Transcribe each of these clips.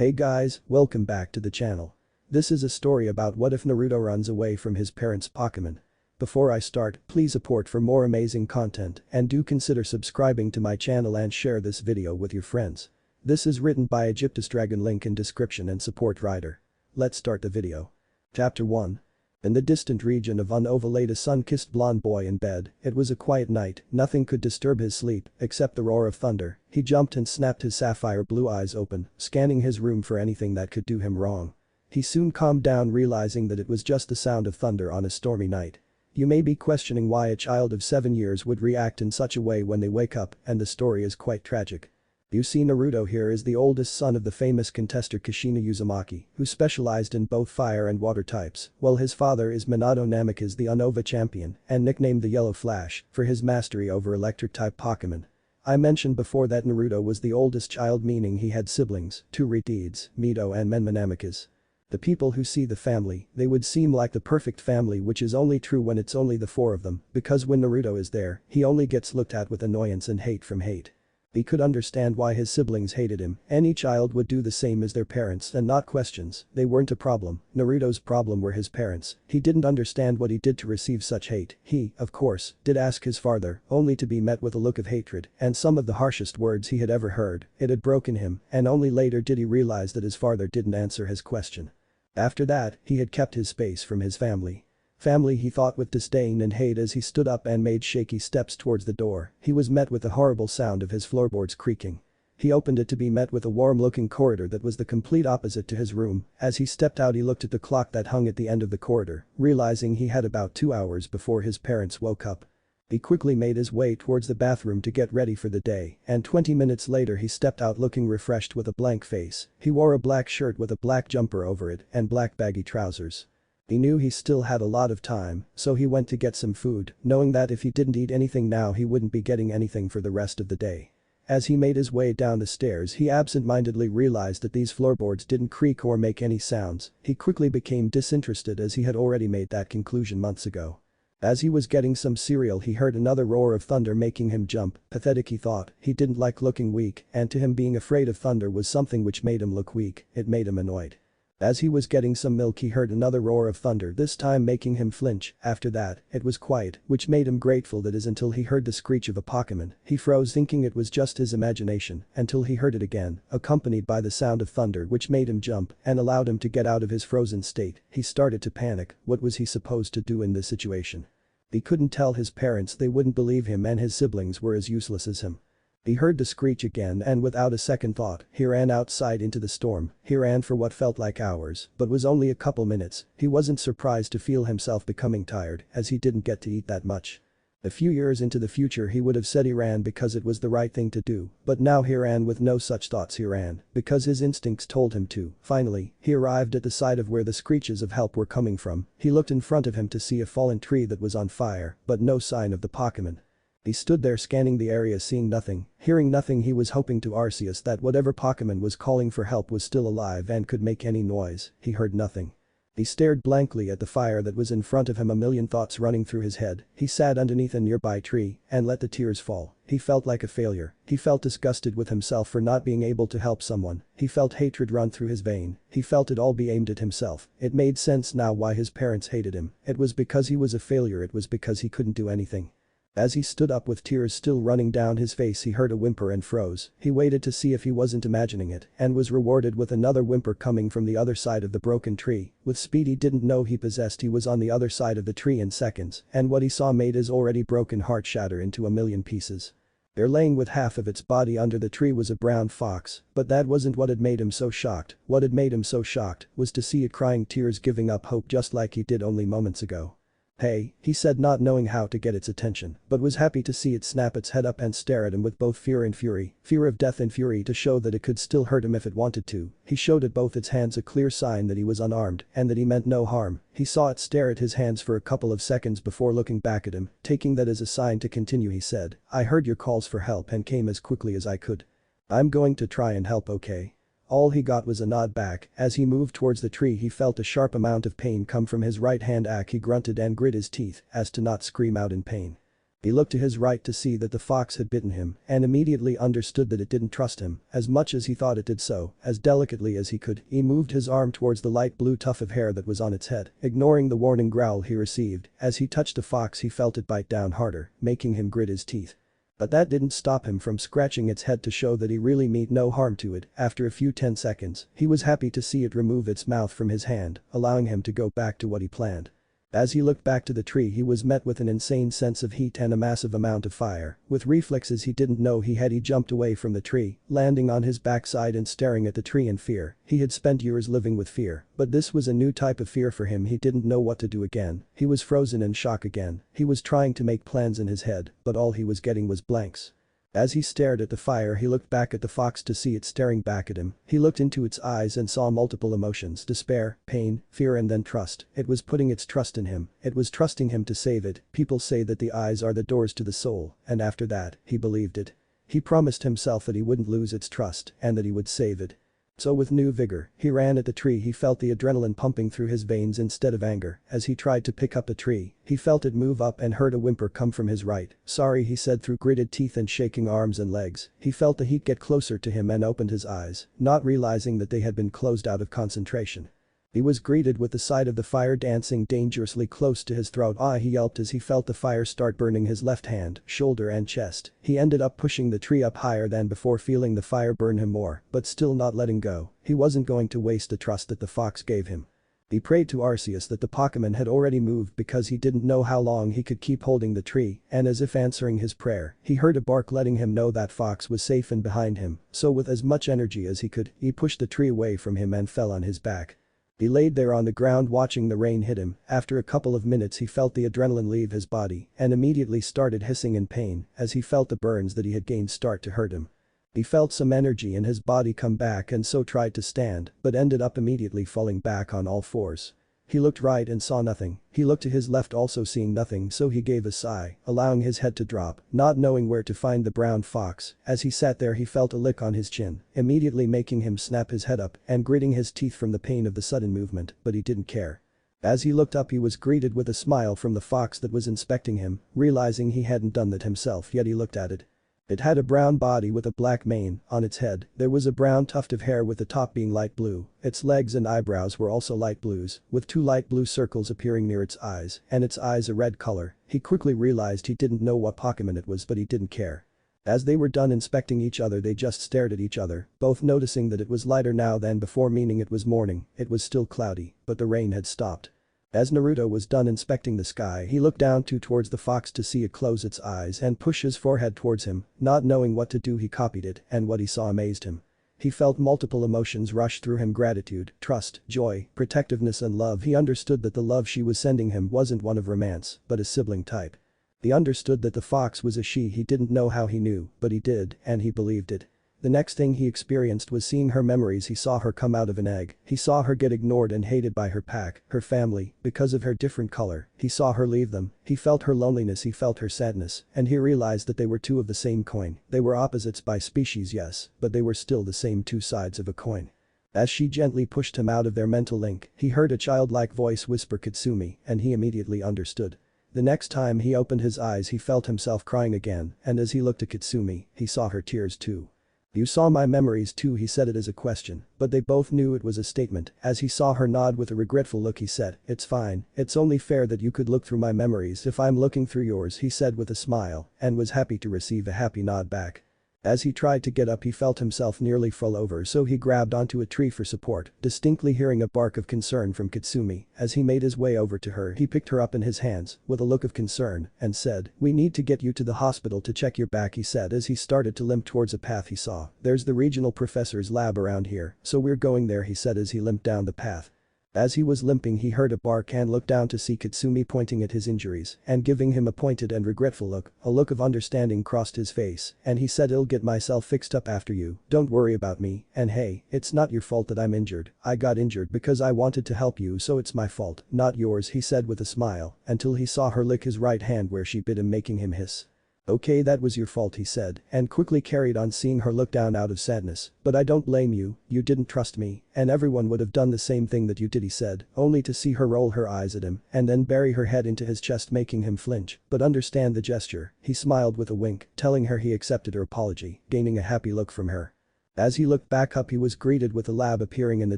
Hey guys, welcome back to the channel. This is a story about what if Naruto runs away from his parents' Pokemon. Before I start, please support for more amazing content and do consider subscribing to my channel and share this video with your friends. This is written by AegyptusDragon, link in description and support writer. Let's start the video. Chapter 1. In the distant region of Unova laid a sun-kissed blonde boy in bed. It was a quiet night, nothing could disturb his sleep except the roar of thunder. He jumped and snapped his sapphire blue eyes open, scanning his room for anything that could do him wrong. He soon calmed down, realizing that it was just the sound of thunder on a stormy night. You may be questioning why a child of 7 years would react in such a way when they wake up, and the story is quite tragic. You see, Naruto here is the oldest son of the famous contester Kushina Uzumaki, who specialized in both fire and water types, while his father is Minato Namikaze, the Unova champion and nicknamed the Yellow Flash for his mastery over electric-type Pokemon. I mentioned before that Naruto was the oldest child, meaning he had siblings, two Ritids, Mito and Menma Namikaze. The people who see the family, they would seem like the perfect family, which is only true when it's only the four of them, because when Naruto is there, he only gets looked at with annoyance and hate from hate. He could understand why his siblings hated him. Any child would do the same as their parents and not questions. They weren't a problem. Naruto's problem were his parents. He didn't understand what he did to receive such hate. He, of course, did ask his father, only to be met with a look of hatred and some of the harshest words he had ever heard. It had broken him, and only later did he realize that his father didn't answer his question. After that, he had kept his space from his family. Family, he thought with disdain and hate as he stood up and made shaky steps towards the door. He was met with the horrible sound of his floorboards creaking. He opened it to be met with a warm-looking corridor that was the complete opposite to his room. As he stepped out, he looked at the clock that hung at the end of the corridor, realizing he had about 2 hours before his parents woke up. He quickly made his way towards the bathroom to get ready for the day, and 20 minutes later he stepped out looking refreshed with a blank face. He wore a black shirt with a black jumper over it and black baggy trousers. He knew he still had a lot of time, so he went to get some food, knowing that if he didn't eat anything now he wouldn't be getting anything for the rest of the day. As he made his way down the stairs, he absent-mindedly realized that these floorboards didn't creak or make any sounds. He quickly became disinterested as he had already made that conclusion months ago. As he was getting some cereal, he heard another roar of thunder, making him jump. Pathetic, he thought. He didn't like looking weak, and to him being afraid of thunder was something which made him look weak. It made him annoyed. As he was getting some milk, he heard another roar of thunder, this time making him flinch. After that, it was quiet, which made him grateful that is until he heard the screech of a Pokemon. He froze, thinking it was just his imagination, until he heard it again, accompanied by the sound of thunder, which made him jump and allowed him to get out of his frozen state. He started to panic. What was he supposed to do in this situation? He couldn't tell his parents, they wouldn't believe him, and his siblings were as useless as him. He heard the screech again, and without a second thought, he ran outside into the storm. He ran for what felt like hours, but was only a couple minutes. He wasn't surprised to feel himself becoming tired, as he didn't get to eat that much. A few years into the future he would have said he ran because it was the right thing to do, but now he ran with no such thoughts. He ran because his instincts told him to. Finally, he arrived at the side of where the screeches of help were coming from. He looked in front of him to see a fallen tree that was on fire, but no sign of the Pokemon. He stood there scanning the area, seeing nothing, hearing nothing. He was hoping to Arceus that whatever Pokemon was calling for help was still alive and could make any noise. He heard nothing. He stared blankly at the fire that was in front of him, a million thoughts running through his head. He sat underneath a nearby tree and let the tears fall. He felt like a failure. He felt disgusted with himself for not being able to help someone. He felt hatred run through his vein. He felt it all be aimed at himself. It made sense now why his parents hated him. It was because he was a failure. It was because he couldn't do anything. As he stood up with tears still running down his face, he heard a whimper and froze. He waited to see if he wasn't imagining it and was rewarded with another whimper coming from the other side of the broken tree. With speed he didn't know he possessed, he was on the other side of the tree in seconds, and what he saw made his already broken heart shatter into a million pieces. There, laying with half of its body under the tree, was a brown fox, but that wasn't what had made him so shocked. What had made him so shocked was to see it crying tears, giving up hope just like he did only moments ago. "Hey," he said, not knowing how to get its attention, but was happy to see it snap its head up and stare at him with both fear and fury, fear of death and fury to show that it could still hurt him if it wanted to. He showed it both its hands, a clear sign that he was unarmed and that he meant no harm. He saw it stare at his hands for a couple of seconds before looking back at him. Taking that as a sign to continue, he said, "I heard your calls for help and came as quickly as I could. I'm going to try and help, okay?" All he got was a nod back. As he moved towards the tree, he felt a sharp amount of pain come from his right hand. He grunted and grit his teeth as to not scream out in pain. He looked to his right to see that the fox had bitten him and immediately understood that it didn't trust him as much as he thought it did so, as delicately as he could, he moved his arm towards the light blue tuft of hair that was on its head, ignoring the warning growl he received. As he touched the fox he felt it bite down harder, making him grit his teeth. But that didn't stop him from scratching its head to show that he really meant no harm to it. After a few 10 seconds, he was happy to see it remove its mouth from his hand, allowing him to go back to what he planned. As he looked back to the tree he was met with an insane sense of heat and a massive amount of fire. With reflexes he didn't know he jumped away from the tree, landing on his backside and staring at the tree in fear. He had spent years living with fear, but this was a new type of fear for him. He didn't know what to do again. He was frozen in shock again. He was trying to make plans in his head, but all he was getting was blanks. As he stared at the fire he looked back at the fox to see it staring back at him. He looked into its eyes and saw multiple emotions: despair, pain, fear and then trust. It was putting its trust in him. It was trusting him to save it. People say that the eyes are the doors to the soul, and after that, he believed it. He promised himself that he wouldn't lose its trust and that he would save it. So with new vigor, he ran at the tree. He felt the adrenaline pumping through his veins instead of anger. As he tried to pick up the tree, he felt it move up and heard a whimper come from his right. "Sorry," he said through gritted teeth and shaking arms and legs. He felt the heat get closer to him and opened his eyes, not realizing that they had been closed out of concentration. He was greeted with the sight of the fire dancing dangerously close to his throat. "Ah!" he yelped as he felt the fire start burning his left hand, shoulder and chest. He ended up pushing the tree up higher than before, feeling the fire burn him more, but still not letting go. He wasn't going to waste the trust that the fox gave him. He prayed to Arceus that the Pokemon had already moved because he didn't know how long he could keep holding the tree, and as if answering his prayer, he heard a bark letting him know that fox was safe and behind him. So with as much energy as he could, he pushed the tree away from him and fell on his back. He laid there on the ground watching the rain hit him. After a couple of minutes he felt the adrenaline leave his body and immediately started hissing in pain as he felt the burns that he had gained start to hurt him. He felt some energy in his body come back and so tried to stand, but ended up immediately falling back on all fours. He looked right and saw nothing. He looked to his left also seeing nothing, so he gave a sigh, allowing his head to drop, not knowing where to find the brown fox. As he sat there he felt a lick on his chin, immediately making him snap his head up and gritting his teeth from the pain of the sudden movement, but he didn't care. As he looked up he was greeted with a smile from the fox that was inspecting him, realizing he hadn't done that himself yet he looked at it. It had a brown body with a black mane. On its head, there was a brown tuft of hair with the top being light blue. Its legs and eyebrows were also light blues, with 2 light blue circles appearing near its eyes, and its eyes a red color. He quickly realized he didn't know what Pokemon it was, but he didn't care. As they were done inspecting each other they just stared at each other, both noticing that it was lighter now than before, meaning it was morning. It was still cloudy, but the rain had stopped. As Naruto was done inspecting the sky he looked down towards the fox to see it close its eyes and push his forehead towards him. Not knowing what to do he copied it, and what he saw amazed him. He felt multiple emotions rush through him: gratitude, trust, joy, protectiveness and love. He understood that the love she was sending him wasn't one of romance, but a sibling type. He understood that the fox was a she. He didn't know how he knew, but he did, and he believed it. The next thing he experienced was seeing her memories. He saw her come out of an egg. He saw her get ignored and hated by her pack, her family, because of her different color. He saw her leave them. He felt her loneliness, he felt her sadness, and he realized that they were 2 of the same coin. They were opposites by species, yes, but they were still the same 2 sides of a coin. As she gently pushed him out of their mental link, he heard a childlike voice whisper Katsumi, and he immediately understood. The next time he opened his eyes he felt himself crying again, and as he looked at Katsumi, he saw her tears too. "You saw my memories too?" he said it as a question, but they both knew it was a statement. As he saw her nod with a regretful look he said, "It's fine, it's only fair that you could look through my memories if I'm looking through yours," he said with a smile, and was happy to receive a happy nod back. As he tried to get up he felt himself nearly fall over, so he grabbed onto a tree for support, distinctly hearing a bark of concern from Katsumi. As he made his way over to her he picked her up in his hands with a look of concern and said, "We need to get you to the hospital to check your back," he said as he started to limp towards a path he saw. "There's the regional professor's lab around here, so we're going there," he said as he limped down the path. As he was limping he heard a bark and looked down to see Katsumi pointing at his injuries and giving him a pointed and regretful look. A look of understanding crossed his face and he said, "I'll get myself fixed up after you, don't worry about me, and hey, it's not your fault that I'm injured. I got injured because I wanted to help you, so it's my fault, not yours," he said with a smile, until he saw her lick his right hand where she bit him, making him hiss. "Okay, that was your fault," he said, and quickly carried on, seeing her look down out of sadness. "But I don't blame you, you didn't trust me, and everyone would have done the same thing that you did," he said, only to see her roll her eyes at him and then bury her head into his chest, making him flinch, but understand the gesture. He smiled with a wink, telling her he accepted her apology, gaining a happy look from her. As he looked back up, he was greeted with a lab appearing in the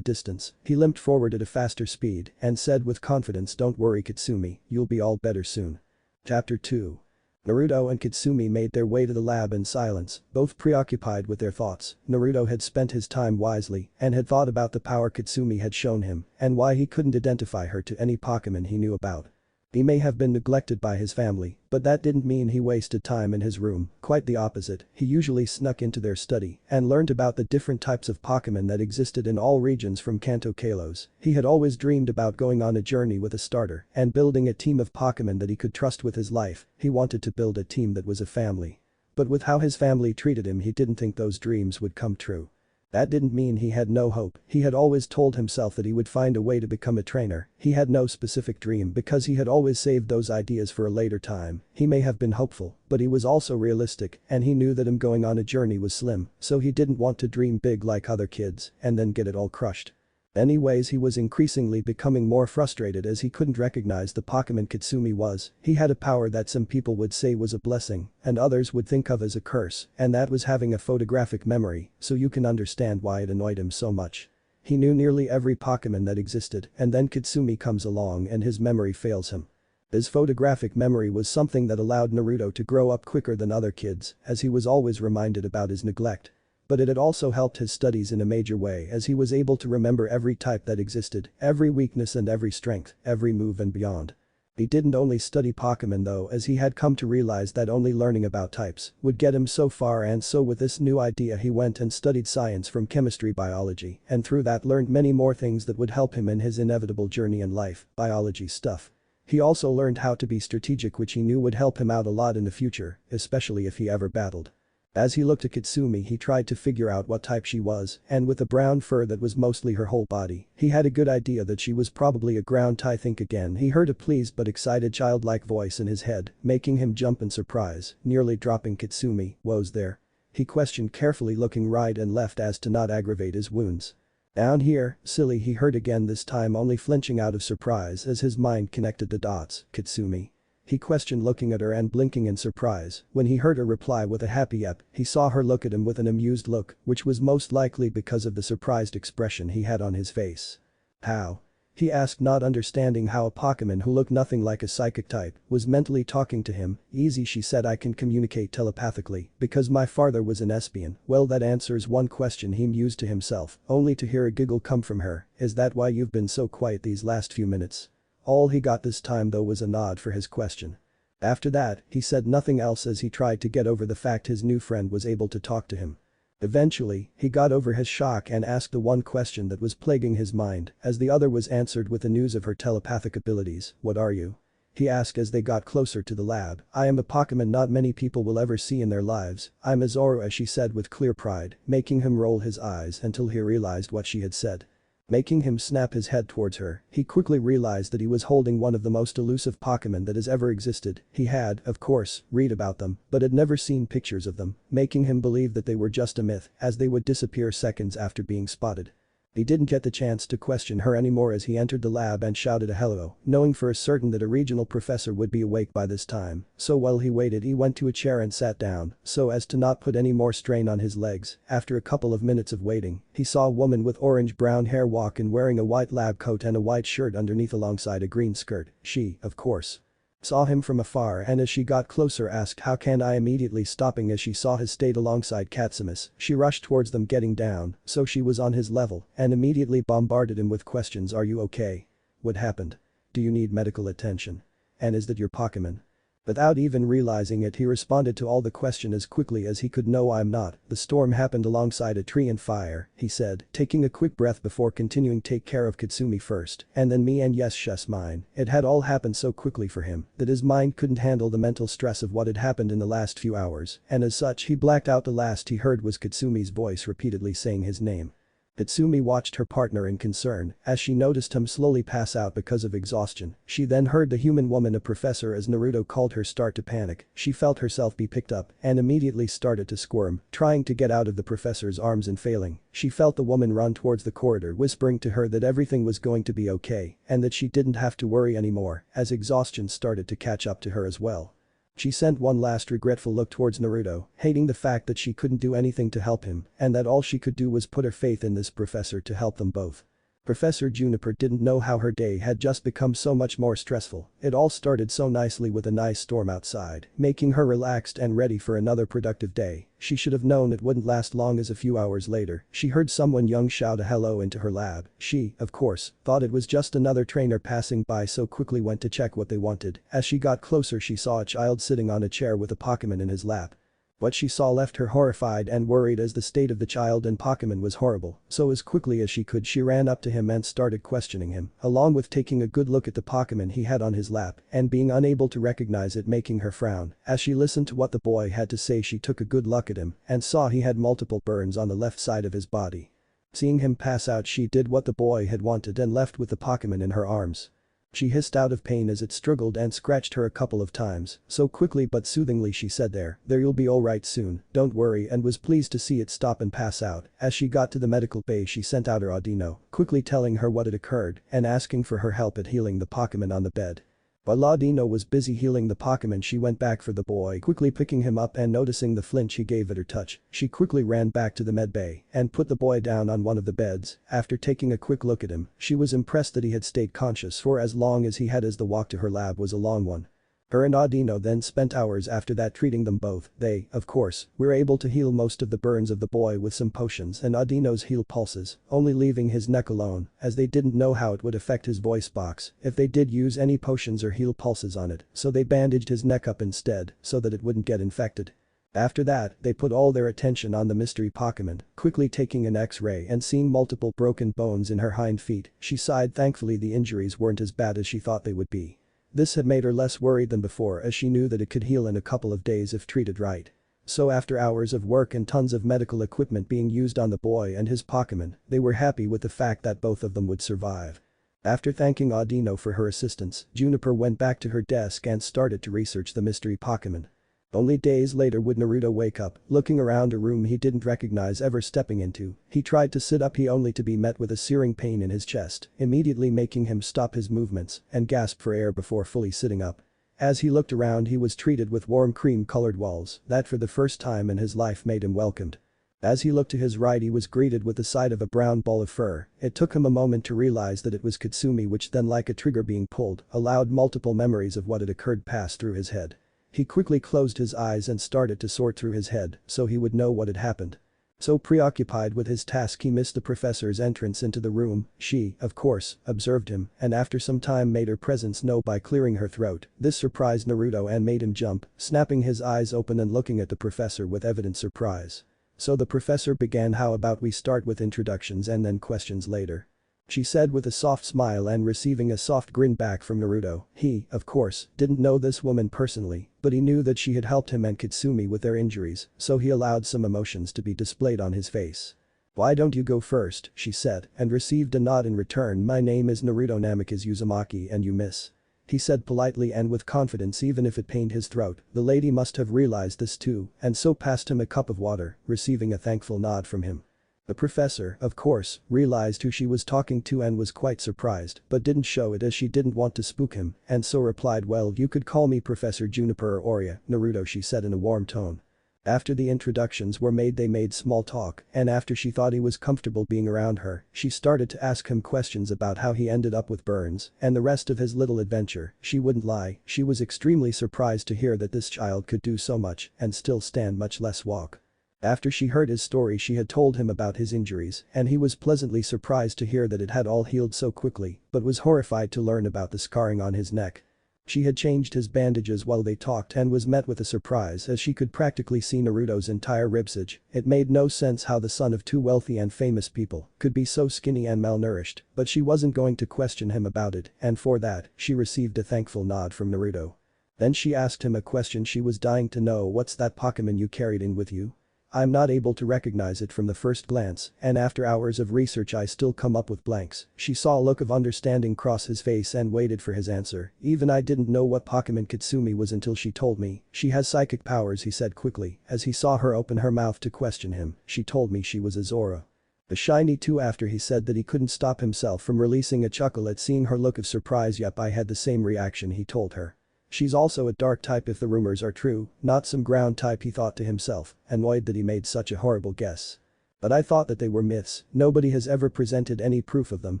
distance. He limped forward at a faster speed and said with confidence, "Don't worry Katsumi, you'll be all better soon." Chapter 2. Naruto and Katsumi made their way to the lab in silence, both preoccupied with their thoughts. Naruto had spent his time wisely and had thought about the power Katsumi had shown him and why he couldn't identify her to any Pokemon he knew about. He may have been neglected by his family, but that didn't mean he wasted time in his room, quite the opposite. He usually snuck into their study and learned about the different types of Pokemon that existed in all regions from Kanto Kalos. He had always dreamed about going on a journey with a starter and building a team of Pokemon that he could trust with his life. He wanted to build a team that was a family. But with how his family treated him, he didn't think those dreams would come true. That didn't mean he had no hope. He had always told himself that he would find a way to become a trainer. He had no specific dream because he had always saved those ideas for a later time. He may have been hopeful, but he was also realistic, and he knew that him going on a journey was slim, so he didn't want to dream big like other kids and then get it all crushed. Anyways, he was increasingly becoming more frustrated as he couldn't recognize the Pokemon Katsumi was. He had a power that some people would say was a blessing and others would think of as a curse, and that was having a photographic memory, so you can understand why it annoyed him so much. He knew nearly every Pokemon that existed, and then Katsumi comes along and his memory fails him. His photographic memory was something that allowed Naruto to grow up quicker than other kids, as he was always reminded about his neglect. But it had also helped his studies in a major way, as he was able to remember every type that existed, every weakness and every strength, every move and beyond. He didn't only study Pokemon though, as he had come to realize that only learning about types would get him so far, and so with this new idea he went and studied science from chemistry, biology, and through that learned many more things that would help him in his inevitable journey in life, biology stuff. He also learned how to be strategic, which he knew would help him out a lot in the future, especially if he ever battled. As he looked at Katsumi, he tried to figure out what type she was, and with the brown fur that was mostly her whole body, he had a good idea that she was probably a ground type. Think again, he heard a pleased but excited childlike voice in his head, making him jump in surprise, nearly dropping Katsumi. "Woes there?" he questioned, carefully looking right and left as to not aggravate his wounds. "Down here, silly," he heard again, this time only flinching out of surprise as his mind connected the dots. "Katsumi?" he questioned, looking at her and blinking in surprise. When he heard her reply with a happy yep, he saw her look at him with an amused look, which was most likely because of the surprised expression he had on his face. "How?" he asked, not understanding how a Pokemon who looked nothing like a psychic type was mentally talking to him. "Easy," she said, "I can communicate telepathically because my father was an espion." Well, that answers one question, he mused to himself, only to hear a giggle come from her. "Is that why you've been so quiet these last few minutes?" All he got this time though was a nod for his question. After that, he said nothing else as he tried to get over the fact his new friend was able to talk to him. Eventually, he got over his shock and asked the one question that was plaguing his mind, as the other was answered with the news of her telepathic abilities. "What are you?" he asked as they got closer to the lab. "I am a Pokemon not many people will ever see in their lives. I'm a Zoroark," she said with clear pride, making him roll his eyes until he realized what she had said. Making him snap his head towards her, he quickly realized that he was holding one of the most elusive Pokemon that has ever existed. He had, of course, read about them, but had never seen pictures of them, making him believe that they were just a myth, as they would disappear seconds after being spotted. He didn't get the chance to question her anymore as he entered the lab and shouted a hello, knowing for a certain that a regional professor would be awake by this time. So while he waited, he went to a chair and sat down so as to not put any more strain on his legs. After a couple of minutes of waiting, he saw a woman with orange-brown hair walk in, wearing a white lab coat and a white shirt underneath alongside a green skirt. She, of course, saw him from afar, and as she got closer asked, "How can I?" Immediately stopping as she saw his state alongside Katsumi, she rushed towards them, getting down so she was on his level, and immediately bombarded him with questions. "Are you okay? What happened? Do you need medical attention? And is that your Pokemon?" Without even realizing it, he responded to all the question as quickly as he could. "No, I'm not. The storm happened alongside a tree and fire," he said, taking a quick breath before continuing. "Take care of Katsumi first, and then me, and yes, mine." It had all happened so quickly for him that his mind couldn't handle the mental stress of what had happened in the last few hours, and as such he blacked out. The last he heard was Katsumi's voice repeatedly saying his name. Katsumi watched her partner in concern as she noticed him slowly pass out because of exhaustion. She then heard the human woman, a professor, as Naruto called her, start to panic. She felt herself be picked up and immediately started to squirm, trying to get out of the professor's arms and failing. She felt the woman run towards the corridor, whispering to her that everything was going to be okay and that she didn't have to worry anymore as exhaustion started to catch up to her as well. She sent one last regretful look towards Naruto, hating the fact that she couldn't do anything to help him and that all she could do was put her faith in this professor to help them both. Professor Juniper didn't know how her day had just become so much more stressful. It all started so nicely with a nice storm outside, making her relaxed and ready for another productive day. She should have known it wouldn't last long, as a few hours later, she heard someone young shout a hello into her lab. She, of course, thought it was just another trainer passing by, so quickly went to check what they wanted. As she got closer, she saw a child sitting on a chair with a Pokemon in his lap. What she saw left her horrified and worried, as the state of the child and Pokemon was horrible. So as quickly as she could, she ran up to him and started questioning him, along with taking a good look at the Pokemon he had on his lap and being unable to recognize it, making her frown. As she listened to what the boy had to say, she took a good look at him and saw he had multiple burns on the left side of his body. Seeing him pass out, she did what the boy had wanted and left with the Pokemon in her arms. She hissed out of pain as it struggled and scratched her a couple of times. So quickly but soothingly she said, there you'll be alright soon, don't worry," and was pleased to see it stop and pass out. As she got to the medical bay, she sent out her Audino, quickly telling her what had occurred and asking for her help at healing the Pokemon on the bed. While Audino was busy healing the Pokemon, she went back for the boy, quickly picking him up and noticing the flinch he gave at her touch. She quickly ran back to the med bay and put the boy down on one of the beds. After taking a quick look at him, she was impressed that he had stayed conscious for as long as he had, as the walk to her lab was a long one. Her and Audino then spent hours after that treating them both. They, of course, were able to heal most of the burns of the boy with some potions and Audino's heal pulses, only leaving his neck alone, as they didn't know how it would affect his voice box if they did use any potions or heal pulses on it, so they bandaged his neck up instead so that it wouldn't get infected. After that, they put all their attention on the mystery Pokemon, quickly taking an X-ray and seeing multiple broken bones in her hind feet. She sighed. Thankfully the injuries weren't as bad as she thought they would be. This had made her less worried than before, as she knew that it could heal in a couple of days if treated right. So after hours of work and tons of medical equipment being used on the boy and his Pokemon, they were happy with the fact that both of them would survive. After thanking Audino for her assistance, Juniper went back to her desk and started to research the mystery Pokemon. Only days later would Naruto wake up, looking around a room he didn't recognize ever stepping into. He tried to sit up, only to be met with a searing pain in his chest, immediately making him stop his movements and gasp for air before fully sitting up. As he looked around, he was treated with warm cream-colored walls that for the first time in his life made him welcomed. As he looked to his right, he was greeted with the sight of a brown ball of fur. It took him a moment to realize that it was Katsumi, which then, like a trigger being pulled, allowed multiple memories of what had occurred pass through his head. He quickly closed his eyes and started to sort through his head so he would know what had happened. So preoccupied with his task, he missed the professor's entrance into the room. She, of course, observed him and after some time made her presence known by clearing her throat. This surprised Naruto and made him jump, snapping his eyes open and looking at the professor with evident surprise. So the professor began, "How about we start with introductions and then questions later?" she said with a soft smile, and receiving a soft grin back from Naruto. He, of course, didn't know this woman personally, but he knew that she had helped him and Katsumi with their injuries, so he allowed some emotions to be displayed on his face. "Why don't you go first?" she said, and received a nod in return. "My name is Naruto Namikaze Uzumaki and you miss," he said politely and with confidence, even if it pained his throat. The lady must have realized this too, and so passed him a cup of water, receiving a thankful nod from him. The professor, of course, realized who she was talking to and was quite surprised, but didn't show it as she didn't want to spook him, and so replied, "Well, you could call me Professor Juniper or Oria, Naruto," she said in a warm tone. After the introductions were made, they made small talk, and after she thought he was comfortable being around her, she started to ask him questions about how he ended up with burns and the rest of his little adventure. She wouldn't lie, she was extremely surprised to hear that this child could do so much and still stand, much less walk. After she heard his story, she had told him about his injuries, and he was pleasantly surprised to hear that it had all healed so quickly, but was horrified to learn about the scarring on his neck. She had changed his bandages while they talked and was met with a surprise as she could practically see Naruto's entire ribsage. It made no sense how the son of two wealthy and famous people could be so skinny and malnourished, but she wasn't going to question him about it, and for that, she received a thankful nod from Naruto. Then she asked him a question she was dying to know. "What's that Pokemon you carried in with you?" I'm not able to recognize it from the first glance, and after hours of research I still come up with blanks." She saw a look of understanding cross his face and waited for his answer. "Even I didn't know what Pokemon Katsumi was until she told me. She has psychic powers," he said quickly, as he saw her open her mouth to question him. "She told me she was a Zora." The shiny too. After he said that, he couldn't stop himself from releasing a chuckle at seeing her look of surprise. "Yep, I had the same reaction," he told her. "She's also a dark type if the rumors are true, not some ground type," he thought to himself, annoyed that he made such a horrible guess. "But I thought that they were myths. Nobody has ever presented any proof of them,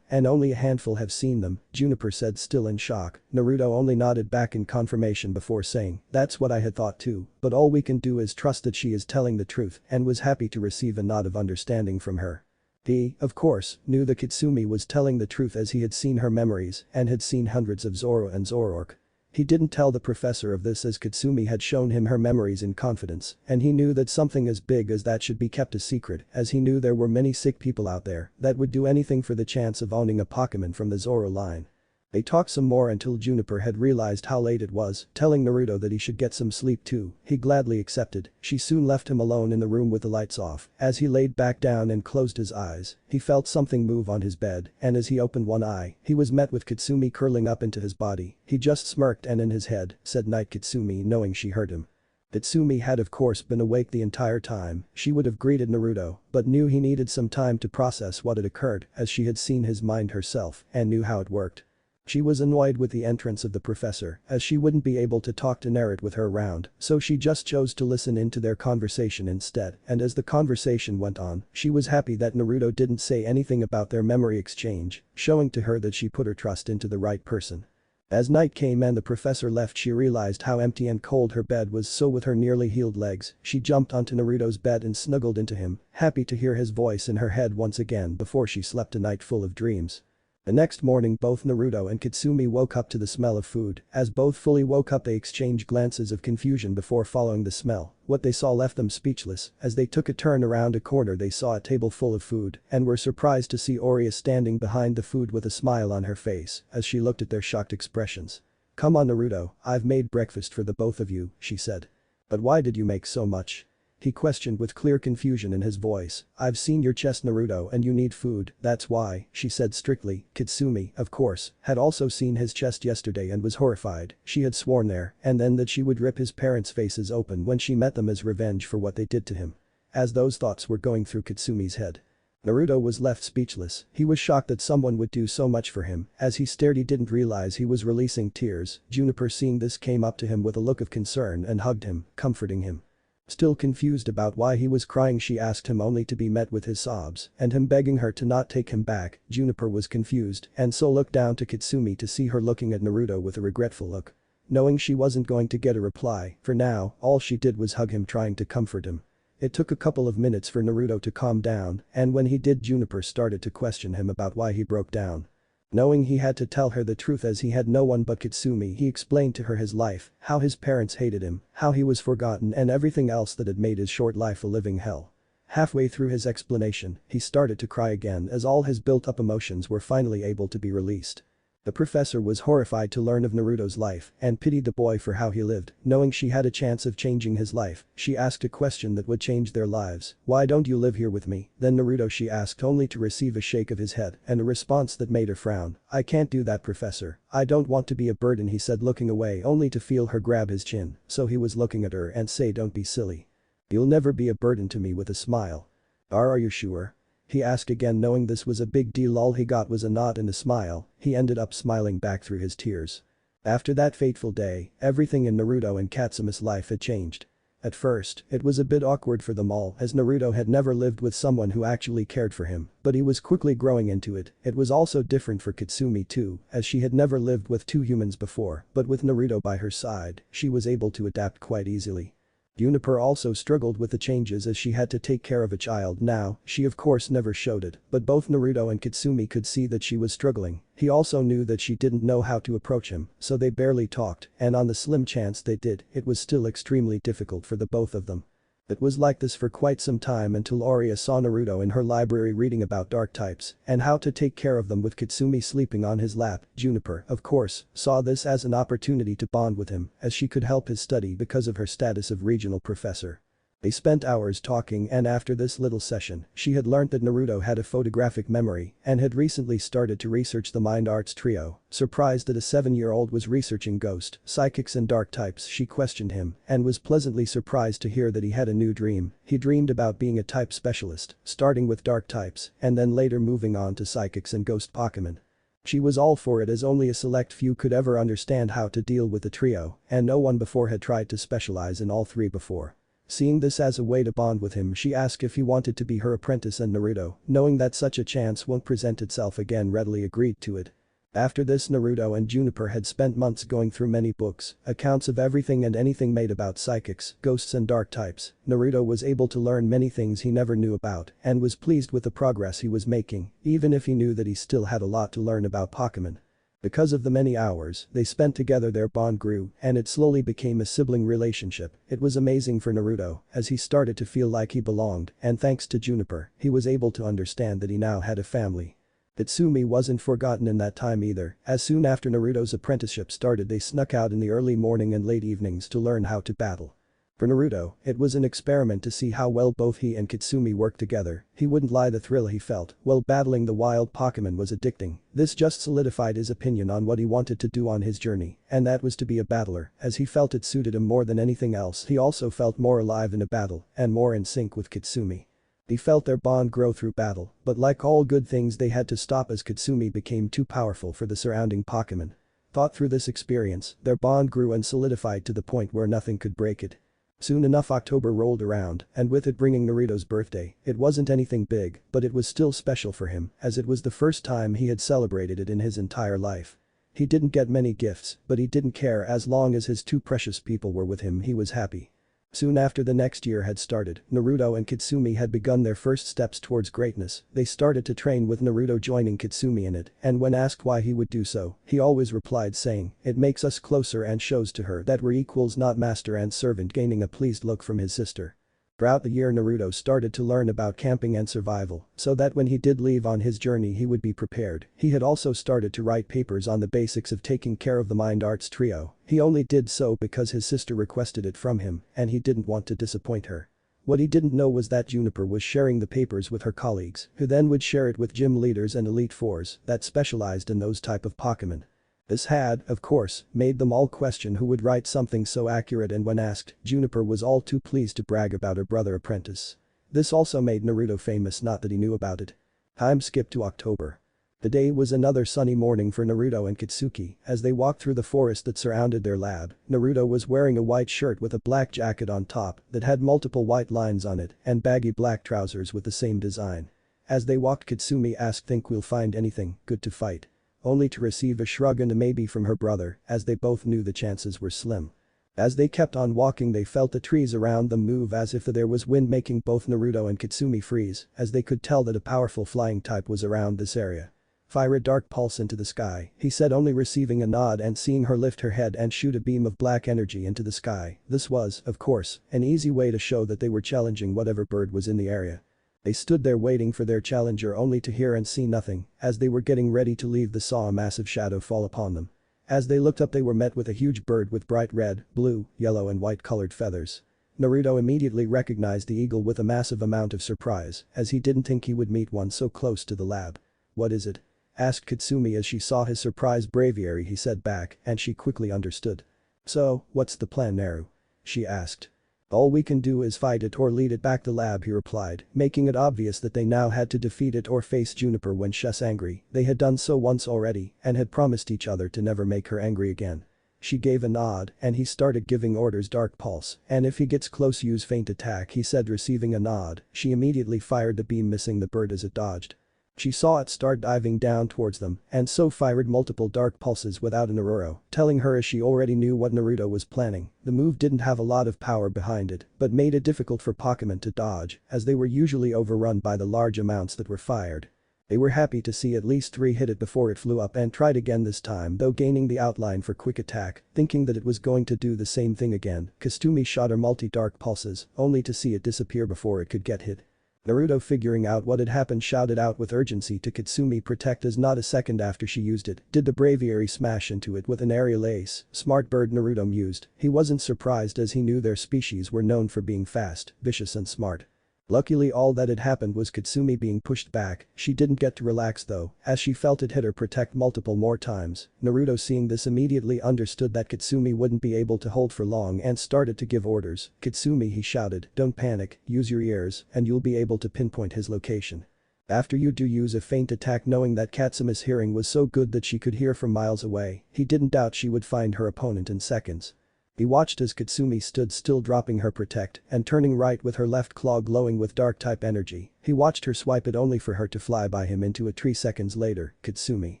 and only a handful have seen them," Juniper said, still in shock. Naruto only nodded back in confirmation before saying, "That's what I had thought too, but all we can do is trust that she is telling the truth," and was happy to receive a nod of understanding from her. He, of course, knew that Katsumi was telling the truth as he had seen her memories and had seen hundreds of Zoro and Zoroark. He didn't tell the professor of this as Katsumi had shown him her memories in confidence, and he knew that something as big as that should be kept a secret, as he knew there were many sick people out there that would do anything for the chance of owning a Pokemon from the Zoro line. They talked some more until Juniper had realized how late it was, telling Naruto that he should get some sleep too. He gladly accepted. She soon left him alone in the room with the lights off. As he laid back down and closed his eyes, he felt something move on his bed, and as he opened one eye, he was met with Katsumi curling up into his body. He just smirked and in his head, said "Night Katsumi," knowing she heard him. Katsumi had of course been awake the entire time. She would have greeted Naruto, but knew he needed some time to process what had occurred, as she had seen his mind herself and knew how it worked. She was annoyed with the entrance of the professor, as she wouldn't be able to talk to Naruto with her around, so she just chose to listen into their conversation instead, and as the conversation went on, she was happy that Naruto didn't say anything about their memory exchange, showing to her that she put her trust into the right person. As night came and the professor left, she realized how empty and cold her bed was, so with her nearly healed legs, she jumped onto Naruto's bed and snuggled into him, happy to hear his voice in her head once again before she slept a night full of dreams. The next morning both Naruto and Katsumi woke up to the smell of food. As both fully woke up they exchanged glances of confusion before following the smell. What they saw left them speechless. As they took a turn around a corner they saw a table full of food and were surprised to see Oria standing behind the food with a smile on her face as she looked at their shocked expressions. "Come on Naruto, I've made breakfast for the both of you," she said. "But why did you make so much?" he questioned with clear confusion in his voice. "I've seen your chest Naruto and you need food, that's why," she said strictly. Katsumi, of course, had also seen his chest yesterday and was horrified. She had sworn there and then that she would rip his parents' faces open when she met them as revenge for what they did to him. As those thoughts were going through Katsumi's head, Naruto was left speechless. He was shocked that someone would do so much for him. As he stared he didn't realize he was releasing tears. Juniper seeing this came up to him with a look of concern and hugged him, comforting him. Still confused about why he was crying she asked him only to be met with his sobs and him begging her to not take him back. Juniper was confused and so looked down to Katsumi to see her looking at Naruto with a regretful look. Knowing she wasn't going to get a reply, for now, all she did was hug him trying to comfort him. It took a couple of minutes for Naruto to calm down and when he did Juniper started to question him about why he broke down. Knowing he had to tell her the truth as he had no one but Katsumi, he explained to her his life, how his parents hated him, how he was forgotten and everything else that had made his short life a living hell. Halfway through his explanation, he started to cry again as all his built-up emotions were finally able to be released. The professor was horrified to learn of Naruto's life and pitied the boy for how he lived. Knowing she had a chance of changing his life, she asked a question that would change their lives. "Why don't you live here with me?" Then Naruto she asked only to receive a shake of his head and a response that made her frown. "I can't do that professor. I don't want to be a burden," he said looking away only to feel her grab his chin. So he was looking at her and say, "Don't be silly. You'll never be a burden to me," with a smile. Are you sure?" he asked again knowing this was a big deal. All he got was a nod and a smile. He ended up smiling back through his tears. After that fateful day, everything in Naruto and Katsumi's life had changed. At first, it was a bit awkward for them all as Naruto had never lived with someone who actually cared for him, but he was quickly growing into it. It was also different for Katsumi too, as she had never lived with two humans before, but with Naruto by her side, she was able to adapt quite easily. Juniper also struggled with the changes as she had to take care of a child now, she of course never showed it, but both Naruto and Katsumi could see that she was struggling. He also knew that she didn't know how to approach him, so they barely talked, and on the slim chance they did, it was still extremely difficult for the both of them. It was like this for quite some time until Oria saw Naruto in her library reading about dark types and how to take care of them with Katsumi sleeping on his lap. Juniper, of course, saw this as an opportunity to bond with him as she could help his study because of her status of regional professor. They spent hours talking, and after this little session, she had learnt that Naruto had a photographic memory and had recently started to research the mind arts trio. Surprised that a 7-year-old was researching ghost, psychics and dark types, she questioned him and was pleasantly surprised to hear that he had a new dream. He dreamed about being a type specialist, starting with dark types and then later moving on to psychics and ghost Pokemon. She was all for it as only a select few could ever understand how to deal with the trio, and no one before had tried to specialize in all three before. Seeing this as a way to bond with him, she asked if he wanted to be her apprentice, and Naruto, knowing that such a chance won't present itself again, readily agreed to it. After this, Naruto and Juniper had spent months going through many books, accounts of everything and anything made about psychics, ghosts and dark types. Naruto was able to learn many things he never knew about and was pleased with the progress he was making, even if he knew that he still had a lot to learn about Pokemon. Because of the many hours they spent together, their bond grew and it slowly became a sibling relationship. It was amazing for Naruto as he started to feel like he belonged, and thanks to Juniper, he was able to understand that he now had a family. Katsumi wasn't forgotten in that time either, as soon after Naruto's apprenticeship started they snuck out in the early morning and late evenings to learn how to battle. For Naruto, it was an experiment to see how well both he and Katsumi worked together. He wouldn't lie, the thrill he felt while battling the wild Pokemon was addicting. This just solidified his opinion on what he wanted to do on his journey, and that was to be a battler, as he felt it suited him more than anything else. He also felt more alive in a battle and more in sync with Katsumi. He felt their bond grow through battle, but like all good things they had to stop as Katsumi became too powerful for the surrounding Pokemon. Thought through this experience, their bond grew and solidified to the point where nothing could break it. Soon enough October rolled around, and with it bringing Naruto's birthday. It wasn't anything big, but it was still special for him, as it was the first time he had celebrated it in his entire life. He didn't get many gifts, but he didn't care. As long as his two precious people were with him, he was happy. Soon after the next year had started, Naruto and Katsumi had begun their first steps towards greatness. They started to train with Naruto joining Katsumi in it, and when asked why he would do so, he always replied saying, "It makes us closer and shows to her that we're equals, not master and servant," gaining a pleased look from his sister. Throughout the year Naruto started to learn about camping and survival, so that when he did leave on his journey he would be prepared. He had also started to write papers on the basics of taking care of the mind arts trio. He only did so because his sister requested it from him, and he didn't want to disappoint her. What he didn't know was that Juniper was sharing the papers with her colleagues, who then would share it with gym leaders and elite fours that specialized in those type of Pokemon. This had, of course, made them all question who would write something so accurate, and when asked, Juniper was all too pleased to brag about her brother apprentice. This also made Naruto famous, not that he knew about it. Time skipped to October. The day was another sunny morning for Naruto and Katsuki as they walked through the forest that surrounded their lab. Naruto was wearing a white shirt with a black jacket on top that had multiple white lines on it and baggy black trousers with the same design. As they walked, Katsumi asked, "Think we'll find anything good to fight?" Only to receive a shrug and a maybe from her brother, as they both knew the chances were slim. As they kept on walking they felt the trees around them move as if there was wind, making both Naruto and Katsumi freeze, as they could tell that a powerful flying type was around this area. "Fire a dark pulse into the sky," he said, only receiving a nod and seeing her lift her head and shoot a beam of black energy into the sky. This was, of course, an easy way to show that they were challenging whatever bird was in the area. They stood there waiting for their challenger, only to hear and see nothing. As they were getting ready to leave, they saw a massive shadow fall upon them. As they looked up they were met with a huge bird with bright red, blue, yellow and white colored feathers. Naruto immediately recognized the eagle with a massive amount of surprise, as he didn't think he would meet one so close to the lab. "What is it?" asked Katsumi as she saw his surprised bravery. He said back, and she quickly understood. "So, what's the plan, Naru?" she asked. "All we can do is fight it or lead it back the lab," he replied, making it obvious that they now had to defeat it or face Juniper when she's angry. They had done so once already and had promised each other to never make her angry again. She gave a nod and he started giving orders. "Dark pulse, and if he gets close use feint attack," he said, receiving a nod. She immediately fired the beam, missing the bird as it dodged. She saw it start diving down towards them and so fired multiple dark pulses without an arrow, telling her as she already knew what Naruto was planning. The move didn't have a lot of power behind it, but made it difficult for Pokemon to dodge, as they were usually overrun by the large amounts that were fired. They were happy to see at least 3 hit it before it flew up and tried again, this time though gaining the outline for quick attack, thinking that it was going to do the same thing again. Katsumi shot her multi-dark pulses, only to see it disappear before it could get hit. Naruto, figuring out what had happened, shouted out with urgency to Katsumi, protect us. Not a second after she used it did the braviary smash into it with an aerial ace. Smart bird, Naruto mused. He wasn't surprised as he knew their species were known for being fast, vicious and smart. Luckily all that had happened was Katsumi being pushed back. She didn't get to relax though, as she felt it hit her protect multiple more times. Naruto, seeing this, immediately understood that Katsumi wouldn't be able to hold for long and started to give orders. Katsumi, he shouted, don't panic, use your ears, and you'll be able to pinpoint his location. After you do, use a feint attack. Knowing that Katsumi's hearing was so good that she could hear from miles away, he didn't doubt she would find her opponent in seconds. He watched as Katsumi stood still, dropping her protect and turning right with her left claw glowing with dark type energy. He watched her swipe it only for her to fly by him into a tree. Seconds later, Katsumi.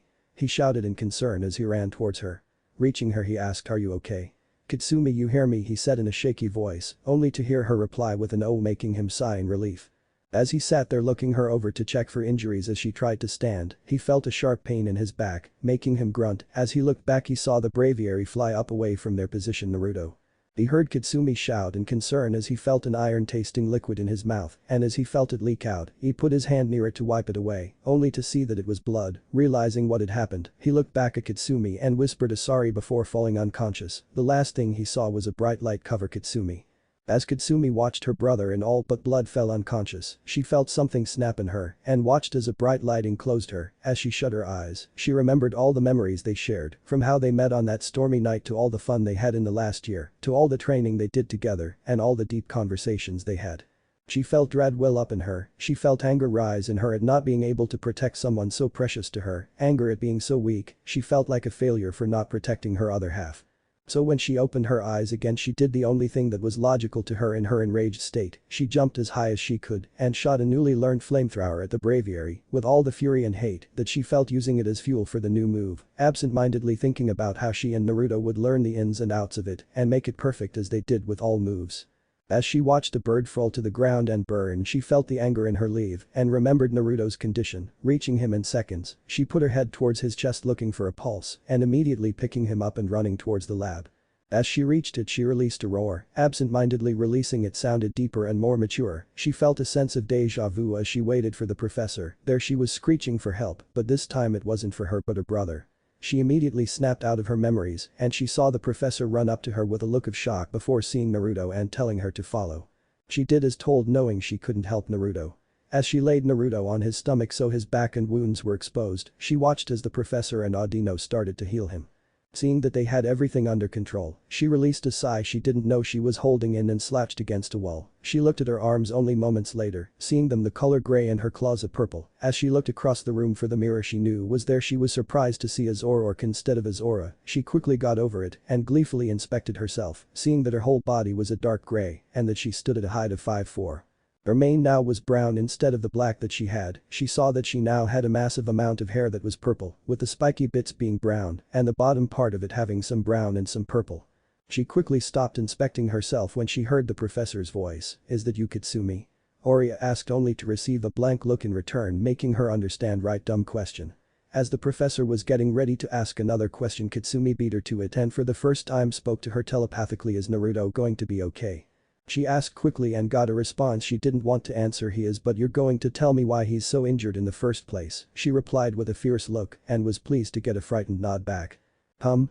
He shouted in concern as he ran towards her. Reaching her, he asked, are you okay? Katsumi, you hear me? He said in a shaky voice, only to hear her reply with an "oh," making him sigh in relief. As he sat there looking her over to check for injuries as she tried to stand, he felt a sharp pain in his back, making him grunt. As he looked back, he saw the braviary fly up away from their position. Naruto. He heard Katsumi shout in concern as he felt an iron-tasting liquid in his mouth, and as he felt it leak out, he put his hand near it to wipe it away, only to see that it was blood. Realizing what had happened, he looked back at Katsumi and whispered a sorry before falling unconscious. The last thing he saw was a bright light cover Katsumi. As Katsumi watched her brother in all but blood fell unconscious, she felt something snap in her and watched as a bright light enclosed her. As she shut her eyes, she remembered all the memories they shared, from how they met on that stormy night to all the fun they had in the last year, to all the training they did together and all the deep conversations they had. She felt dread well up in her, she felt anger rise in her at not being able to protect someone so precious to her, anger at being so weak. She felt like a failure for not protecting her other half. So when she opened her eyes again, she did the only thing that was logical to her in her enraged state. She jumped as high as she could and shot a newly learned flamethrower at the braviary with all the fury and hate that she felt, using it as fuel for the new move, absent-mindedly thinking about how she and Naruto would learn the ins and outs of it and make it perfect as they did with all moves. As she watched the bird fall to the ground and burn, she felt the anger in her leave and remembered Naruto's condition. Reaching him in seconds, she put her head towards his chest looking for a pulse and immediately picking him up and running towards the lab. As she reached it, she released a roar, absent-mindedly releasing it sounded deeper and more mature. She felt a sense of deja vu as she waited for the professor. There she was screeching for help, but this time it wasn't for her but her brother. She immediately snapped out of her memories and she saw the professor run up to her with a look of shock before seeing Naruto and telling her to follow. She did as told, knowing she couldn't help Naruto. As she laid Naruto on his stomach so his back and wounds were exposed, she watched as the professor and Audino started to heal him. Seeing that they had everything under control, she released a sigh she didn't know she was holding in and slouched against a wall. She looked at her arms only moments later, seeing them the color gray and her claws a purple. As she looked across the room for the mirror she knew was there, she was surprised to see a Zoroark instead of a Zora. She quickly got over it and gleefully inspected herself, seeing that her whole body was a dark gray and that she stood at a height of 5'4". Her mane now was brown instead of the black that she had. She saw that she now had a massive amount of hair that was purple, with the spiky bits being brown and the bottom part of it having some brown and some purple. She quickly stopped inspecting herself when she heard the professor's voice. Is that you, Katsumi? Oria asked, only to receive a blank look in return, making her understand right dumb question. As the professor was getting ready to ask another question, Katsumi beat her to it and for the first time spoke to her telepathically. Is Naruto going to be okay? She asked quickly and got a response she didn't want to answer. He is, but you're going to tell me why he's so injured in the first place, she replied with a fierce look and was pleased to get a frightened nod back.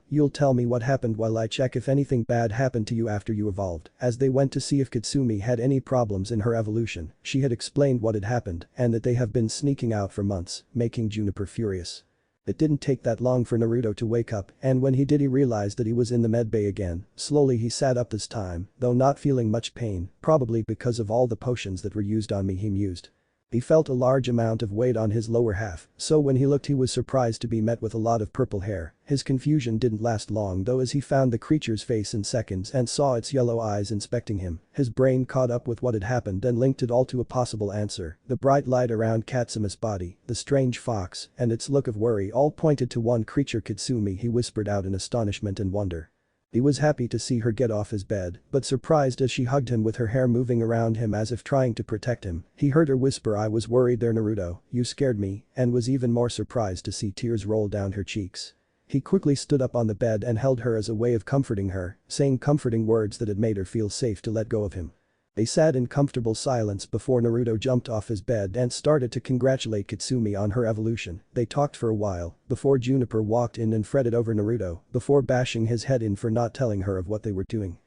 You'll tell me what happened while I check if anything bad happened to you after you evolved. As they went to see if Katsumi had any problems in her evolution, she had explained what had happened and that they have been sneaking out for months, making Juniper furious. It didn't take that long for Naruto to wake up, and when he did he realized that he was in the medbay again. Slowly he sat up this time, though not feeling much pain, probably because of all the potions that were used on me, he mused. He felt a large amount of weight on his lower half, so when he looked he was surprised to be met with a lot of purple hair. His confusion didn't last long though, as he found the creature's face in seconds and saw its yellow eyes inspecting him. His brain caught up with what had happened and linked it all to a possible answer. The bright light around Katsumi's body, the strange fox, and its look of worry all pointed to one creature. Katsumi, he whispered out in astonishment and wonder. He was happy to see her get off his bed, but surprised as she hugged him with her hair moving around him as if trying to protect him. He heard her whisper, I was worried there Naruto, you scared me, and was even more surprised to see tears roll down her cheeks. He quickly stood up on the bed and held her as a way of comforting her, saying comforting words that had made her feel safe to let go of him. They sat in comfortable silence before Naruto jumped off his bed and started to congratulate Katsumi on her evolution. They talked for a while before Juniper walked in and fretted over Naruto before bashing his head in for not telling her of what they were doing.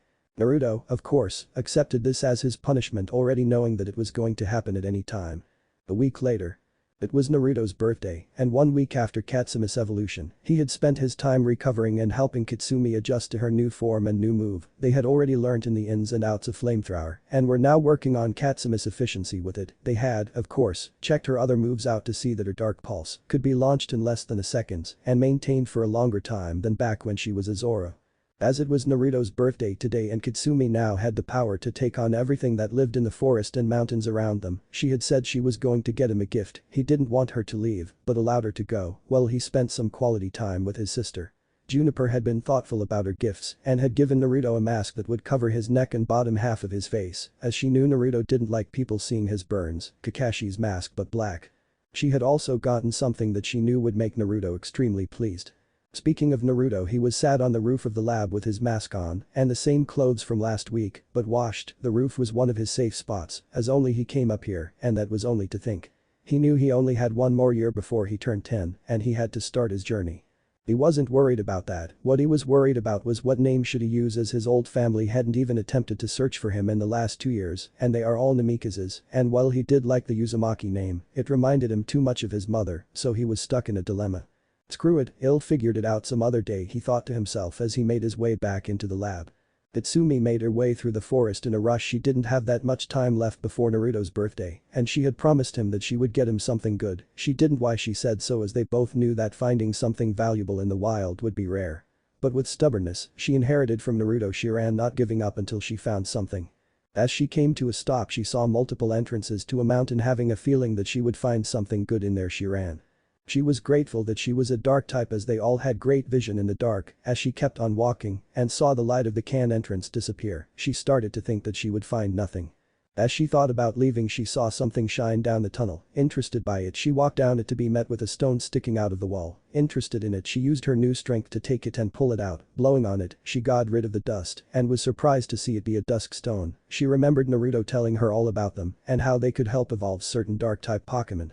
Naruto, of course, accepted this as his punishment, already knowing that it was going to happen at any time. A week later. It was Naruto's birthday, and 1 week after Katsumi's evolution, he had spent his time recovering and helping Katsumi adjust to her new form and new move. They had already learnt in the ins and outs of Flamethrower, and were now working on Katsumi's efficiency with it. They had, of course, checked her other moves out to see that her Dark Pulse could be launched in less than a second and maintained for a longer time than back when she was a Zoro. As it was Naruto's birthday today and Katsumi now had the power to take on everything that lived in the forest and mountains around them, she had said she was going to get him a gift. He didn't want her to leave, but allowed her to go. Well, he spent some quality time with his sister. Juniper had been thoughtful about her gifts and had given Naruto a mask that would cover his neck and bottom half of his face, as she knew Naruto didn't like people seeing his burns, Kakashi's mask but black. She had also gotten something that she knew would make Naruto extremely pleased. Speaking of Naruto, he was sat on the roof of the lab with his mask on and the same clothes from last week, but washed. The roof was one of his safe spots, as only he came up here, and that was only to think. He knew he only had 1 more year before he turned 10, and he had to start his journey. He wasn't worried about that. What he was worried about was what name should he use, as his old family hadn't even attempted to search for him in the last 2 years, and they are all Namikaze's, and while he did like the Uzumaki name, it reminded him too much of his mother, so he was stuck in a dilemma. Screw it, he'll figure it out some other day, he thought to himself as he made his way back into the lab. Katsumi made her way through the forest in a rush. She didn't have that much time left before Naruto's birthday, and she had promised him that she would get him something good. She didn't why she said so, as they both knew that finding something valuable in the wild would be rare. But with stubbornness, she inherited from Naruto, she ran, not giving up until she found something. As she came to a stop, she saw multiple entrances to a mountain. Having a feeling that she would find something good in there, she ran. She was grateful that she was a dark type, as they all had great vision in the dark. As she kept on walking and saw the light of the can entrance disappear, she started to think that she would find nothing. As she thought about leaving, she saw something shine down the tunnel. Interested by it, she walked down it to be met with a stone sticking out of the wall. Interested in it, she used her new strength to take it and pull it out. Blowing on it, she got rid of the dust and was surprised to see it be a dusk stone. She remembered Naruto telling her all about them and how they could help evolve certain dark type Pokemon.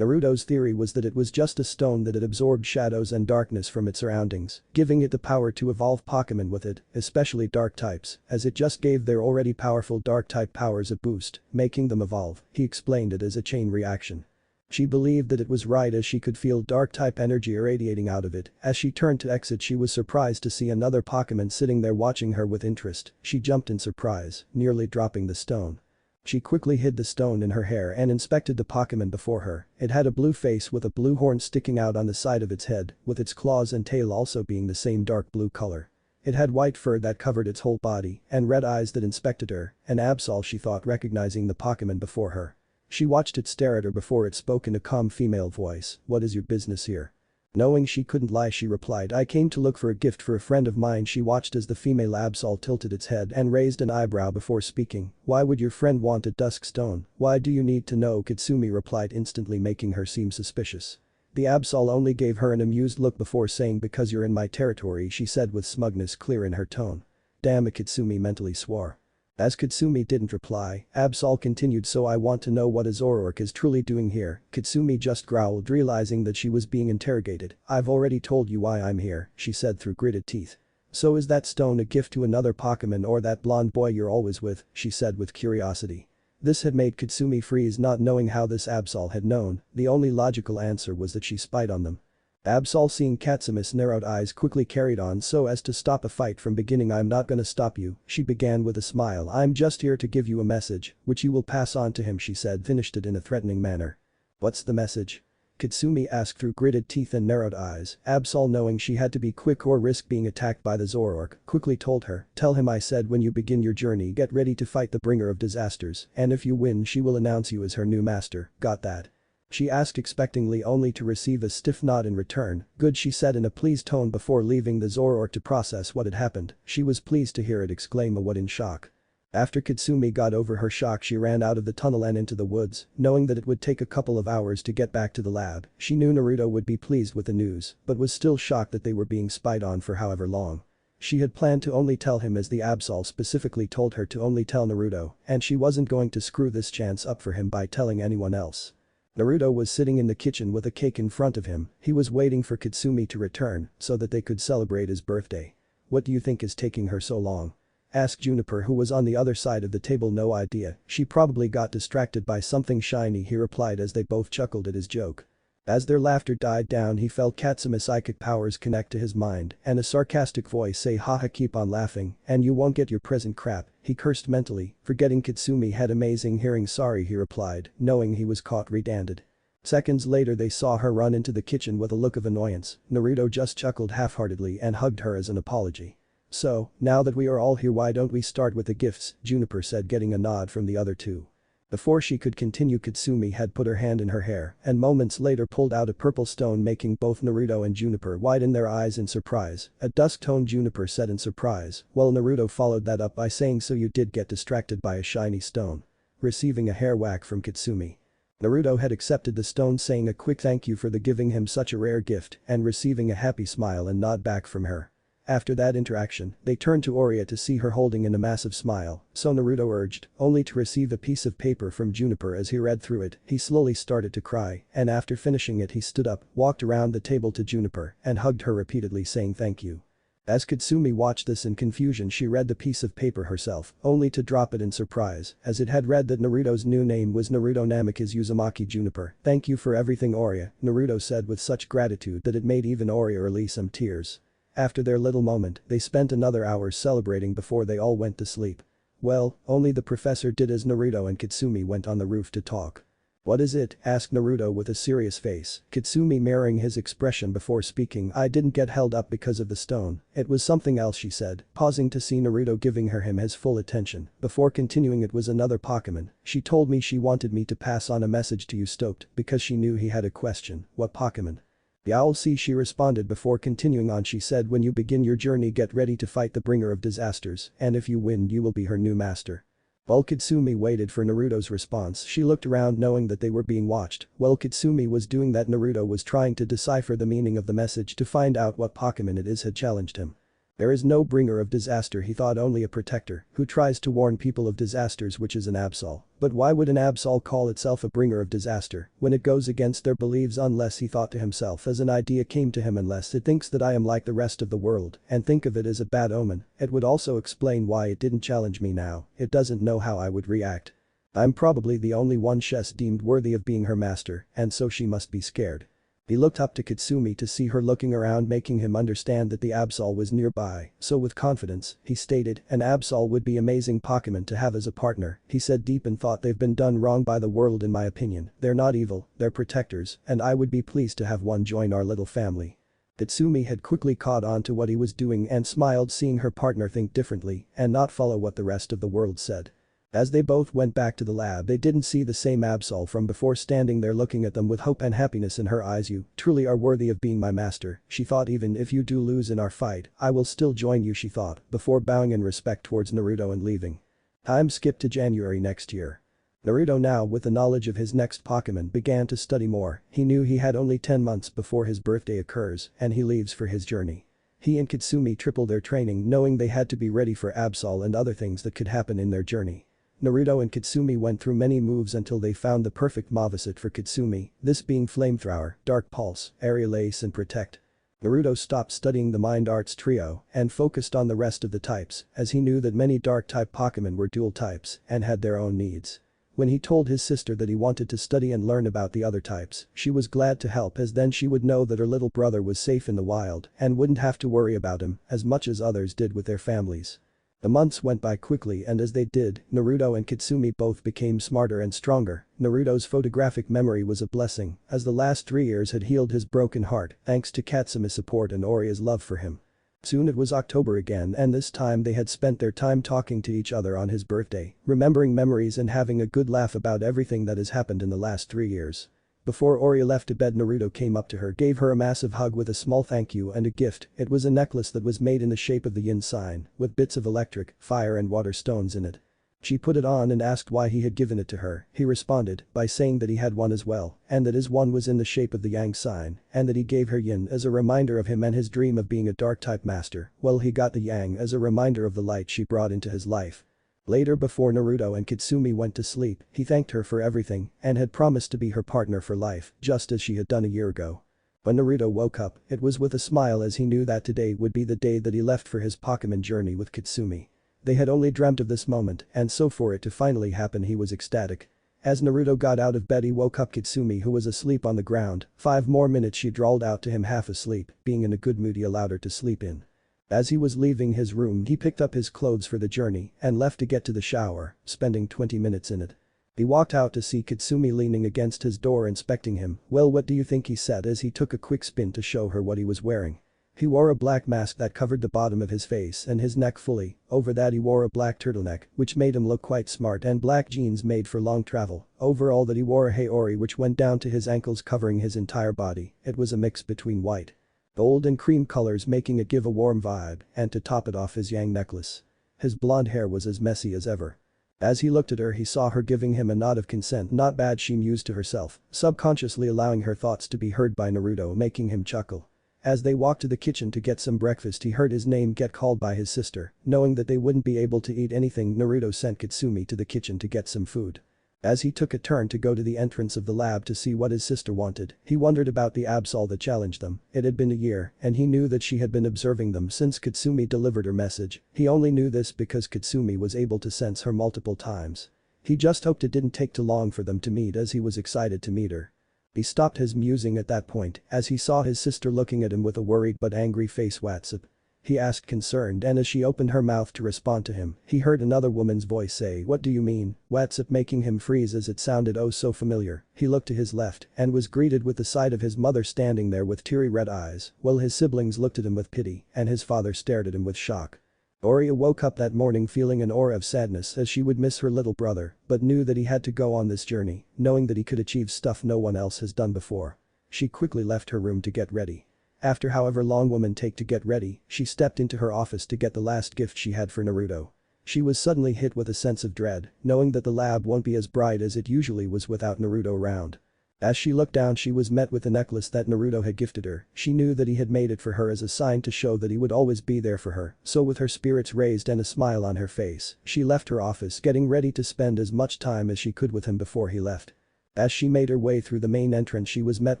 Naruto's theory was that it was just a stone that had absorbed shadows and darkness from its surroundings, giving it the power to evolve Pokemon with it, especially dark types, as it just gave their already powerful dark type powers a boost, making them evolve. He explained it as a chain reaction. She believed that it was right, as she could feel dark type energy irradiating out of it. As she turned to exit, she was surprised to see another Pokemon sitting there watching her with interest. She jumped in surprise, nearly dropping the stone. She quickly hid the stone in her hair and inspected the Pokemon before her. It had a blue face with a blue horn sticking out on the side of its head, with its claws and tail also being the same dark blue color. It had white fur that covered its whole body and red eyes that inspected her. An Absol, she thought, recognizing the Pokemon before her. She watched it stare at her before it spoke in a calm female voice. "What is your business here?" Knowing she couldn't lie, she replied, "I came to look for a gift for a friend of mine." She watched as the female Absol tilted its head and raised an eyebrow before speaking. "Why would your friend want a dusk stone? Why do you need to know?" Katsumi replied, instantly making her seem suspicious. The Absol only gave her an amused look before saying, "Because you're in my territory," she said with smugness clear in her tone. "Damn it," Katsumi mentally swore. As Katsumi didn't reply, Absol continued, "So I want to know what a Zoroark is truly doing here." Katsumi just growled, realizing that she was being interrogated. "I've already told you why I'm here," she said through gritted teeth. "So is that stone a gift to another Pokemon, or that blonde boy you're always with?" she said with curiosity. This had made Katsumi freeze, not knowing how this Absol had known. The only logical answer was that she spied on them. Absol, seeing Katsumi's narrowed eyes, quickly carried on so as to stop a fight from beginning. "I'm not gonna stop you," she began with a smile. "I'm just here to give you a message, which you will pass on to him," she said, finished it in a threatening manner. "What's the message?" Katsumi asked through gritted teeth and narrowed eyes. Absol, knowing she had to be quick or risk being attacked by the Zoroark, quickly told her, "Tell him I said when you begin your journey, get ready to fight the bringer of disasters, and if you win, she will announce you as her new master. Got that?" She asked expectingly, only to receive a stiff nod in return. "Good," she said in a pleased tone before leaving the Zoroark to process what had happened. She was pleased to hear it exclaim a what in shock. After Katsumi got over her shock, she ran out of the tunnel and into the woods, knowing that it would take a couple of hours to get back to the lab. She knew Naruto would be pleased with the news, but was still shocked that they were being spied on for however long. She had planned to only tell him as the Absol specifically told her to only tell Naruto, and she wasn't going to screw this chance up for him by telling anyone else. Naruto was sitting in the kitchen with a cake in front of him, he was waiting for Katsumi to return so that they could celebrate his birthday. "What do you think is taking her so long?" asked Juniper, who was on the other side of the table. "No idea, she probably got distracted by something shiny," he replied as they both chuckled at his joke. As their laughter died down, he felt Katsumi's psychic powers connect to his mind and a sarcastic voice say, "Haha, keep on laughing and you won't get your present crap." He cursed mentally, forgetting Katsumi had amazing hearing. "Sorry," he replied, knowing he was caught red-handed. Seconds later they saw her run into the kitchen with a look of annoyance. Naruto just chuckled half-heartedly and hugged her as an apology. "So, now that we are all here, why don't we start with the gifts?" Juniper said, getting a nod from the other two. Before she could continue, Katsumi had put her hand in her hair and moments later pulled out a purple stone, making both Naruto and Juniper widen their eyes in surprise. A dusk-toned Juniper said in surprise, while Naruto followed that up by saying, "So you did get distracted by a shiny stone?" Receiving a hair whack from Katsumi. Naruto had accepted the stone, saying a quick thank you for the giving him such a rare gift and receiving a happy smile and nod back from her. After that interaction, they turned to Oria to see her holding in a massive smile, so Naruto urged, only to receive a piece of paper from Juniper. As he read through it, he slowly started to cry, and after finishing it he stood up, walked around the table to Juniper, and hugged her repeatedly, saying thank you. As Katsumi watched this in confusion, she read the piece of paper herself, only to drop it in surprise, as it had read that Naruto's new name was Naruto Namaki's Uzumaki Juniper. "Thank you for everything, Oria," Naruto said with such gratitude that it made even Oria release some tears. After their little moment, they spent another hour celebrating before they all went to sleep. Well, only the professor did as Naruto and Katsumi went on the roof to talk. "What is it?" asked Naruto with a serious face, Katsumi mirroring his expression before speaking. "I didn't get held up because of the stone, it was something else," she said, pausing to see Naruto giving him his full attention. Before continuing, "It was another Pokemon. She told me she wanted me to pass on a message to you, stoked, because she knew he had a question." "What Pokemon?" "The Owl Sea," she responded. Before continuing on, she said, "When you begin your journey, get ready to fight the bringer of disasters, and if you win you will be her new master." While Katsumi waited for Naruto's response, she looked around knowing that they were being watched. While Katsumi was doing that, Naruto was trying to decipher the meaning of the message to find out what Pokemon it is had challenged him. There is no bringer of disaster, he thought, only a protector who tries to warn people of disasters, which is an Absol. But why would an Absol call itself a bringer of disaster when it goes against their beliefs? Unless, he thought to himself as an idea came to him, unless it thinks that I am like the rest of the world and think of it as a bad omen, it would also explain why it didn't challenge me now. It doesn't know how I would react. I'm probably the only one Chess deemed worthy of being her master, and so she must be scared. He looked up to Katsumi to see her looking around, making him understand that the Absol was nearby, so with confidence, he stated, "An Absol would be amazing Pokemon to have as a partner," he said deep in thought. "They've been done wrong by the world in my opinion. They're not evil, they're protectors, and I would be pleased to have one join our little family." Katsumi had quickly caught on to what he was doing and smiled, seeing her partner think differently and not follow what the rest of the world said. As they both went back to the lab, they didn't see the same Absol from before, standing there looking at them with hope and happiness in her eyes. "You truly are worthy of being my master," she thought. "Even if you do lose in our fight, I will still join you," she thought, before bowing in respect towards Naruto and leaving. Time skipped to January next year. Naruto, now with the knowledge of his next Pokemon, began to study more. He knew he had only 10 months before his birthday occurs and he leaves for his journey. He and Katsumi tripled their training, knowing they had to be ready for Absol and other things that could happen in their journey. Naruto and Katsumi went through many moves until they found the perfect moveset for Katsumi, this being Flamethrower, Dark Pulse, Aerial Ace and Protect. Naruto stopped studying the Mind Arts trio and focused on the rest of the types, as he knew that many Dark-type Pokemon were dual types and had their own needs. When he told his sister that he wanted to study and learn about the other types, she was glad to help, as then she would know that her little brother was safe in the wild and wouldn't have to worry about him as much as others did with their families. The months went by quickly, and as they did, Naruto and Katsumi both became smarter and stronger. Naruto's photographic memory was a blessing, as the last 3 years had healed his broken heart thanks to Katsumi's support and Oria's love for him. Soon it was October again, and this time they had spent their time talking to each other on his birthday, remembering memories and having a good laugh about everything that has happened in the last 3 years. Before Oria left to bed, Naruto came up to her, gave her a massive hug with a small thank you and a gift. It was a necklace that was made in the shape of the yin sign, with bits of electric, fire and water stones in it. She put it on and asked why he had given it to her. He responded by saying that he had one as well, and that his one was in the shape of the yang sign, and that he gave her yin as a reminder of him and his dream of being a dark type master, while he got the yang as a reminder of the light she brought into his life. Later, before Naruto and Katsumi went to sleep, he thanked her for everything and had promised to be her partner for life, just as she had done a year ago. When Naruto woke up, it was with a smile as he knew that today would be the day that he left for his Pokemon journey with Katsumi. They had only dreamt of this moment, and so for it to finally happen he was ecstatic. As Naruto got out of bed he woke up Katsumi, who was asleep on the ground. 5 more minutes she drawled out to him half asleep, being in a good mood he allowed her to sleep in. As he was leaving his room he picked up his clothes for the journey and left to get to the shower, spending 20 minutes in it. He walked out to see Katsumi leaning against his door inspecting him. "Well, what do you think?" he said as he took a quick spin to show her what he was wearing. He wore a black mask that covered the bottom of his face and his neck fully. Over that he wore a black turtleneck, which made him look quite smart, and black jeans made for long travel. Over all that he wore a haori which went down to his ankles covering his entire body. It was a mix between white, gold and cream colors, making it give a warm vibe, and to top it off his yang necklace. His blonde hair was as messy as ever. As he looked at her he saw her giving him a nod of consent. Not bad, she mused to herself, subconsciously allowing her thoughts to be heard by Naruto, making him chuckle. As they walked to the kitchen to get some breakfast he heard his name get called by his sister. Knowing that they wouldn't be able to eat anything, Naruto sent Katsumi to the kitchen to get some food. As he took a turn to go to the entrance of the lab to see what his sister wanted, he wondered about the Absol that challenged them. It had been a year, and he knew that she had been observing them since Katsumi delivered her message. He only knew this because Katsumi was able to sense her multiple times. He just hoped it didn't take too long for them to meet, as he was excited to meet her. He stopped his musing at that point as he saw his sister looking at him with a worried but angry face. "What's up?" he asked, concerned, and as she opened her mouth to respond to him, he heard another woman's voice say, "What do you mean?" "What's up?" making him freeze as it sounded oh so familiar. He looked to his left and was greeted with the sight of his mother standing there with teary red eyes, while his siblings looked at him with pity and his father stared at him with shock. Oria woke up that morning feeling an aura of sadness as she would miss her little brother, but knew that he had to go on this journey, knowing that he could achieve stuff no one else has done before. She quickly left her room to get ready. After however long women take to get ready, she stepped into her office to get the last gift she had for Naruto. She was suddenly hit with a sense of dread, knowing that the lab won't be as bright as it usually was without Naruto around. As she looked down she was met with the necklace that Naruto had gifted her. She knew that he had made it for her as a sign to show that he would always be there for her, so with her spirits raised and a smile on her face, she left her office getting ready to spend as much time as she could with him before he left. As she made her way through the main entrance she was met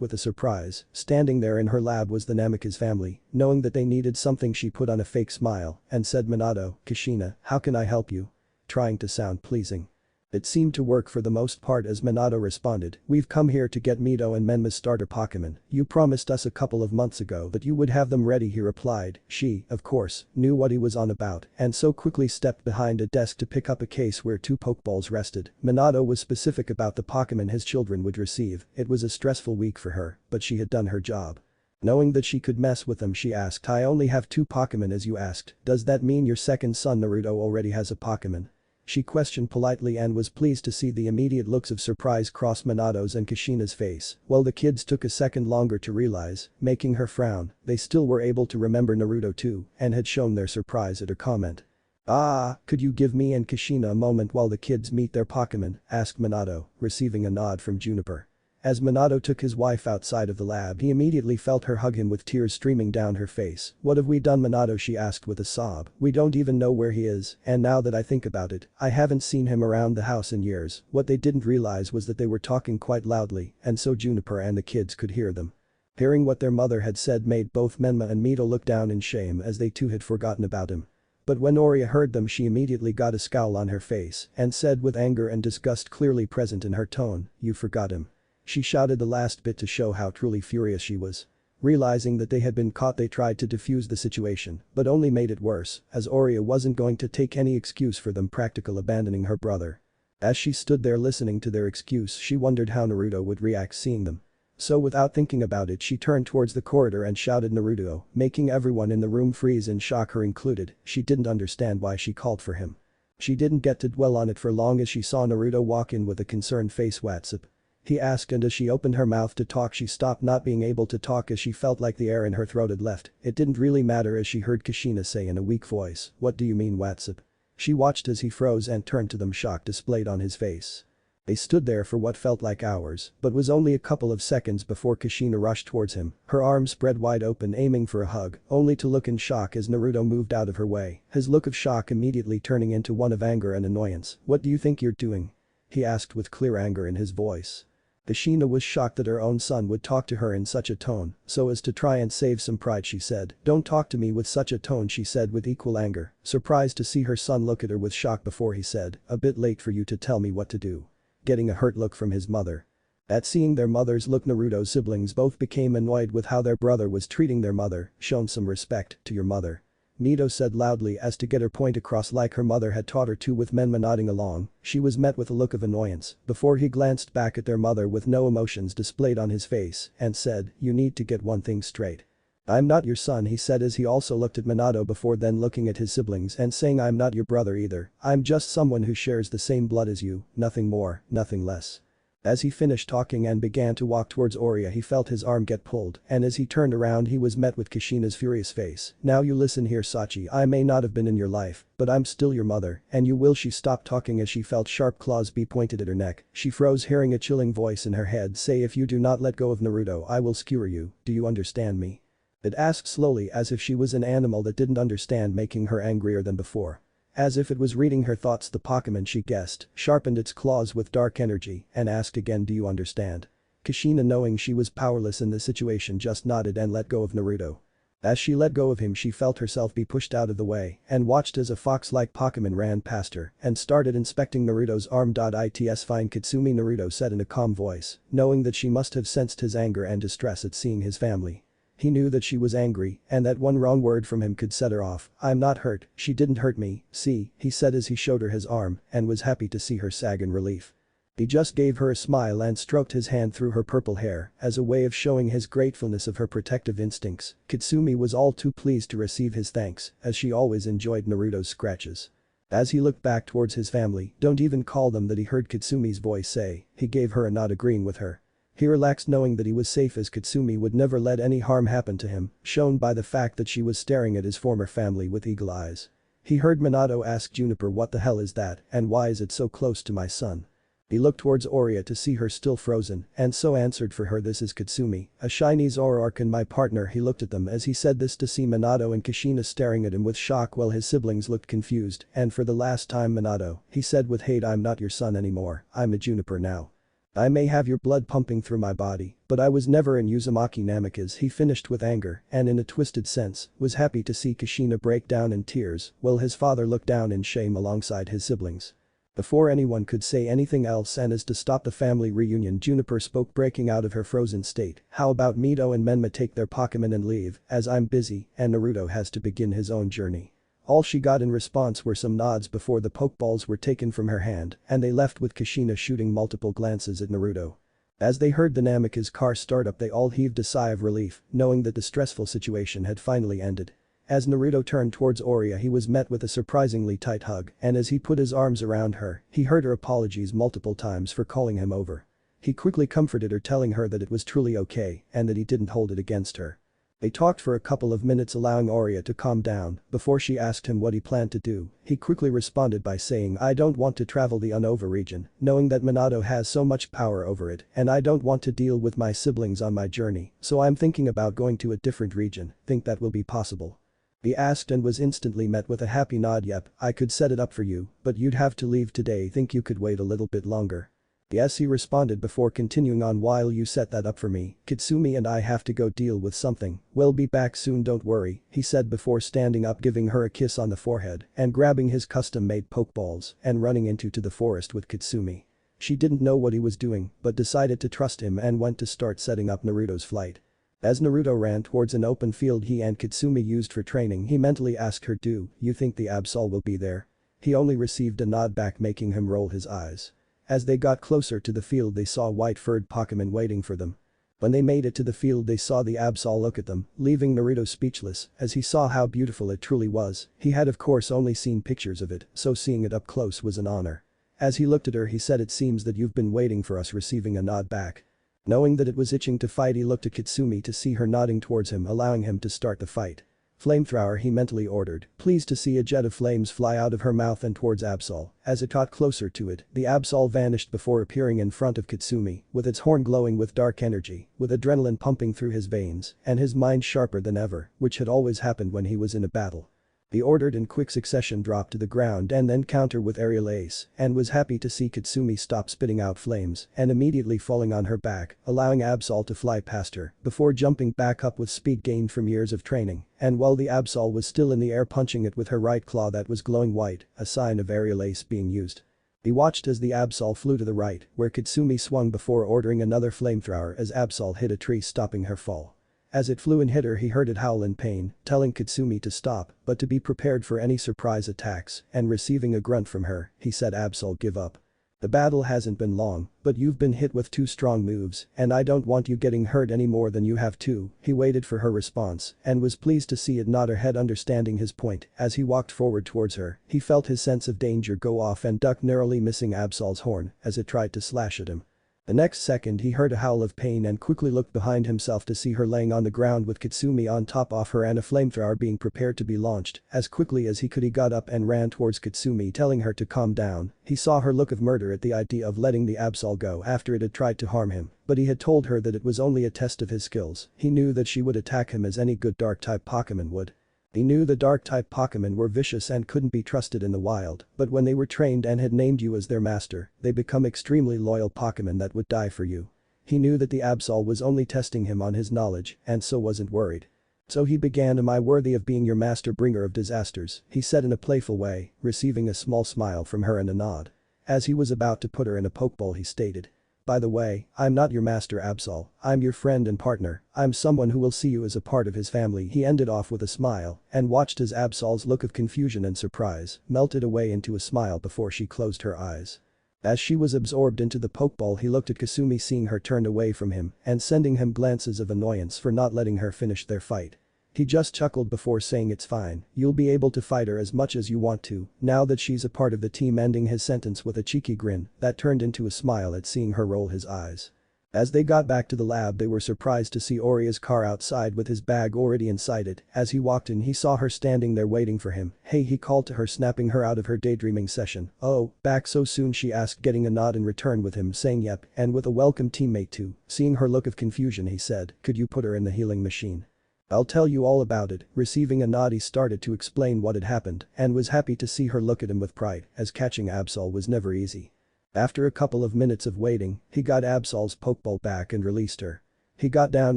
with a surprise. Standing there in her lab was the Namikaze family. Knowing that they needed something she put on a fake smile and said, "Minato, Kushina, how can I help you?" trying to sound pleasing. It seemed to work for the most part as Minato responded, "We've come here to get Mito and Menma's starter Pokemon. You promised us a couple of months ago that you would have them ready," he replied. She, of course, knew what he was on about and so quickly stepped behind a desk to pick up a case where 2 Pokeballs rested. Minato was specific about the Pokemon his children would receive. It was a stressful week for her, but she had done her job. Knowing that she could mess with them she asked, "I only have 2 Pokemon as you asked. Does that mean your second son Naruto already has a Pokemon?" She questioned politely and was pleased to see the immediate looks of surprise cross Minato's and Kushina's face, while the kids took a second longer to realize, making her frown. They still were able to remember Naruto too and had shown their surprise at her comment. "Ah, could you give me and Kushina a moment while the kids meet their Pokemon?" asked Minato, receiving a nod from Juniper. As Minato took his wife outside of the lab he immediately felt her hug him with tears streaming down her face. "What have we done, Minato?" she asked with a sob. "We don't even know where he is, and now that I think about it, I haven't seen him around the house in years." What they didn't realize was that they were talking quite loudly and so Juniper and the kids could hear them. Hearing what their mother had said made both Menma and Mito look down in shame as they too had forgotten about him. But when Oria heard them she immediately got a scowl on her face and said with anger and disgust clearly present in her tone, "You forgot him." She shouted the last bit to show how truly furious she was. Realizing that they had been caught they tried to defuse the situation, but only made it worse, as Oria wasn't going to take any excuse for them practically abandoning her brother. As she stood there listening to their excuse she wondered how Naruto would react seeing them. So without thinking about it she turned towards the corridor and shouted Naruto, making everyone in the room freeze in shock, her included. She didn't understand why she called for him. She didn't get to dwell on it for long as she saw Naruto walk in with a concerned face. "What's up?" he asked, and as she opened her mouth to talk she stopped not being able to talk as she felt like the air in her throat had left. It didn't really matter as she heard Kushina say in a weak voice, "What do you mean, what's up?" She watched as he froze and turned to them, shock displayed on his face. They stood there for what felt like hours, but was only a couple of seconds before Kushina rushed towards him, her arms spread wide open aiming for a hug, only to look in shock as Naruto moved out of her way, his look of shock immediately turning into one of anger and annoyance. "What do you think you're doing?" he asked with clear anger in his voice. Kushina was shocked that her own son would talk to her in such a tone, so as to try and save some pride she said, "Don't talk to me with such a tone," she said with equal anger, surprised to see her son look at her with shock before he said, "A bit late for you to tell me what to do." Getting a hurt look from his mother. At seeing their mother's look, Naruto's siblings both became annoyed with how their brother was treating their mother. "Shown some respect to your mother," Nito said loudly as to get her point across like her mother had taught her to. With Menma nodding along, she was met with a look of annoyance before he glanced back at their mother with no emotions displayed on his face and said, "You need to get one thing straight. I'm not your son," he said as he also looked at Minato before then looking at his siblings and saying, "I'm not your brother either, I'm just someone who shares the same blood as you, nothing more, nothing less." As he finished talking and began to walk towards Oria, he felt his arm get pulled, and as he turned around he was met with Kushina's furious face. "Now you listen here, Sachi, I may not have been in your life, but I'm still your mother, and you will." She stopped talking as she felt sharp claws be pointed at her neck. She froze, hearing a chilling voice in her head say, "If you do not let go of Naruto, I will skewer you, do you understand me?" It asked slowly as if she was an animal that didn't understand, making her angrier than before. As if it was reading her thoughts, the Pokemon she guessed sharpened its claws with dark energy and asked again, "Do you understand?" Kushina, knowing she was powerless in this situation, just nodded and let go of Naruto. As she let go of him, she felt herself be pushed out of the way and watched as a fox-like Pokemon ran past her and started inspecting Naruto's arm. "It's fine, Katsumi," Naruto said in a calm voice, knowing that she must have sensed his anger and distress at seeing his family. He knew that she was angry and that one wrong word from him could set her off. "I'm not hurt, she didn't hurt me, see," he said as he showed her his arm and was happy to see her sag in relief. He just gave her a smile and stroked his hand through her purple hair as a way of showing his gratefulness of her protective instincts. Katsumi was all too pleased to receive his thanks, as she always enjoyed Naruto's scratches. As he looked back towards his family, "Don't even call them that," he heard Katsumi's voice say. He gave her a nod, agreeing with her. He relaxed, knowing that he was safe as Katsumi would never let any harm happen to him, shown by the fact that she was staring at his former family with eagle eyes. He heard Minato ask Juniper, "What the hell is that and why is it so close to my son?" He looked towards Oria to see her still frozen and so answered for her, "This is Katsumi, a shiny Zoroark and my partner." He looked at them as he said this to see Minato and Kushina staring at him with shock while his siblings looked confused, and for the last time, "Minato," he said with hate, "I'm not your son anymore, I'm a Juniper now. I may have your blood pumping through my body, but I was never in Uzumaki Namikaze." He finished with anger and in a twisted sense was happy to see Kushina break down in tears while his father looked down in shame alongside his siblings. Before anyone could say anything else and as to stop the family reunion, Juniper spoke, breaking out of her frozen state. "How about Mito and Menma take their Pokemon and leave, as I'm busy and Naruto has to begin his own journey." All she got in response were some nods before the Pokeballs were taken from her hand and they left with Kushina shooting multiple glances at Naruto. As they heard the Namikaze car start up, they all heaved a sigh of relief, knowing that the stressful situation had finally ended. As Naruto turned towards Oria, he was met with a surprisingly tight hug, and as he put his arms around her, he heard her apologies multiple times for calling him over. He quickly comforted her, telling her that it was truly okay and that he didn't hold it against her. They talked for a couple of minutes, allowing Oria to calm down before she asked him what he planned to do. He quickly responded by saying, "I don't want to travel the Unova region, knowing that Minato has so much power over it, and I don't want to deal with my siblings on my journey, so I'm thinking about going to a different region. Think that will be possible?" He asked and was instantly met with a happy nod. "Yep, I could set it up for you, but you'd have to leave today. Think you could wait a little bit longer?" "Yes," he responded before continuing on, "While you set that up for me, Katsumi and I have to go deal with something. We'll be back soon, don't worry," he said before standing up, giving her a kiss on the forehead and grabbing his custom-made Pokeballs and running into the forest with Katsumi. She didn't know what he was doing but decided to trust him and went to start setting up Naruto's flight. As Naruto ran towards an open field he and Katsumi used for training, he mentally asked her, "Do you think the Absol will be there?" He only received a nod back, making him roll his eyes. As they got closer to the field, they saw white-furred Pokemon waiting for them. When they made it to the field, they saw the Absol look at them, leaving Naruto speechless as he saw how beautiful it truly was. He had of course only seen pictures of it, so seeing it up close was an honor. As he looked at her, he said, "It seems that you've been waiting for us," receiving a nod back. Knowing that it was itching to fight, he looked at Katsumi to see her nodding towards him, allowing him to start the fight. Flamethrower, he mentally ordered, pleased to see a jet of flames fly out of her mouth and towards Absol. As it got closer to it, the Absol vanished before appearing in front of Katsumi, with its horn glowing with dark energy, with adrenaline pumping through his veins, and his mind sharper than ever, which had always happened when he was in a battle. He ordered in quick succession dropped to the ground and then counter with aerial ace, and was happy to see Katsumi stop spitting out flames and immediately falling on her back, allowing Absol to fly past her, before jumping back up with speed gained from years of training, and while the Absol was still in the air punching it with her right claw that was glowing white, a sign of aerial ace being used. He watched as the Absol flew to the right, where Katsumi swung before ordering another flamethrower as Absol hit a tree stopping her fall. As it flew and hit her, he heard it howl in pain, telling Katsumi to stop, but to be prepared for any surprise attacks, and receiving a grunt from her, he said, Absol, give up. The battle hasn't been long, but you've been hit with 2 strong moves, and I don't want you getting hurt any more than you have to. He waited for her response, and was pleased to see it nod her head, understanding his point. As he walked forward towards her, he felt his sense of danger go off and ducked, narrowly missing Absol's horn as it tried to slash at him. The next second he heard a howl of pain and quickly looked behind himself to see her laying on the ground with Katsumi on top of her and a flamethrower being prepared to be launched. As quickly as he could, he got up and ran towards Katsumi, telling her to calm down. He saw her look of murder at the idea of letting the Absol go after it had tried to harm him, but he had told her that it was only a test of his skills. He knew that she would attack him as any good dark-type Pokémon would. He knew the dark-type Pokémon were vicious and couldn't be trusted in the wild, but when they were trained and had named you as their master, they become extremely loyal Pokémon that would die for you. He knew that the Absol was only testing him on his knowledge, and so wasn't worried. So he began, am I worthy of being your master, bringer of disasters, he said in a playful way, receiving a small smile from her and a nod. As he was about to put her in a pokeball, he stated, by the way, I'm not your master, Absol, I'm your friend and partner, I'm someone who will see you as a part of his family. He ended off with a smile and watched as Absol's look of confusion and surprise melted away into a smile before she closed her eyes. As she was absorbed into the pokeball, he looked at Katsumi, seeing her turned away from him and sending him glances of annoyance for not letting her finish their fight. He just chuckled before saying, it's fine, you'll be able to fight her as much as you want to, now that she's a part of the team, ending his sentence with a cheeky grin that turned into a smile at seeing her roll his eyes. As they got back to the lab, they were surprised to see Oria's car outside with his bag already inside it. As he walked in, he saw her standing there waiting for him. Hey, he called to her, snapping her out of her daydreaming session. Oh, back so soon, she asked, getting a nod in return with him saying yep, and with a welcome teammate too. Seeing her look of confusion, he said, could you put her in the healing machine? I'll tell you all about it. Receiving a nod, he started to explain what had happened and was happy to see her look at him with pride, as catching Absol was never easy. After a couple of minutes of waiting, he got Absol's pokeball back and released her. He got down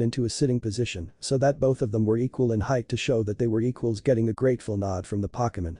into a sitting position so that both of them were equal in height to show that they were equals, getting a grateful nod from the Pokémon.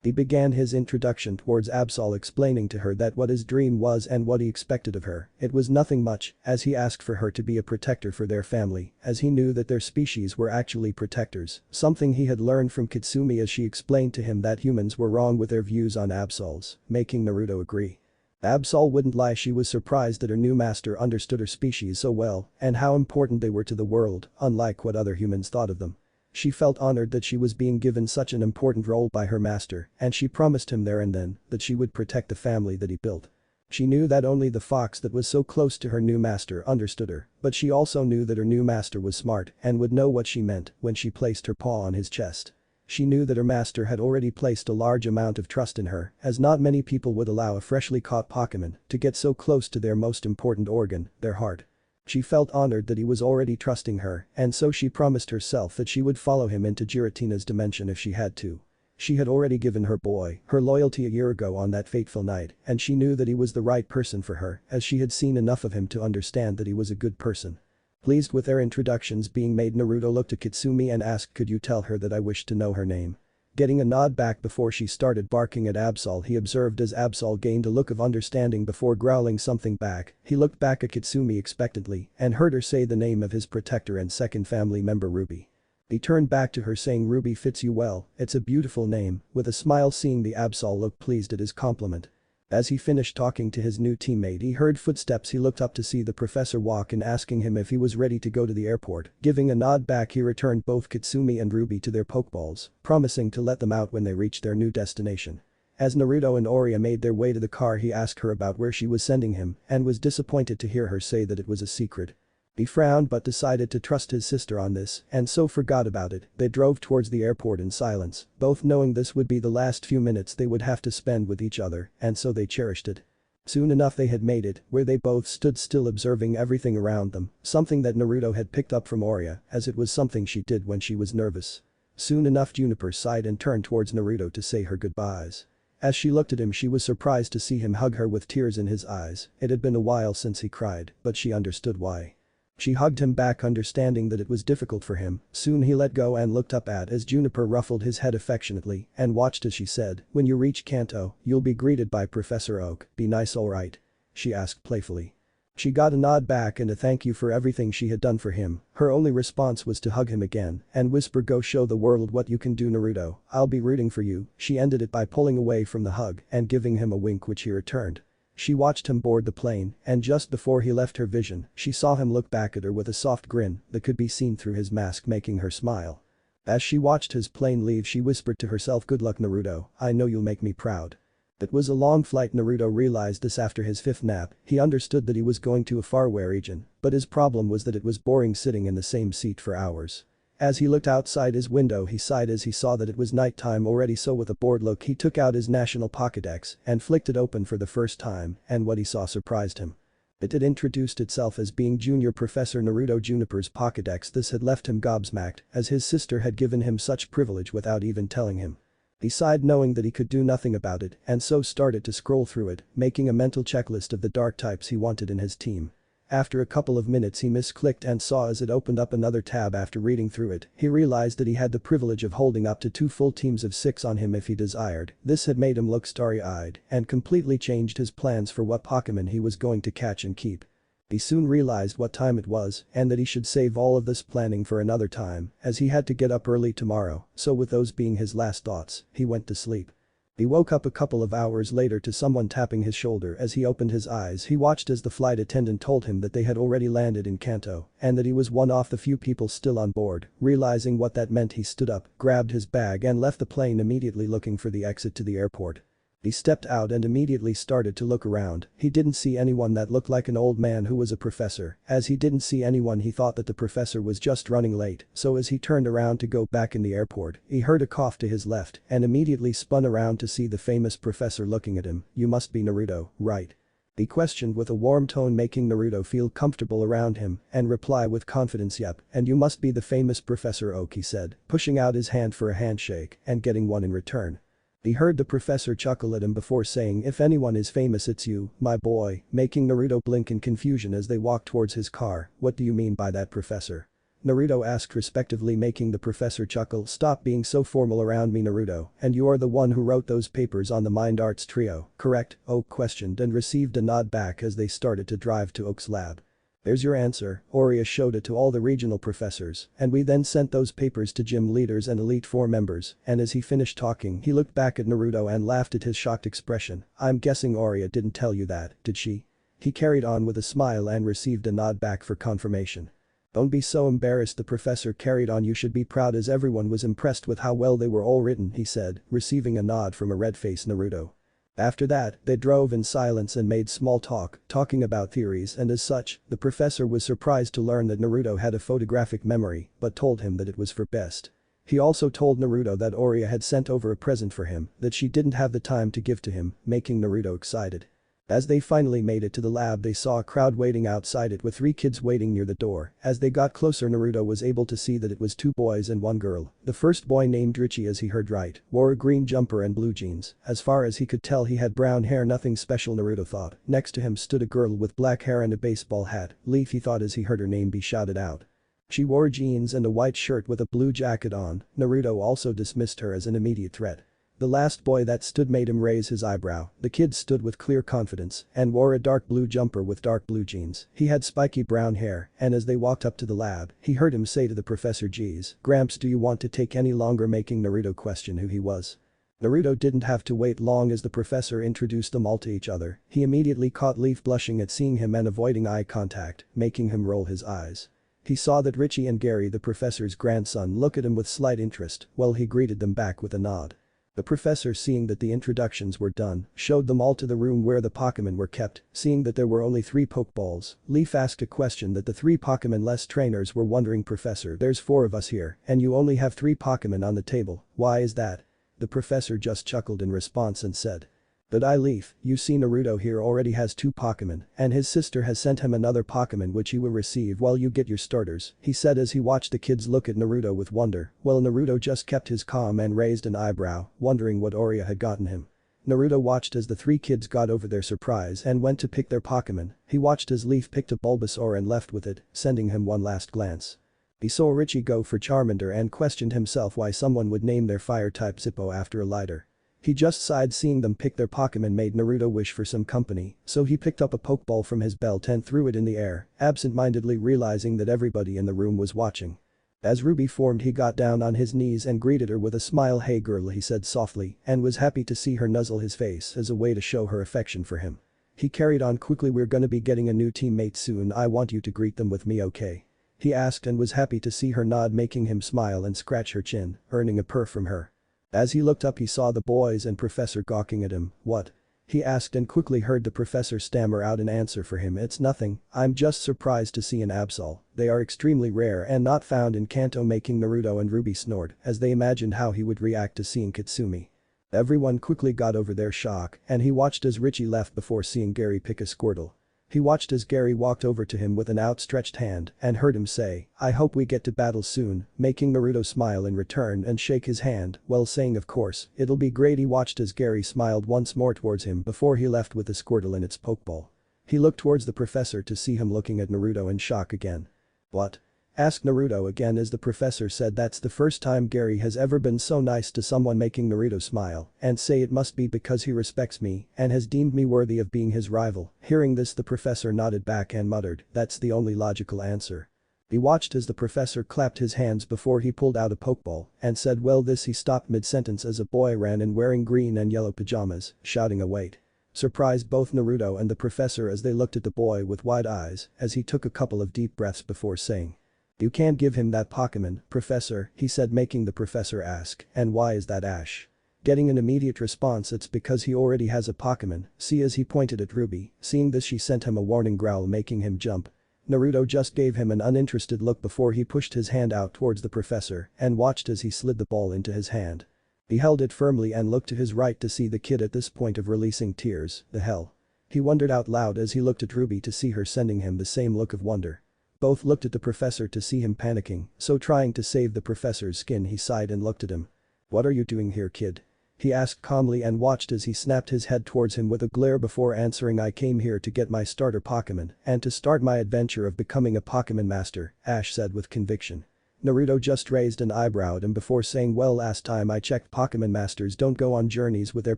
He began his introduction towards Absol, explaining to her that what his dream was and what he expected of her. It was nothing much, as he asked for her to be a protector for their family, as he knew that their species were actually protectors, something he had learned from Katsumi as she explained to him that humans were wrong with their views on Absols, making Naruto agree. Absol wouldn't lie, she was surprised that her new master understood her species so well and how important they were to the world, unlike what other humans thought of them. She felt honored that she was being given such an important role by her master, and she promised him there and then that she would protect the family that he built. She knew that only the fox that was so close to her new master understood her, but she also knew that her new master was smart and would know what she meant when she placed her paw on his chest. She knew that her master had already placed a large amount of trust in her, as not many people would allow a freshly caught Pokémon to get so close to their most important organ, their heart. She felt honored that he was already trusting her, and so she promised herself that she would follow him into Giratina's dimension if she had to. She had already given her boy her loyalty a year ago on that fateful night, and she knew that he was the right person for her, as she had seen enough of him to understand that he was a good person. Pleased with their introductions being made, Naruto looked at Katsumi and asked, could you tell her that I wish to know her name? Getting a nod back before she started barking at Absol, he observed as Absol gained a look of understanding before growling something back. He looked back at Katsumi expectantly and heard her say the name of his protector and second family member, Ruby. He turned back to her saying, Ruby fits you well, it's a beautiful name, with a smile, seeing the Absol look pleased at his compliment. As he finished talking to his new teammate, he heard footsteps. He looked up to see the professor walk in, asking him if he was ready to go to the airport. Giving a nod back, he returned both Katsumi and Ruby to their pokeballs, promising to let them out when they reached their new destination. As Naruto and Oria made their way to the car, he asked her about where she was sending him and was disappointed to hear her say that it was a secret. He frowned but decided to trust his sister on this and so forgot about it. They drove towards the airport in silence, both knowing this would be the last few minutes they would have to spend with each other, and so they cherished it. Soon enough they had made it, where they both stood still observing everything around them, something that Naruto had picked up from Oria, as it was something she did when she was nervous. Soon enough Juniper sighed and turned towards Naruto to say her goodbyes. As she looked at him she was surprised to see him hug her with tears in his eyes. It had been a while since he cried, but she understood why. She hugged him back, understanding that it was difficult for him. Soon he let go and looked up at as Juniper ruffled his head affectionately and watched as she said, "When you reach Kanto, you'll be greeted by Professor Oak, be nice alright?" she asked playfully. She got a nod back and a thank you for everything she had done for him. Her only response was to hug him again and whisper, "Go show the world what you can do, Naruto, I'll be rooting for you." She ended it by pulling away from the hug and giving him a wink which he returned. She watched him board the plane, and just before he left her vision, she saw him look back at her with a soft grin that could be seen through his mask, making her smile. As she watched his plane leave she whispered to herself, "Good luck, Naruto, I know you'll make me proud." It was a long flight. Naruto realized this after his fifth nap. He understood that he was going to a faraway region, but his problem was that it was boring sitting in the same seat for hours. As he looked outside his window he sighed as he saw that it was night time already, so with a bored look he took out his national Pokédex and flicked it open for the first time, and what he saw surprised him. It had introduced itself as being Junior Professor Naruto Juniper's Pokédex. This had left him gobsmacked, as his sister had given him such privilege without even telling him. He sighed knowing that he could do nothing about it and so started to scroll through it, making a mental checklist of the dark types he wanted in his team. After a couple of minutes he misclicked and saw as it opened up another tab. After reading through it, he realized that he had the privilege of holding up to 2 full teams of 6 on him if he desired. This had made him look starry-eyed and completely changed his plans for what Pokémon he was going to catch and keep. He soon realized what time it was and that he should save all of this planning for another time, as he had to get up early tomorrow, so with those being his last thoughts, he went to sleep. He woke up a couple of hours later to someone tapping his shoulder. As he opened his eyes he watched as the flight attendant told him that they had already landed in Kanto and that he was one of the few people still on board. Realizing what that meant he stood up, grabbed his bag and left the plane, immediately looking for the exit to the airport. He stepped out and immediately started to look around. He didn't see anyone that looked like an old man who was a professor. As he didn't see anyone he thought that the professor was just running late, so as he turned around to go back in the airport, he heard a cough to his left and immediately spun around to see the famous professor looking at him. "You must be Naruto, right?" He questioned with a warm tone, making Naruto feel comfortable around him and reply with confidence, "Yep, and you must be the famous Professor Oak," he said, pushing out his hand for a handshake and getting one in return. He heard the professor chuckle at him before saying, "If anyone is famous it's you, my boy," making Naruto blink in confusion as they walked towards his car. "What do you mean by that, Professor?" Naruto asked respectively, making the professor chuckle. "Stop being so formal around me, Naruto, and you are the one who wrote those papers on the Mind Arts trio, correct?" Oak questioned and received a nod back as they started to drive to Oak's lab. "There's your answer." Oria showed it to all the regional professors, "and we then sent those papers to gym leaders and Elite Four members," and as he finished talking he looked back at Naruto and laughed at his shocked expression. "I'm guessing Oria didn't tell you that, did she?" He carried on with a smile and received a nod back for confirmation. "Don't be so embarrassed," the professor carried on. "You should be proud, as everyone was impressed with how well they were all written," he said, receiving a nod from a red-faced Naruto. After that, they drove in silence and made small talk, talking about theories, and as such, the professor was surprised to learn that Naruto had a photographic memory, but told him that it was for best. He also told Naruto that Oria had sent over a present for him that she didn't have the time to give to him, making Naruto excited. As they finally made it to the lab they saw a crowd waiting outside it with 3 kids waiting near the door. As they got closer Naruto was able to see that it was 2 boys and 1 girl. The first boy, named Richie as he heard right, wore a green jumper and blue jeans. As far as he could tell he had brown hair, nothing special Naruto thought. Next to him stood a girl with black hair and a baseball hat. Leaf, he thought as he heard her name be shouted out. She wore jeans and a white shirt with a blue jacket on. Naruto also dismissed her as an immediate threat. The last boy that stood made him raise his eyebrow. The kid stood with clear confidence and wore a dark blue jumper with dark blue jeans. He had spiky brown hair, and as they walked up to the lab, he heard him say to the professor, "Geez, Gramps, do you want to take any longer?" making Naruto question who he was. Naruto didn't have to wait long as the professor introduced them all to each other. He immediately caught Leaf blushing at seeing him and avoiding eye contact, making him roll his eyes. He saw that Richie and Gary, the professor's grandson, looked at him with slight interest, while he greeted them back with a nod. The professor, seeing that the introductions were done, showed them all to the room where the Pokémon were kept. Seeing that there were only 3 Pokeballs, Leaf asked a question that the 3 Pokémon-less trainers were wondering. Professor, there's 4 of us here, and you only have 3 Pokémon on the table, why is that? The professor just chuckled in response and said. But Leaf, you see Naruto here already has 2 Pokémon, and his sister has sent him another Pokémon which he will receive while you get your starters, he said as he watched the kids look at Naruto with wonder. Well, Naruto just kept his calm and raised an eyebrow, wondering what Oria had gotten him. Naruto watched as the 3 kids got over their surprise and went to pick their Pokémon. He watched as Leaf picked a Bulbasaur and left with it, sending him one last glance. He saw Richie go for Charmander and questioned himself why someone would name their fire-type Zippo after a lighter. He just sighed seeing them pick their Pokémon made Naruto wish for some company, so he picked up a Pokeball from his belt and threw it in the air, absent-mindedly realizing that everybody in the room was watching. As Ruby formed, he got down on his knees and greeted her with a smile. Hey girl, he said softly, and was happy to see her nuzzle his face as a way to show her affection for him. He carried on quickly. We're gonna be getting a new teammate soon, I want you to greet them with me, okay? He asked and was happy to see her nod, making him smile and scratch her chin, earning a purr from her. As he looked up, he saw the boys and professor gawking at him. What? He asked and quickly heard the professor stammer out an answer for him. It's nothing, I'm just surprised to see an Absol. They are extremely rare and not found in Kanto, making Naruto and Ruby snort as they imagined how he would react to seeing Katsumi. Everyone quickly got over their shock and he watched as Richie left before seeing Gary pick a Squirtle. He watched as Gary walked over to him with an outstretched hand and heard him say, I hope we get to battle soon, making Naruto smile in return and shake his hand while saying of course, it'll be great. He watched as Gary smiled once more towards him before he left with the Squirtle in its Pokeball. He looked towards the professor to see him looking at Naruto in shock again. What? Asked Naruto again as the professor said that's the first time Gary has ever been so nice to someone, making Naruto smile and say it must be because he respects me and has deemed me worthy of being his rival. Hearing this, the professor nodded back and muttered, that's the only logical answer. He watched as the professor clapped his hands before he pulled out a Pokeball and said well this. He stopped mid-sentence as a boy ran in wearing green and yellow pajamas, shouting a wait. Surprised both Naruto and the professor as they looked at the boy with wide eyes as he took a couple of deep breaths before saying. You can't give him that Pokémon, Professor, he said, making the professor ask, and why is that, Ash? Getting an immediate response, it's because he already has a Pokémon, see, as he pointed at Ruby. Seeing this, she sent him a warning growl, making him jump. Naruto just gave him an uninterested look before he pushed his hand out towards the professor and watched as he slid the ball into his hand. He held it firmly and looked to his right to see the kid at this point of releasing tears. The hell? He wondered out loud as he looked at Ruby to see her sending him the same look of wonder. Both looked at the professor to see him panicking, so trying to save the professor's skin he sighed and looked at him. What are you doing here, kid? He asked calmly and watched as he snapped his head towards him with a glare before answering, I came here to get my starter Pokémon and to start my adventure of becoming a Pokémon master, Ash said with conviction. Naruto just raised an eyebrow at him before saying well last time I checked Pokémon masters don't go on journeys with their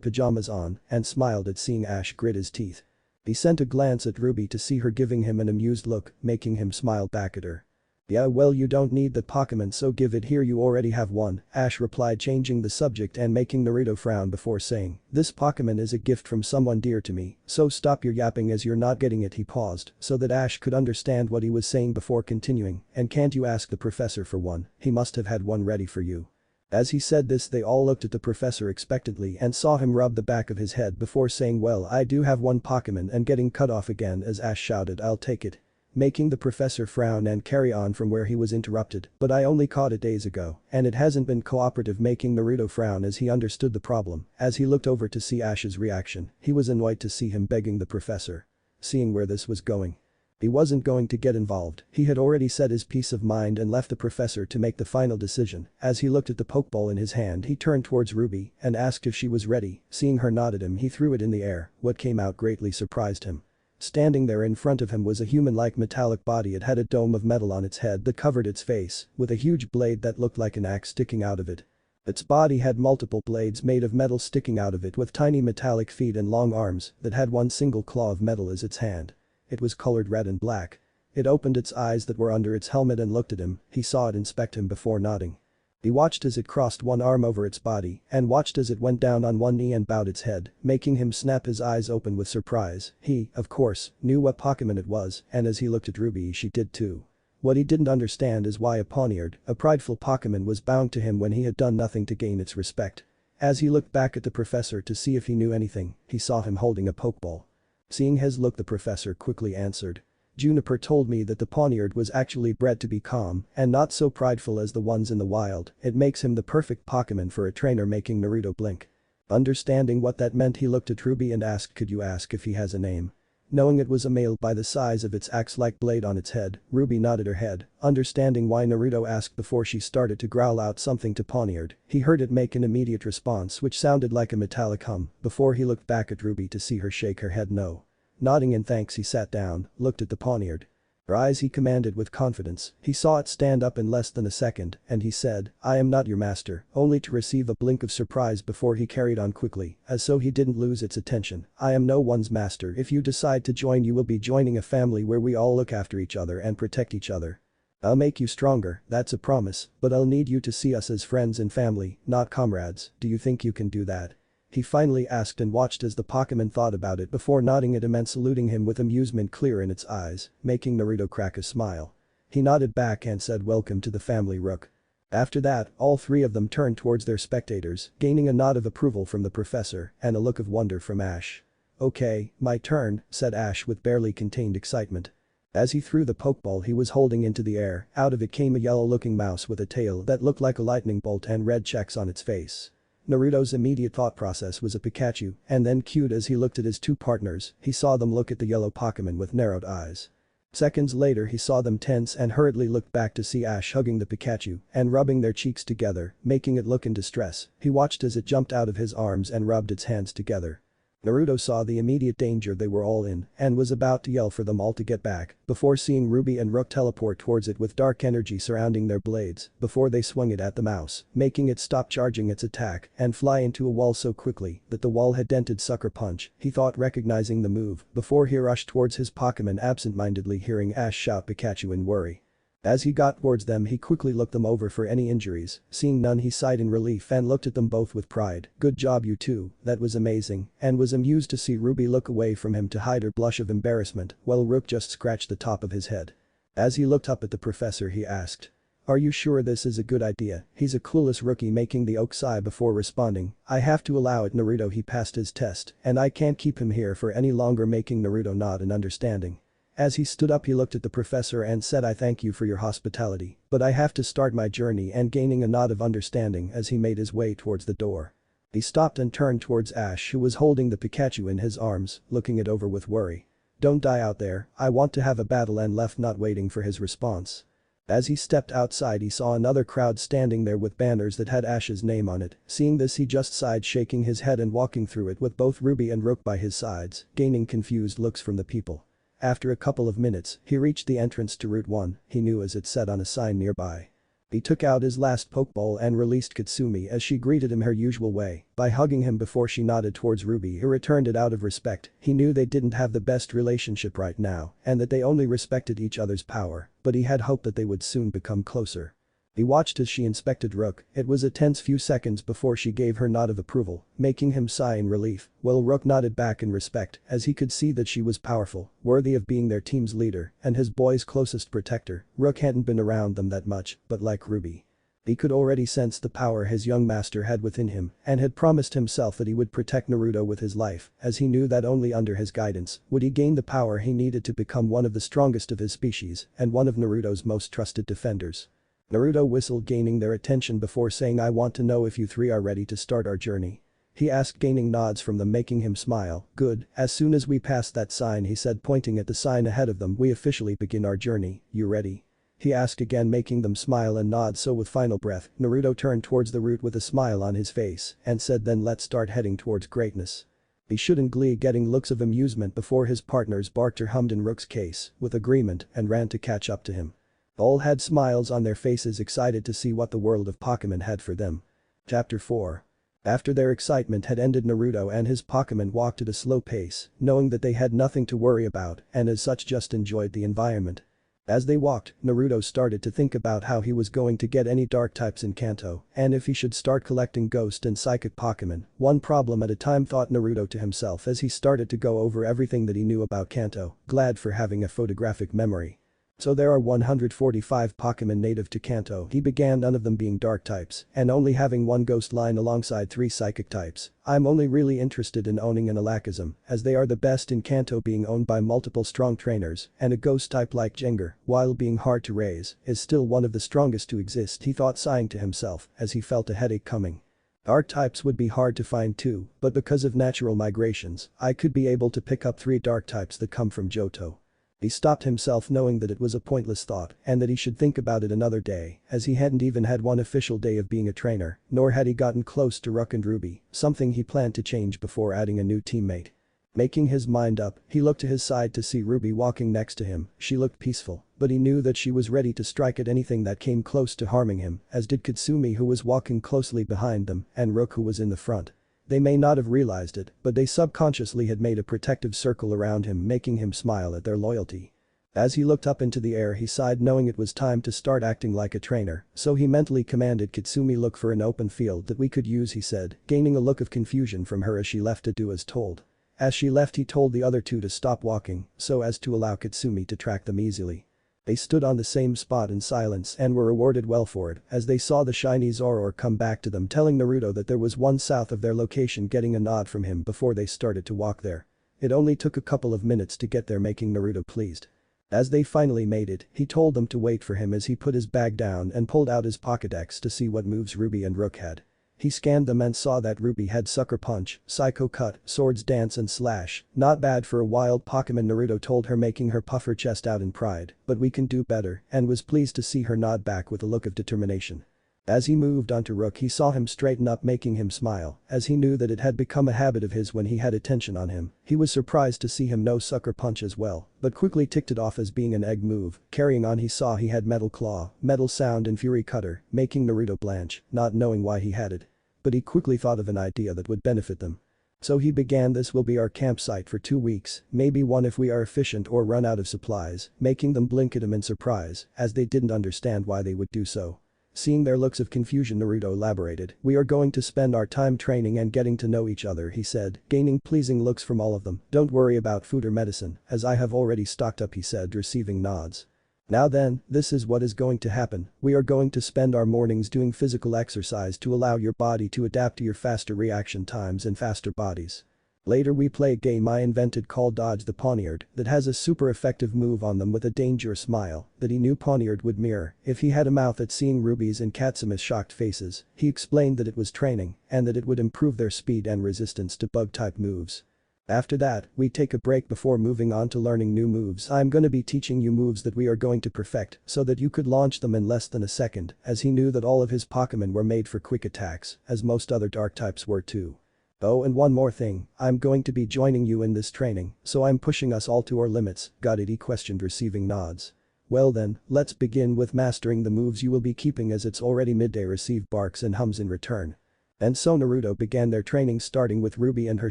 pajamas on, and smiled at seeing Ash grit his teeth. He sent a glance at Ruby to see her giving him an amused look, making him smile back at her. Yeah well you don't need that Pokémon so give it here, you already have one, Ash replied, changing the subject and making Naruto frown before saying, this Pokémon is a gift from someone dear to me, so stop your yapping as you're not getting it. He paused so that Ash could understand what he was saying before continuing, and can't you ask the professor for one, he must have had one ready for you. As he said this, they all looked at the professor expectantly and saw him rub the back of his head before saying well I do have one Pokémon, and getting cut off again as Ash shouted I'll take it. Making the professor frown and carry on from where he was interrupted, but I only caught it days ago and it hasn't been cooperative, making Naruto frown as he understood the problem. As he looked over to see Ash's reaction, he was annoyed to see him begging the professor. Seeing where this was going, he wasn't going to get involved. He had already set his peace of mind and left the professor to make the final decision. As he looked at the Pokeball in his hand, he turned towards Ruby and asked if she was ready. Seeing her nod at him, he threw it in the air. What came out greatly surprised him. Standing there in front of him was a human-like metallic body. It had a dome of metal on its head that covered its face, with a huge blade that looked like an axe sticking out of it. Its body had multiple blades made of metal sticking out of it, with tiny metallic feet and long arms that had one single claw of metal as its hand. It was colored red and black. It opened its eyes that were under its helmet and looked at him. He saw it inspect him before nodding. He watched as it crossed one arm over its body and watched as it went down on one knee and bowed its head, making him snap his eyes open with surprise. He, of course, knew what Pokémon it was, and as he looked at Ruby she did too. What he didn't understand is why a poniard, a prideful Pokémon, was bound to him when he had done nothing to gain its respect. As he looked back at the professor to see if he knew anything, he saw him holding a pokeball. Seeing his look, the professor quickly answered. Juniper told me that the poniard was actually bred to be calm and not so prideful as the ones in the wild. It makes him the perfect Pokemon for a trainer, making Naruto blink. Understanding what that meant, he looked at Ruby and asked, could you ask if he has a name? Knowing it was a male by the size of its axe-like blade on its head, Ruby nodded her head, understanding why Naruto asked before she started to growl out something to Poniard. He heard it make an immediate response which sounded like a metallic hum before he looked back at Ruby to see her shake her head no. Nodding in thanks, he sat down, looked at the Poniard. Rise, he commanded with confidence. He saw it stand up in less than a second, and he said, I am not your master, only to receive a blink of surprise before he carried on quickly, as so he didn't lose its attention. I am no one's master. If you decide to join, you will be joining a family where we all look after each other and protect each other. I'll make you stronger, that's a promise, but I'll need you to see us as friends and family, not comrades. Do you think you can do that? He finally asked and watched as the Pokemon thought about it before nodding at him and saluting him with amusement clear in its eyes, making Naruto crack a smile. He nodded back and said welcome to the family, Rook. After that, all three of them turned towards their spectators, gaining a nod of approval from the professor and a look of wonder from Ash. Okay, my turn, said Ash with barely contained excitement. As he threw the Pokeball he was holding into the air, out of it came a yellow-looking mouse with a tail that looked like a lightning bolt and red checks on its face. Naruto's immediate thought process was a Pikachu, and then cued as he looked at his two partners, he saw them look at the yellow Pokemon with narrowed eyes. Seconds later he saw them tense and hurriedly looked back to see Ash hugging the Pikachu and rubbing their cheeks together, making it look in distress. He watched as it jumped out of his arms and rubbed its hands together. Naruto saw the immediate danger they were all in and was about to yell for them all to get back before seeing Ruby and Rook teleport towards it with dark energy surrounding their blades before they swung it at the mouse, making it stop charging its attack and fly into a wall so quickly that the wall had dented Sucker Punch, he thought, recognizing the move before he rushed towards his Pokemon, absent-mindedly hearing Ash shout Pikachu in worry. As he got towards them he quickly looked them over for any injuries, seeing none he sighed in relief and looked at them both with pride. Good job you two, that was amazing, and was amused to see Ruby look away from him to hide her blush of embarrassment while Rook just scratched the top of his head. As he looked up at the professor he asked. Are you sure this is a good idea? He's a clueless rookie, making the oak sigh before responding. I have to allow it, Naruto, he passed his test and I can't keep him here for any longer, making Naruto nod in understanding. As he stood up he looked at the professor and said, I thank you for your hospitality, but I have to start my journey, and gaining a nod of understanding as he made his way towards the door. He stopped and turned towards Ash, who was holding the Pikachu in his arms, looking it over with worry. Don't die out there, I want to have a battle, and left not waiting for his response. As he stepped outside he saw another crowd standing there with banners that had Ash's name on it. Seeing this he just sighed, shaking his head and walking through it with both Ruby and Rook by his sides, gaining confused looks from the people. After a couple of minutes, he reached the entrance to Route 1, he knew as it said on a sign nearby. He took out his last Pokeball and released Katsumi as she greeted him her usual way by hugging him before she nodded towards Ruby, who returned it out of respect. He knew they didn't have the best relationship right now and that they only respected each other's power, but he had hoped that they would soon become closer. He watched as she inspected Rook. It was a tense few seconds before she gave her nod of approval, making him sigh in relief, while Rook nodded back in respect as he could see that she was powerful, worthy of being their team's leader and his boy's closest protector. Rook hadn't been around them that much, but like Ruby, he could already sense the power his young master had within him and had promised himself that he would protect Naruto with his life, as he knew that only under his guidance would he gain the power he needed to become one of the strongest of his species and one of Naruto's most trusted defenders. Naruto whistled, gaining their attention before saying, I want to know if you three are ready to start our journey. He asked, gaining nods from them, making him smile. Good, as soon as we pass that sign, he said, pointing at the sign ahead of them, we officially begin our journey. You ready? He asked again, making them smile and nod. So with final breath, Naruto turned towards the route with a smile on his face and said, then let's start heading towards greatness. He should in glee, getting looks of amusement before his partners barked or hummed in Rook's case with agreement and ran to catch up to him. All had smiles on their faces, excited to see what the world of Pokemon had for them. Chapter 4. After their excitement had ended, Naruto and his Pokemon walked at a slow pace, knowing that they had nothing to worry about and as such just enjoyed the environment. As they walked, Naruto started to think about how he was going to get any dark types in Kanto and if he should start collecting ghost and psychic Pokemon, one problem at a time, thought Naruto to himself as he started to go over everything that he knew about Kanto, glad for having a photographic memory. So there are 145 Pokemon native to Kanto. He began, none of them being dark types, and only having one ghost line alongside 3 psychic types. I'm only really interested in owning an Alakazam, as they are the best in Kanto, being owned by multiple strong trainers, and a ghost type like Jengar, while being hard to raise, is still one of the strongest to exist, he thought, sighing to himself as he felt a headache coming. Dark types would be hard to find too, but because of natural migrations, I could be able to pick up 3 dark types that come from Johto. He stopped himself, knowing that it was a pointless thought and that he should think about it another day, as he hadn't even had one official day of being a trainer, nor had he gotten close to Rook and Ruby, something he planned to change before adding a new teammate. Making his mind up, he looked to his side to see Ruby walking next to him. She looked peaceful, but he knew that she was ready to strike at anything that came close to harming him, as did Katsumi, who was walking closely behind them, and Rook, who was in the front. They may not have realized it, but they subconsciously had made a protective circle around him, making him smile at their loyalty. As he looked up into the air, he sighed, knowing it was time to start acting like a trainer, so he mentally commanded Katsumi, "Look for an open field that we could use," he said, gaining a look of confusion from her as she left to do as told. As she left, he told the other 2 to stop walking, so as to allow Katsumi to track them easily. They stood on the same spot in silence and were rewarded well for it, as they saw the shiny Zoror come back to them, telling Naruto that there was one south of their location, getting a nod from him before they started to walk there. It only took a couple of minutes to get there, making Naruto pleased. As they finally made it, he told them to wait for him as he put his bag down and pulled out his Pokédex to see what moves Ruby and Rook had. He scanned them and saw that Ruby had Sucker Punch, Psycho Cut, Swords Dance and Slash. Not bad for a wild Pokemon, Naruto told her, making her puff her chest out in pride, but we can do better, and was pleased to see her nod back with a look of determination. As he moved onto Rook, he saw him straighten up, making him smile, as he knew that it had become a habit of his when he had attention on him. He was surprised to see him know Sucker Punch as well, but quickly ticked it off as being an egg move. Carrying on, he saw he had Metal Claw, Metal Sound and Fury Cutter, making Naruto blanch, not knowing why he had it. But he quickly thought of an idea that would benefit them. So he began, "This will be our campsite for 2 weeks, maybe one if we are efficient or run out of supplies," making them blink at him in surprise, as they didn't understand why they would do so. Seeing their looks of confusion, Naruto elaborated, "We are going to spend our time training and getting to know each other," he said, gaining pleasing looks from all of them. "Don't worry about food or medicine, as I have already stocked up," he said, receiving nods. "Now then, this is what is going to happen. We are going to spend our mornings doing physical exercise to allow your body to adapt to your faster reaction times and faster bodies. Later we play a game I invented called Dodge the Poniard that has a super effective move on them with a dangerous smile that he knew Poniard would mirror if he had a mouth." At seeing Ruby's and Katsumi's shocked faces, he explained that it was training and that it would improve their speed and resistance to bug-type moves. "After that, we take a break before moving on to learning new moves. I'm gonna be teaching you moves that we are going to perfect so that you could launch them in less than a second," as he knew that all of his Pokemon were made for quick attacks, as most other dark types were too. "Oh, and one more thing, I'm going to be joining you in this training, so I'm pushing us all to our limits." "Got it?" he questioned, receiving nods. "Well then, let's begin with mastering the moves you will be keeping, as it's already midday." Receive barks and hums in return. And so Naruto began their training, starting with Ruby and her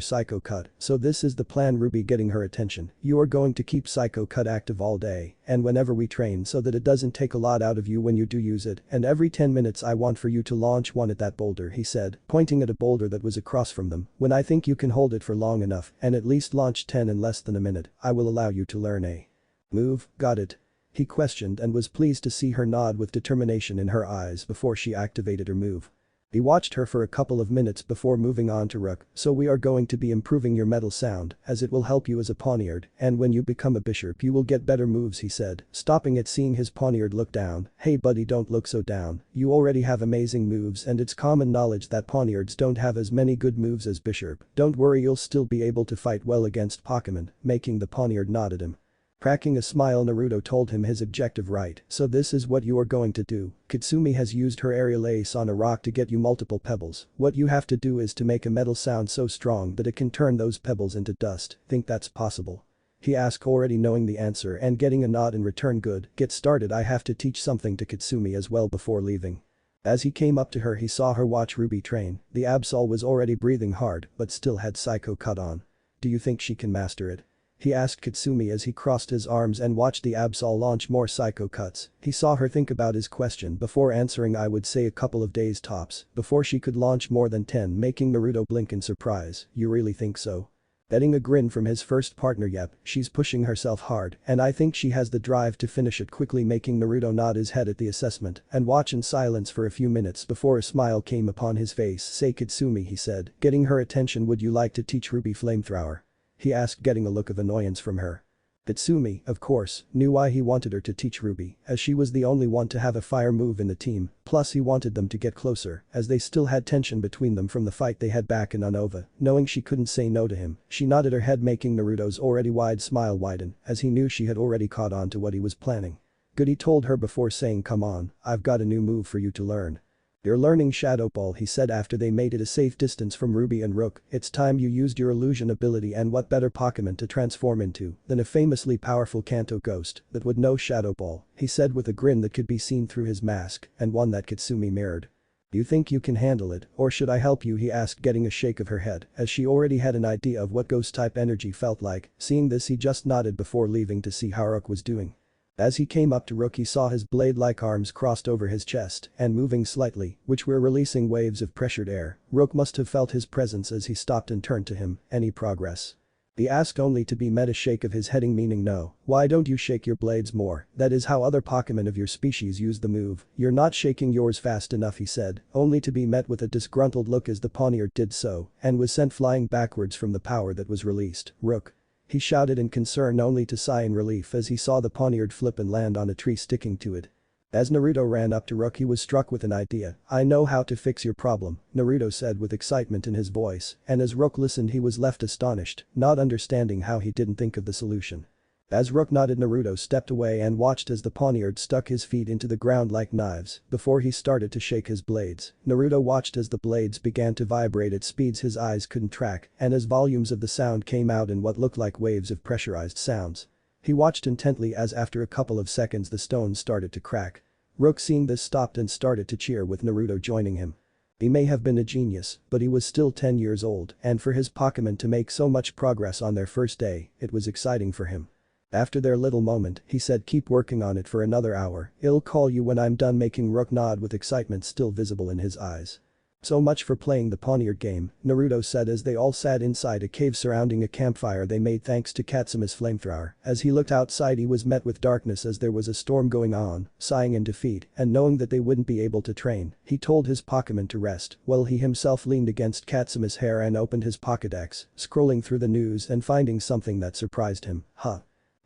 Psycho Cut. "So this is the plan, Ruby," getting her attention. "You are going to keep Psycho Cut active all day and whenever we train, so that it doesn't take a lot out of you when you do use it, and every 10 minutes I want for you to launch one at that boulder," he said, pointing at a boulder that was across from them. "When I think you can hold it for long enough and at least launch 10 in less than a minute, I will allow you to learn a move. Got it?" he questioned, and was pleased to see her nod with determination in her eyes before she activated her move. He watched her for a couple of minutes before moving on to Rook. "So we are going to be improving your Metal Sound, as it will help you as a Poniard, and when you become a Bishop you will get better moves," he said, stopping at seeing his Poniard look down. "Hey buddy, don't look so down. You already have amazing moves, and it's common knowledge that Poniards don't have as many good moves as Bishop. Don't worry, you'll still be able to fight well against Pokemon," making the Poniard nod at him. Cracking a smile, Naruto told him his objective. "Right, so this is what you are going to do. Katsumi has used her aerial ace on a rock to get you multiple pebbles. What you have to do is to make a metal sound so strong that it can turn those pebbles into dust. Think that's possible?" he asked, already knowing the answer and getting a nod in return. "Good, get started. I have to teach something to Katsumi as well before leaving." As he came up to her, he saw her watch Ruby train. The Absol was already breathing hard but still had Psycho Cut on. "Do you think she can master it?" he asked Katsumi as he crossed his arms and watched the Absol launch more Psycho Cuts. He saw her think about his question before answering. "I would say a couple of days tops before she could launch more than 10, making Naruto blink in surprise. "You really think so?" Getting a grin from his first partner. Yep, she's pushing herself hard and I think she has the drive to finish it quickly, making Naruto nod his head at the assessment and watch in silence for a few minutes before a smile came upon his face. Say Katsumi, he said, getting her attention, would you like to teach Ruby flamethrower? He asked, getting a look of annoyance from her. Katsumi, of course, knew why he wanted her to teach Ruby, as she was the only one to have a fire move in the team, plus he wanted them to get closer, as they still had tension between them from the fight they had back in Unova. Knowing she couldn't say no to him, she nodded her head, making Naruto's already wide smile widen, as he knew she had already caught on to what he was planning. Good, he told her before saying, come on, I've got a new move for you to learn. You're learning Shadow Ball, he said after they made it a safe distance from Ruby and Rook. It's time you used your illusion ability, and what better Pokemon to transform into than a famously powerful Kanto ghost that would know Shadow Ball, he said with a grin that could be seen through his mask and one that Katsumi mirrored. Do you think you can handle it, or should I help you, he asked, getting a shake of her head as she already had an idea of what ghost-type energy felt like. Seeing this, he just nodded before leaving to see how Rook was doing. As he came up to Rook, he saw his blade-like arms crossed over his chest and moving slightly, which were releasing waves of pressured air. Rook must have felt his presence as he stopped and turned to him. Any progress? He asked, only to be met a shake of his head, meaning no. Why don't you shake your blades more? That is how other Pokemon of your species use the move. You're not shaking yours fast enough, he said, only to be met with a disgruntled look as the poniard did so and was sent flying backwards from the power that was released. Rook, he shouted in concern, only to sigh in relief as he saw the poniard flip and land on a tree sticking to it. As Naruto ran up to Rook, he was struck with an idea. I know how to fix your problem, Naruto said with excitement in his voice, and as Rook listened he was left astonished, not understanding how he didn't think of the solution. As Rook nodded, Naruto stepped away and watched as the poniard stuck his feet into the ground like knives before he started to shake his blades. Naruto watched as the blades began to vibrate at speeds his eyes couldn't track and as volumes of the sound came out in what looked like waves of pressurized sounds. He watched intently as after a couple of seconds the stones started to crack. Rook, seeing this, stopped and started to cheer, with Naruto joining him. He may have been a genius, but he was still 10 years old, and for his Pokemon to make so much progress on their first day, it was exciting for him. After their little moment, he said, keep working on it for another hour, I'll call you when I'm done, making Rook nod with excitement still visible in his eyes. So much for playing the poniard game, Naruto said as they all sat inside a cave surrounding a campfire they made thanks to Katsumi's flamethrower. As he looked outside, he was met with darkness as there was a storm going on. Sighing in defeat and knowing that they wouldn't be able to train, he told his Pokemon to rest while he himself leaned against Katsumi's hair and opened his Pokédex, scrolling through the news and finding something that surprised him.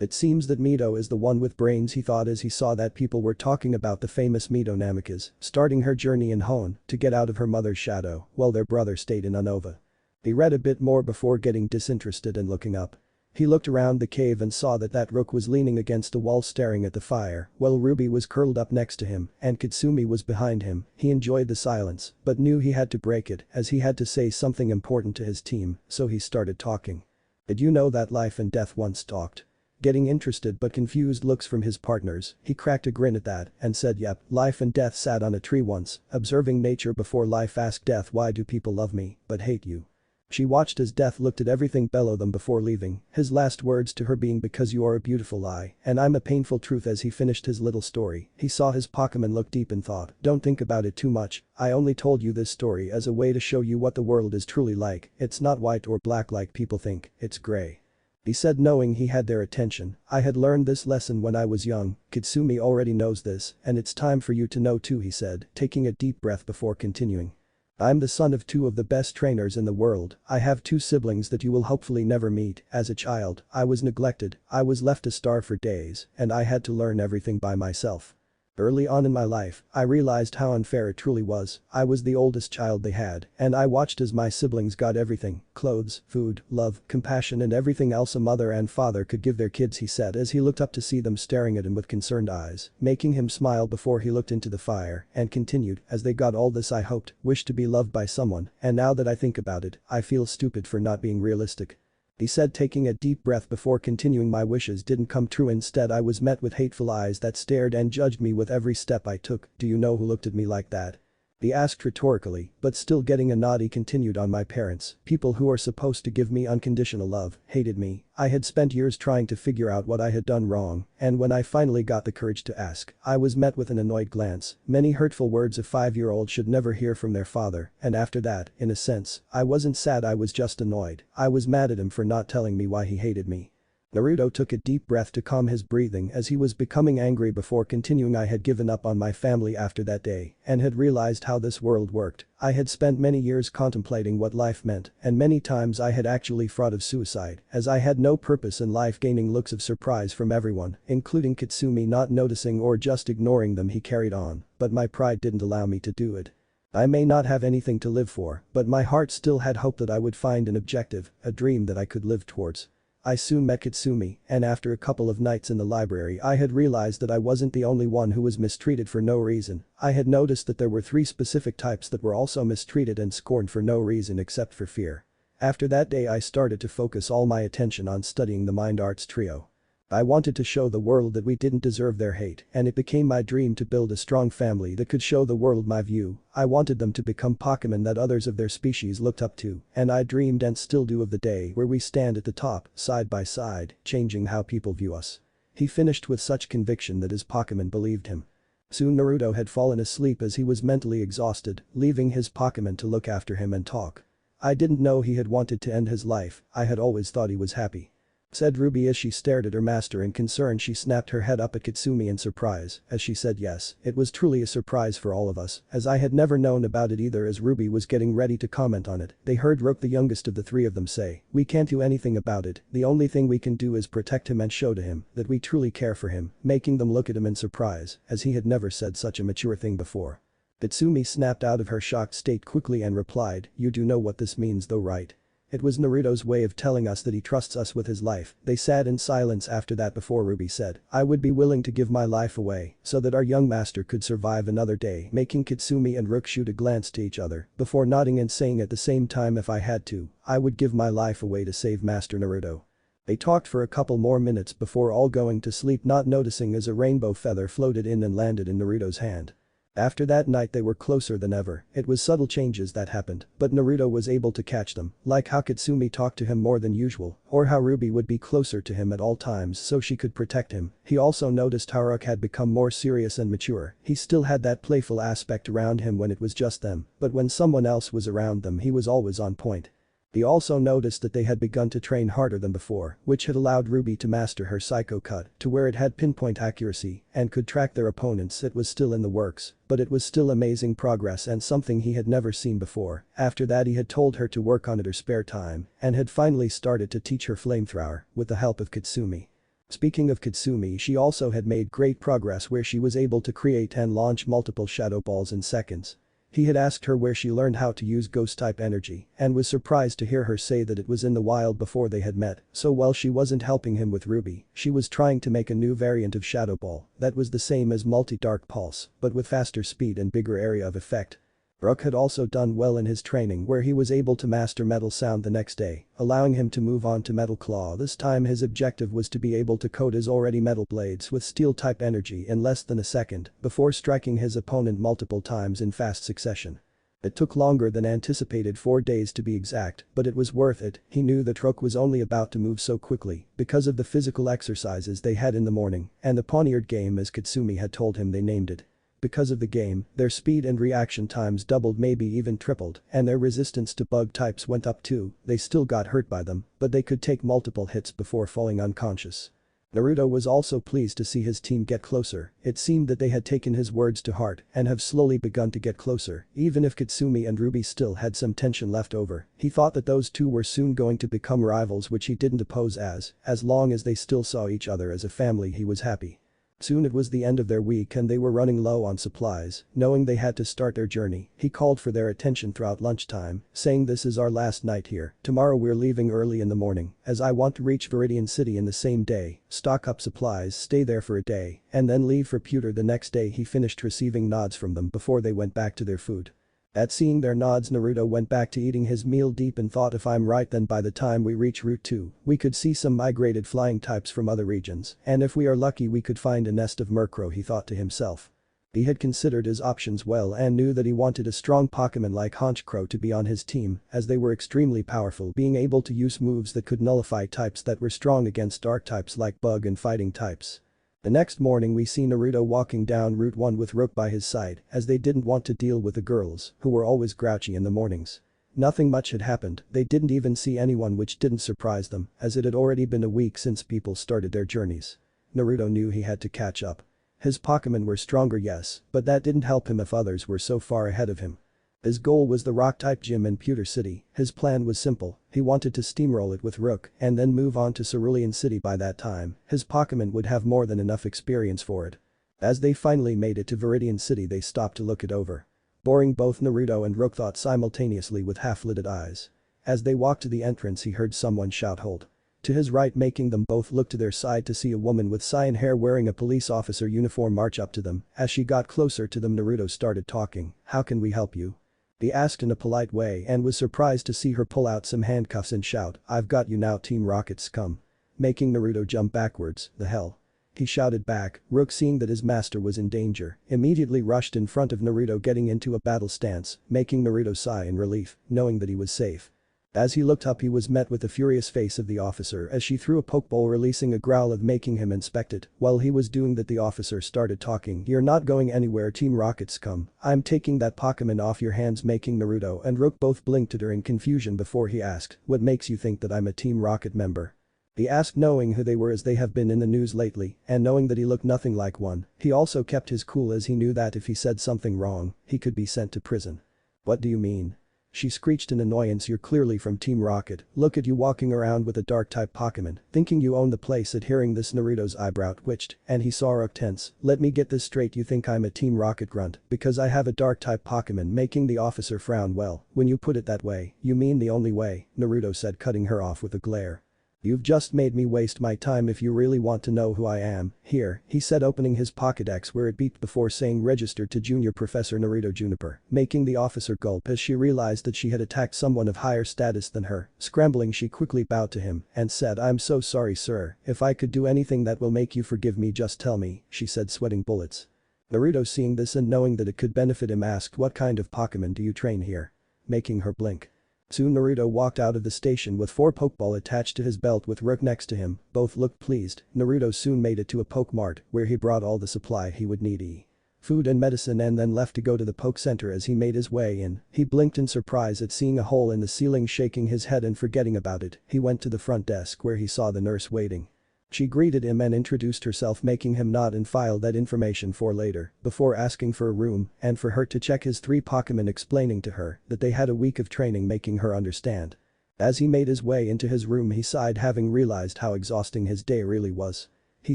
It seems that Mito is the one with brains, he thought as he saw that people were talking about the famous Mito Namikaze starting her journey in Hoenn to get out of her mother's shadow while their brother stayed in Unova. He read a bit more before getting disinterested and looking up. He looked around the cave and saw that Rook was leaning against a wall staring at the fire while Ruby was curled up next to him and Katsumi was behind him. He enjoyed the silence but knew he had to break it as he had to say something important to his team, so he started talking. Did you know that life and death once talked? Getting interested but confused looks from his partners, he cracked a grin at that and said, yep, life and death sat on a tree once, observing nature before life asked death, why do people love me but hate you? She watched as death looked at everything below them before leaving, his last words to her being, because you are a beautiful lie and I'm a painful truth. As he finished his little story, he saw his Pokemon look deep in thought. Don't think about it too much, I only told you this story as a way to show you what the world is truly like. It's not white or black like people think, it's gray. He said, knowing he had their attention. I had learned this lesson when I was young, Katsumi already knows this and it's time for you to know too, he said, taking a deep breath before continuing. I'm the son of two of the best trainers in the world. I have two siblings that you will hopefully never meet. As a child, I was neglected, I was left to starve for days and I had to learn everything by myself. Early on in my life, I realized how unfair it truly was. I was the oldest child they had and I watched as my siblings got everything, clothes, food, love, compassion and everything else a mother and father could give their kids, he said as he looked up to see them staring at him with concerned eyes, making him smile before he looked into the fire and continued, as they got all this I hoped, wished to be loved by someone, and now that I think about it, I feel stupid for not being realistic. He said, taking a deep breath before continuing, my wishes didn't come true, instead I was met with hateful eyes that stared and judged me with every step I took. Do you know who looked at me like that? He asked rhetorically, but still getting a nod. He continued on. My parents, people who are supposed to give me unconditional love, hated me. I had spent years trying to figure out what I had done wrong, and when I finally got the courage to ask, I was met with an annoyed glance, many hurtful words a 5-year-old should never hear from their father, and after that, in a sense, I wasn't sad, I was just annoyed. I was mad at him for not telling me why he hated me. Naruto took a deep breath to calm his breathing as he was becoming angry before continuing. I had given up on my family after that day and had realized how this world worked. I had spent many years contemplating what life meant, and many times I had actually thought of suicide as I had no purpose in life. Gaining looks of surprise from everyone, including Katsumi, not noticing or just ignoring them. He carried on, but my pride didn't allow me to do it. I may not have anything to live for, but my heart still had hope that I would find an objective, a dream that I could live towards. I soon met Katsumi, and after a couple of nights in the library I had realized that I wasn't the only one who was mistreated for no reason. I had noticed that there were 3 specific types that were also mistreated and scorned for no reason except for fear. After that day I started to focus all my attention on studying the Mind Arts trio. I wanted to show the world that we didn't deserve their hate, and it became my dream to build a strong family that could show the world my view. I wanted them to become Pokemon that others of their species looked up to, and I dreamed and still do of the day where we stand at the top, side by side, changing how people view us. He finished with such conviction that his Pokemon believed him. Soon Naruto had fallen asleep as he was mentally exhausted, leaving his Pokemon to look after him and talk. I didn't know he had wanted to end his life, I had always thought he was happy. Said Ruby as she stared at her master in concern. She snapped her head up at Katsumi in surprise as she said yes, it was truly a surprise for all of us, as I had never known about it either. As Ruby was getting ready to comment on it, they heard Rook, the youngest of the 3 of them, say, "We can't do anything about it, the only thing we can do is protect him and show to him that we truly care for him," making them look at him in surprise as he had never said such a mature thing before. Katsumi snapped out of her shocked state quickly and replied, "You do know what this means though, right?" It was Naruto's way of telling us that he trusts us with his life. They sat in silence after that before Ruby said, "I would be willing to give my life away so that our young master could survive another day," making Katsumi and Rook shoot a glance to each other before nodding and saying at the same time, "If I had to, I would give my life away to save Master Naruto." They talked for a couple more minutes before all going to sleep, not noticing as a rainbow feather floated in and landed in Naruto's hand. After that night they were closer than ever. It was subtle changes that happened, but Naruto was able to catch them, like how Katsumi talked to him more than usual, or how Ruby would be closer to him at all times so she could protect him. He also noticed how Rook had become more serious and mature. He still had that playful aspect around him when it was just them, but when someone else was around them he was always on point. He also noticed that they had begun to train harder than before, which had allowed Ruby to master her Psycho Cut to where it had pinpoint accuracy and could track their opponents. It was still in the works, but it was still amazing progress and something he had never seen before. After that he had told her to work on it her spare time and had finally started to teach her flamethrower with the help of Katsumi. Speaking of Katsumi, she also had made great progress where she was able to create and launch multiple shadow balls in seconds. He had asked her where she learned how to use ghost-type energy and was surprised to hear her say that it was in the wild before they had met, so while she wasn't helping him with Ruby, she was trying to make a new variant of Shadow Ball that was the same as Multi-Dark Pulse, but with faster speed and bigger area of effect. Rook had also done well in his training where he was able to master Metal Sound the next day, allowing him to move on to Metal Claw. This time his objective was to be able to coat his already metal blades with steel-type energy in less than a second before striking his opponent multiple times in fast succession. It took longer than anticipated, 4 days to be exact, but it was worth it. He knew that Rook was only about to move so quickly because of the physical exercises they had in the morning and the poniard game, as Katsumi had told him they named it. Because of the game, their speed and reaction times doubled, maybe even tripled, and their resistance to bug types went up too. They still got hurt by them, but they could take multiple hits before falling unconscious. Naruto was also pleased to see his team get closer. It seemed that they had taken his words to heart and have slowly begun to get closer. Even if Katsumi and Ruby still had some tension left over, he thought that those two were soon going to become rivals, which he didn't oppose. As long as they still saw each other as a family, he was happy. Soon it was the end of their week and they were running low on supplies. Knowing they had to start their journey, he called for their attention throughout lunchtime, saying, "This is our last night here. Tomorrow we're leaving early in the morning, as I want to reach Cerulean City in the same day, stock up supplies, stay there for a day, and then leave for Pewter the next day." He finished receiving nods from them before they went back to their food. At seeing their nods, Naruto went back to eating his meal deep and thought, if I'm right, then by the time we reach Route 2, we could see some migrated flying types from other regions, and if we are lucky we could find a nest of Murkrow, he thought to himself. He had considered his options well and knew that he wanted a strong Pokémon like Honchkrow to be on his team, as they were extremely powerful, being able to use moves that could nullify types that were strong against dark types like bug and fighting types. The next morning we see Naruto walking down Route 1 with Rook by his side, as they didn't want to deal with the girls, who were always grouchy in the mornings. Nothing much had happened, they didn't even see anyone, which didn't surprise them, as it had already been a week since people started their journeys. Naruto knew he had to catch up. His Pokémon were stronger, yes, but that didn't help him if others were so far ahead of him. His goal was the Rock-type gym in Pewter City. His plan was simple, he wanted to steamroll it with Rook and then move on to Cerulean City. By that time, his Pokémon would have more than enough experience for it. As they finally made it to Viridian City, they stopped to look it over. Boring, both Naruto and Rook thought simultaneously with half-lidded eyes. As they walked to the entrance, he heard someone shout "Hold." To his right, making them both look to their side to see a woman with cyan hair wearing a police officer uniform march up to them. As she got closer to them, Naruto started talking. "How can we help you?" he asked in a polite way, and was surprised to see her pull out some handcuffs and shout, "I've got you now, Team Rocket scum." Making Naruto jump backwards. "The hell?" he shouted back. Rook, seeing that his master was in danger, immediately rushed in front of Naruto, getting into a battle stance, making Naruto sigh in relief, knowing that he was safe. As he looked up, he was met with the furious face of the officer as she threw a pokeball, releasing a growl of making him inspect it. While he was doing that, the officer started talking. "You're not going anywhere, Team Rocket scum. I'm taking that Pokémon off your hands." Making Naruto and Rook both blinked at her in confusion before he asked, "What makes you think that I'm a Team Rocket member?" He asked, knowing who they were as they have been in the news lately, and knowing that he looked nothing like one. He also kept his cool as he knew that if he said something wrong, he could be sent to prison. "What do you mean?" she screeched in annoyance. "You're clearly from Team Rocket. Look at you walking around with a dark-type Pokémon, thinking you own the place." At hearing this, Naruto's eyebrow twitched, and he saw Rook tense. "Let me get this straight, you think I'm a Team Rocket grunt because I have a dark-type Pokémon?" Making the officer frown. "Well, when you put it that way, you mean the only way," Naruto said, cutting her off with a glare. "You've just made me waste my time. If you really want to know who I am, here," he said, opening his Pokédex where it beeped before saying "Registered to Junior Professor Naruto Juniper." Making the officer gulp as she realized that she had attacked someone of higher status than her. Scrambling, she quickly bowed to him and said, "I'm so sorry, sir. If I could do anything that will make you forgive me, just tell me," she said, sweating bullets. Naruto, seeing this and knowing that it could benefit him, asked, "What kind of Pokémon do you train here?" Making her blink. Soon Naruto walked out of the station with 4 Pokeball attached to his belt with Rook next to him. Both looked pleased. Naruto soon made it to a Poke Mart where he brought all the supply he would need, food and medicine, and then left to go to the Poke Center. As he made his way in, he blinked in surprise at seeing a hole in the ceiling. Shaking his head and forgetting about it, he went to the front desk where he saw the nurse waiting. She greeted him and introduced herself, making him nod and file that information for later, before asking for a room and for her to check his 3 Pokémon, explaining to her that they had a week of training, making her understand. As he made his way into his room, he sighed, having realized how exhausting his day really was. He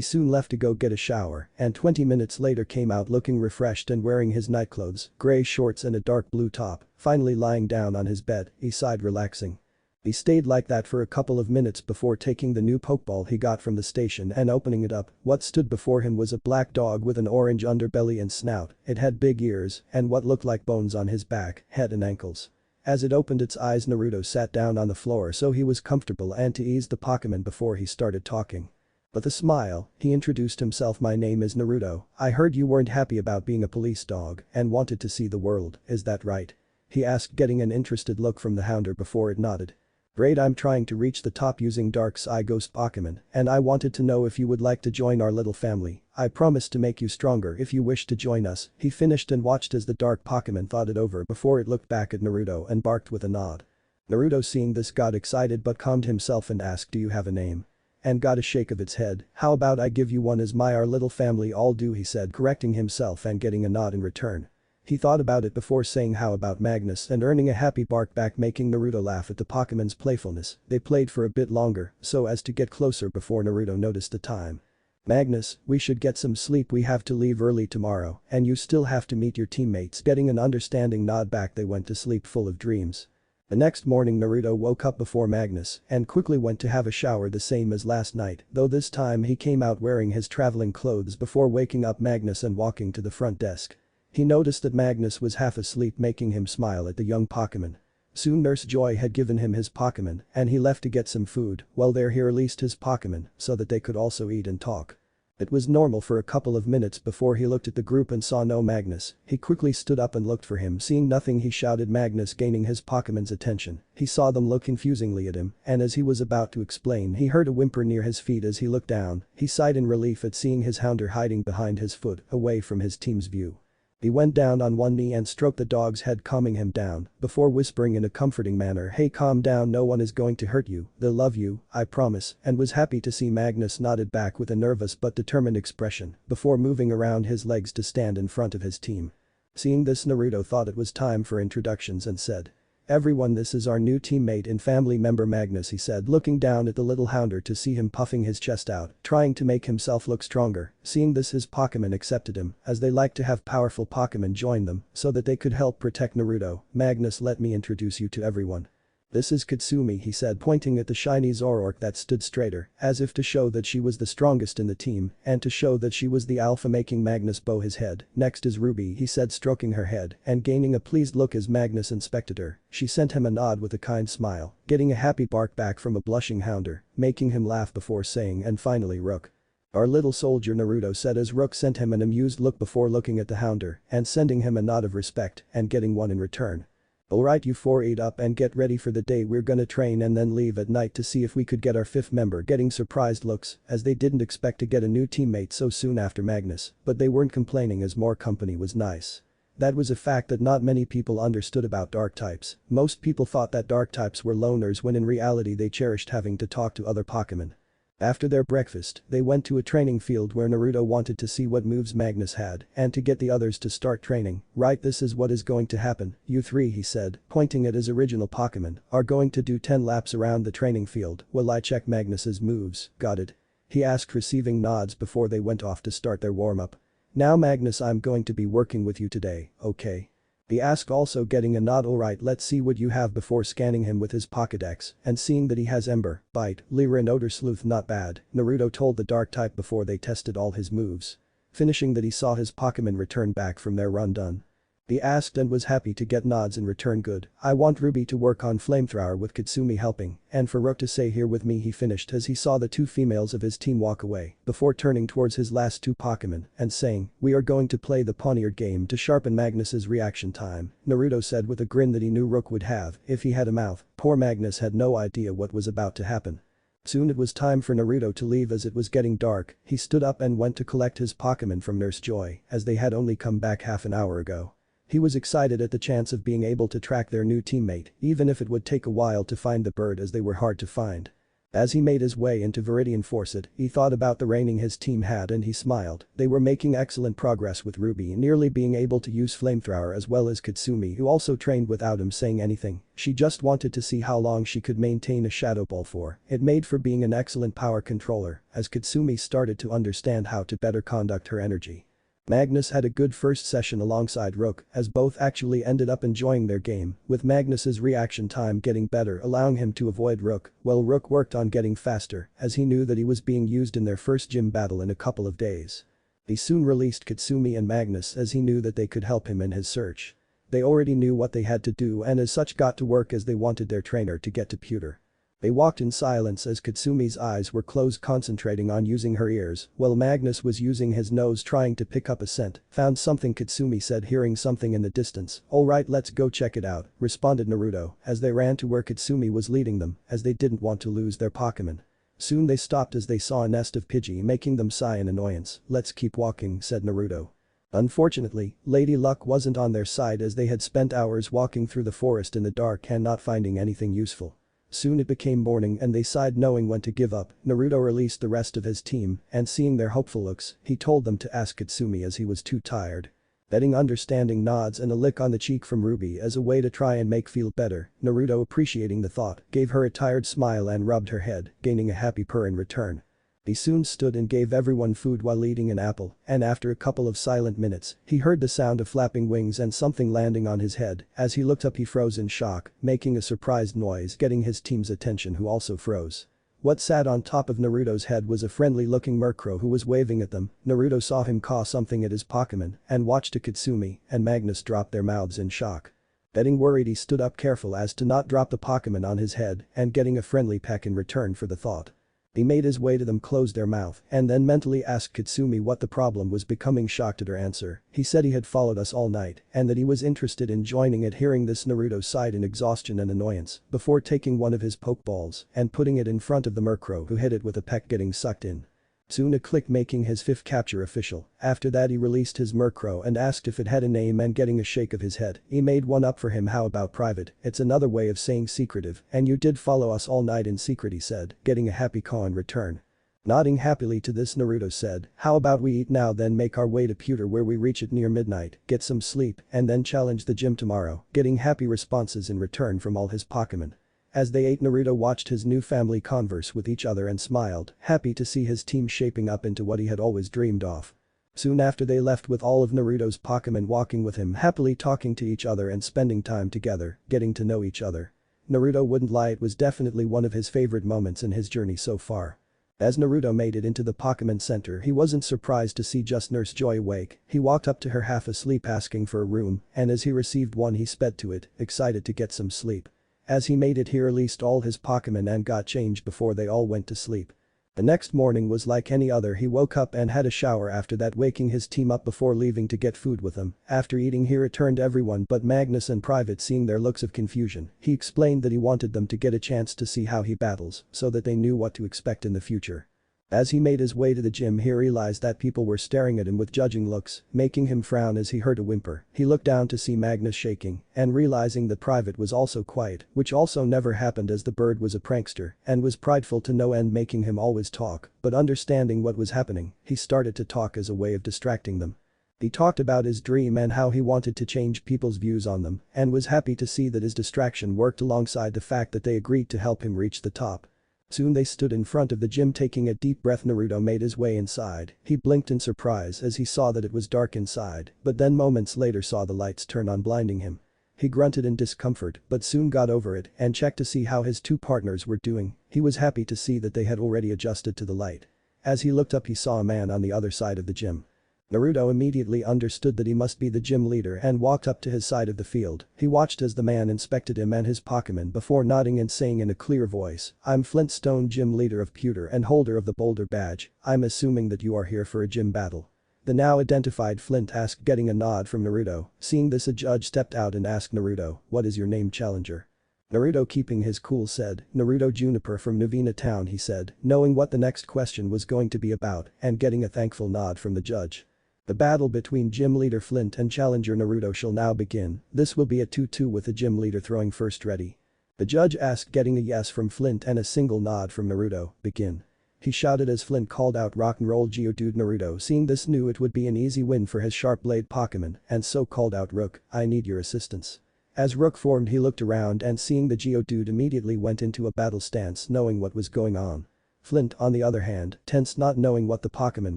soon left to go get a shower and 20 minutes later came out looking refreshed and wearing his nightclothes, gray shorts and a dark blue top. Finally lying down on his bed, he sighed, relaxing. He stayed like that for a couple of minutes before taking the new Pokeball he got from the station and opening it up. What stood before him was a black dog with an orange underbelly and snout. It had big ears and what looked like bones on his back, head and ankles. As it opened its eyes, Naruto sat down on the floor so he was comfortable and to ease the Pokémon before he started talking. With a smile, he introduced himself. "My name is Naruto. I heard you weren't happy about being a police dog and wanted to see the world, is that right?" he asked, getting an interested look from the Hounder before it nodded. "Great, I'm trying to reach the top using Dark Psy Ghost Pokémon, and I wanted to know if you would like to join our little family. I promise to make you stronger if you wish to join us." He finished and watched as the dark Pokémon thought it over before it looked back at Naruto and barked with a nod. Naruto, seeing this, got excited but calmed himself and asked, "Do you have a name?" and got a shake of its head. "How about I give you one as our little family all do," he said, correcting himself and getting a nod in return. He thought about it before saying, "How about Magnus?" and earning a happy bark back, making Naruto laugh at the Pokemon's playfulness. They played for a bit longer so as to get closer before Naruto noticed the time. "Magnus, we should get some sleep. We have to leave early tomorrow and you still have to meet your teammates." Getting an understanding nod back, they went to sleep full of dreams. The next morning, Naruto woke up before Magnus and quickly went to have a shower, the same as last night, though this time he came out wearing his traveling clothes before waking up Magnus and walking to the front desk. He noticed that Magnus was half asleep, making him smile at the young Pokémon. Soon Nurse Joy had given him his Pokémon and he left to get some food. While there, he released his Pokémon so that they could also eat and talk. It was normal for a couple of minutes before he looked at the group and saw no Magnus. He quickly stood up and looked for him. Seeing nothing, he shouted Magnus, gaining his Pokemon's attention. He saw them look confusingly at him, and as he was about to explain, he heard a whimper near his feet. As he looked down, he sighed in relief at seeing his Houndour hiding behind his foot, away from his team's view. He went down on one knee and stroked the dog's head, calming him down, before whispering in a comforting manner, "Hey, calm down, no one is going to hurt you, they'll love you, I promise," and was happy to see Magnus nodded back with a nervous but determined expression, before moving around his legs to stand in front of his team. Seeing this, Naruto thought it was time for introductions and said, "Everyone, this is our new teammate and family member Magnus," he said, looking down at the little Houndour to see him puffing his chest out, trying to make himself look stronger. Seeing this, his Pokemon accepted him, as they like to have powerful Pokemon join them so that they could help protect Naruto. "Magnus, let me introduce you to everyone. This is Katsumi," he said, pointing at the shiny Zoroark that stood straighter, as if to show that she was the strongest in the team and to show that she was the alpha, making Magnus bow his head. "Next is Ruby," he said, stroking her head and gaining a pleased look as Magnus inspected her. She sent him a nod with a kind smile, getting a happy bark back from a blushing Houndour, making him laugh before saying, "And finally Rook, our little soldier," Naruto said as Rook sent him an amused look before looking at the Houndour and sending him a nod of respect and getting one in return. "Alright, you four, eat up and get ready for the day. We're gonna train and then leave at night to see if we could get our fifth member," getting surprised looks as they didn't expect to get a new teammate so soon after Magnus, but they weren't complaining as more company was nice. That was a fact that not many people understood about dark types. Most people thought that dark types were loners when in reality they cherished having to talk to other Pokemon. After their breakfast, they went to a training field where Naruto wanted to see what moves Magnus had and to get the others to start training. "Right, this is what is going to happen. You three," he said, pointing at his original Pokemon, "are going to do 10 laps around the training field while I check Magnus's moves, got it?" he asked, receiving nods before they went off to start their warm-up. "Now Magnus, I'm going to be working with you today, okay?" he asked, also getting a nod. "Alright, let's see what you have," before scanning him with his Pokédex and seeing that he has Ember, Bite, Lyra and Odor Sleuth. "Not bad," Naruto told the dark type before they tested all his moves. Finishing that, he saw his Pokémon return back from their run done. He asked and was happy to get nods in return. "Good, I want Ruby to work on Flamethrower with Katsumi helping, and for Rook to stay here with me," he finished as he saw the two females of his team walk away before turning towards his last two Pokemon and saying, "We are going to play the Poniard game to sharpen Magnus's reaction time," Naruto said with a grin that he knew Rook would have if he had a mouth. Poor Magnus had no idea what was about to happen. Soon it was time for Naruto to leave as it was getting dark. He stood up and went to collect his Pokemon from Nurse Joy as they had only come back half an hour ago. He was excited at the chance of being able to track their new teammate, even if it would take a while to find the bird as they were hard to find. As he made his way into Viridian Forest, he thought about the training his team had and he smiled. They were making excellent progress with Ruby nearly being able to use Flamethrower, as well as Katsumi, who also trained without him saying anything. She just wanted to see how long she could maintain a Shadow Ball for. It made for being an excellent power controller as Katsumi started to understand how to better conduct her energy. Magnus had a good first session alongside Rook as both actually ended up enjoying their game, with Magnus's reaction time getting better, allowing him to avoid Rook, while Rook worked on getting faster as he knew that he was being used in their first gym battle in a couple of days. He soon released Katsumi and Magnus as he knew that they could help him in his search. They already knew what they had to do and as such got to work as they wanted their trainer to get to pewter. They walked in silence as Katsumi's eyes were closed, concentrating on using her ears, while Magnus was using his nose trying to pick up a scent. "Found something," Katsumi said, hearing something in the distance. "Alright, let's go check it out," responded Naruto as they ran to where Katsumi was leading them as they didn't want to lose their Pokemon. Soon they stopped as they saw a nest of Pidgey, making them sigh in annoyance. "Let's keep walking," said Naruto. Unfortunately, Lady Luck wasn't on their side as they had spent hours walking through the forest in the dark and not finding anything useful. Soon it became morning and they sighed, knowing when to give up. Naruto released the rest of his team and seeing their hopeful looks, he told them to ask Katsumi as he was too tired. Getting understanding nods and a lick on the cheek from Ruby as a way to try and make feel better, Naruto, appreciating the thought, gave her a tired smile and rubbed her head, gaining a happy purr in return. He soon stood and gave everyone food while eating an apple, and after a couple of silent minutes, he heard the sound of flapping wings and something landing on his head. As he looked up, he froze in shock, making a surprised noise, getting his team's attention, who also froze. What sat on top of Naruto's head was a friendly-looking Murkrow who was waving at them. Naruto saw him caw something at his Pokemon and watched Katsumi and Magnus drop their mouths in shock. Getting worried, he stood up, careful as to not drop the Pokemon on his head and getting a friendly peck in return for the thought. He made his way to them, closed their mouth, and then mentally asked Katsumi what the problem was, becoming shocked at her answer. He said he had followed us all night and that he was interested in joining it. Hearing this, Naruto sighed in exhaustion and annoyance before taking one of his pokeballs and putting it in front of the Murkrow, who hit it with a peck, getting sucked in. Soon a click, making his fifth capture official. After that he released his Murkrow and asked if it had a name, and getting a shake of his head, he made one up for him. How about private? It's another way of saying secretive, and you did follow us all night in secret, he said, getting a happy caw in return. Nodding happily to this, Naruto said, how about we eat now, then make our way to Pewter, where we reach it near midnight, get some sleep, and then challenge the gym tomorrow, getting happy responses in return from all his Pokémon. As they ate, Naruto watched his new family converse with each other and smiled, happy to see his team shaping up into what he had always dreamed of. Soon after, they left with all of Naruto's Pokémon walking with him, happily talking to each other and spending time together, getting to know each other. Naruto wouldn't lie, it was definitely one of his favorite moments in his journey so far. As Naruto made it into the Pokémon Center, he wasn't surprised to see just Nurse Joy awake. He walked up to her half asleep, asking for a room, and as he received one he sped to it, excited to get some sleep. As he made it, he released all his Pokémon and got changed before they all went to sleep. The next morning was like any other. He woke up and had a shower, after that waking his team up before leaving to get food with them. After eating, he returned everyone but Magnus and Private, seeing their looks of confusion. He explained that he wanted them to get a chance to see how he battles so that they knew what to expect in the future. As he made his way to the gym, he realized that people were staring at him with judging looks, making him frown as he heard a whimper. He looked down to see Magnus shaking and realizing that Private was also quiet, which also never happened as the bird was a prankster and was prideful to no end, making him always talk, but understanding what was happening, he started to talk as a way of distracting them. He talked about his dream and how he wanted to change people's views on them and was happy to see that his distraction worked alongside the fact that they agreed to help him reach the top. Soon they stood in front of the gym, taking a deep breath. Naruto made his way inside. He blinked in surprise as he saw that it was dark inside, but then moments later saw the lights turn on, blinding him. He grunted in discomfort but soon got over it and checked to see how his two partners were doing. He was happy to see that they had already adjusted to the light. As he looked up, he saw a man on the other side of the gym. Naruto immediately understood that he must be the gym leader and walked up to his side of the field. He watched as the man inspected him and his Pokémon before nodding and saying in a clear voice, I'm Flintstone, gym leader of Pewter and holder of the Boulder badge. I'm assuming that you are here for a gym battle. The now identified Flint asked, getting a nod from Naruto. Seeing this, a judge stepped out and asked Naruto, what is your name, challenger? Naruto, keeping his cool, said, Naruto Juniper from Naruhina town, he said, knowing what the next question was going to be about and getting a thankful nod from the judge. The battle between gym leader Flint and challenger Naruto shall now begin. This will be a 2-2 with the gym leader throwing first. Ready? The judge asked, getting a yes from Flint and a single nod from Naruto. Begin. He shouted as Flint called out, rock and roll Geodude. Naruto, seeing this, knew it would be an easy win for his sharp blade Pokémon and so called out, Rook, I need your assistance. As Rook formed, he looked around and seeing the Geodude immediately went into a battle stance, knowing what was going on. Flint, on the other hand, tensed, not knowing what the Pokémon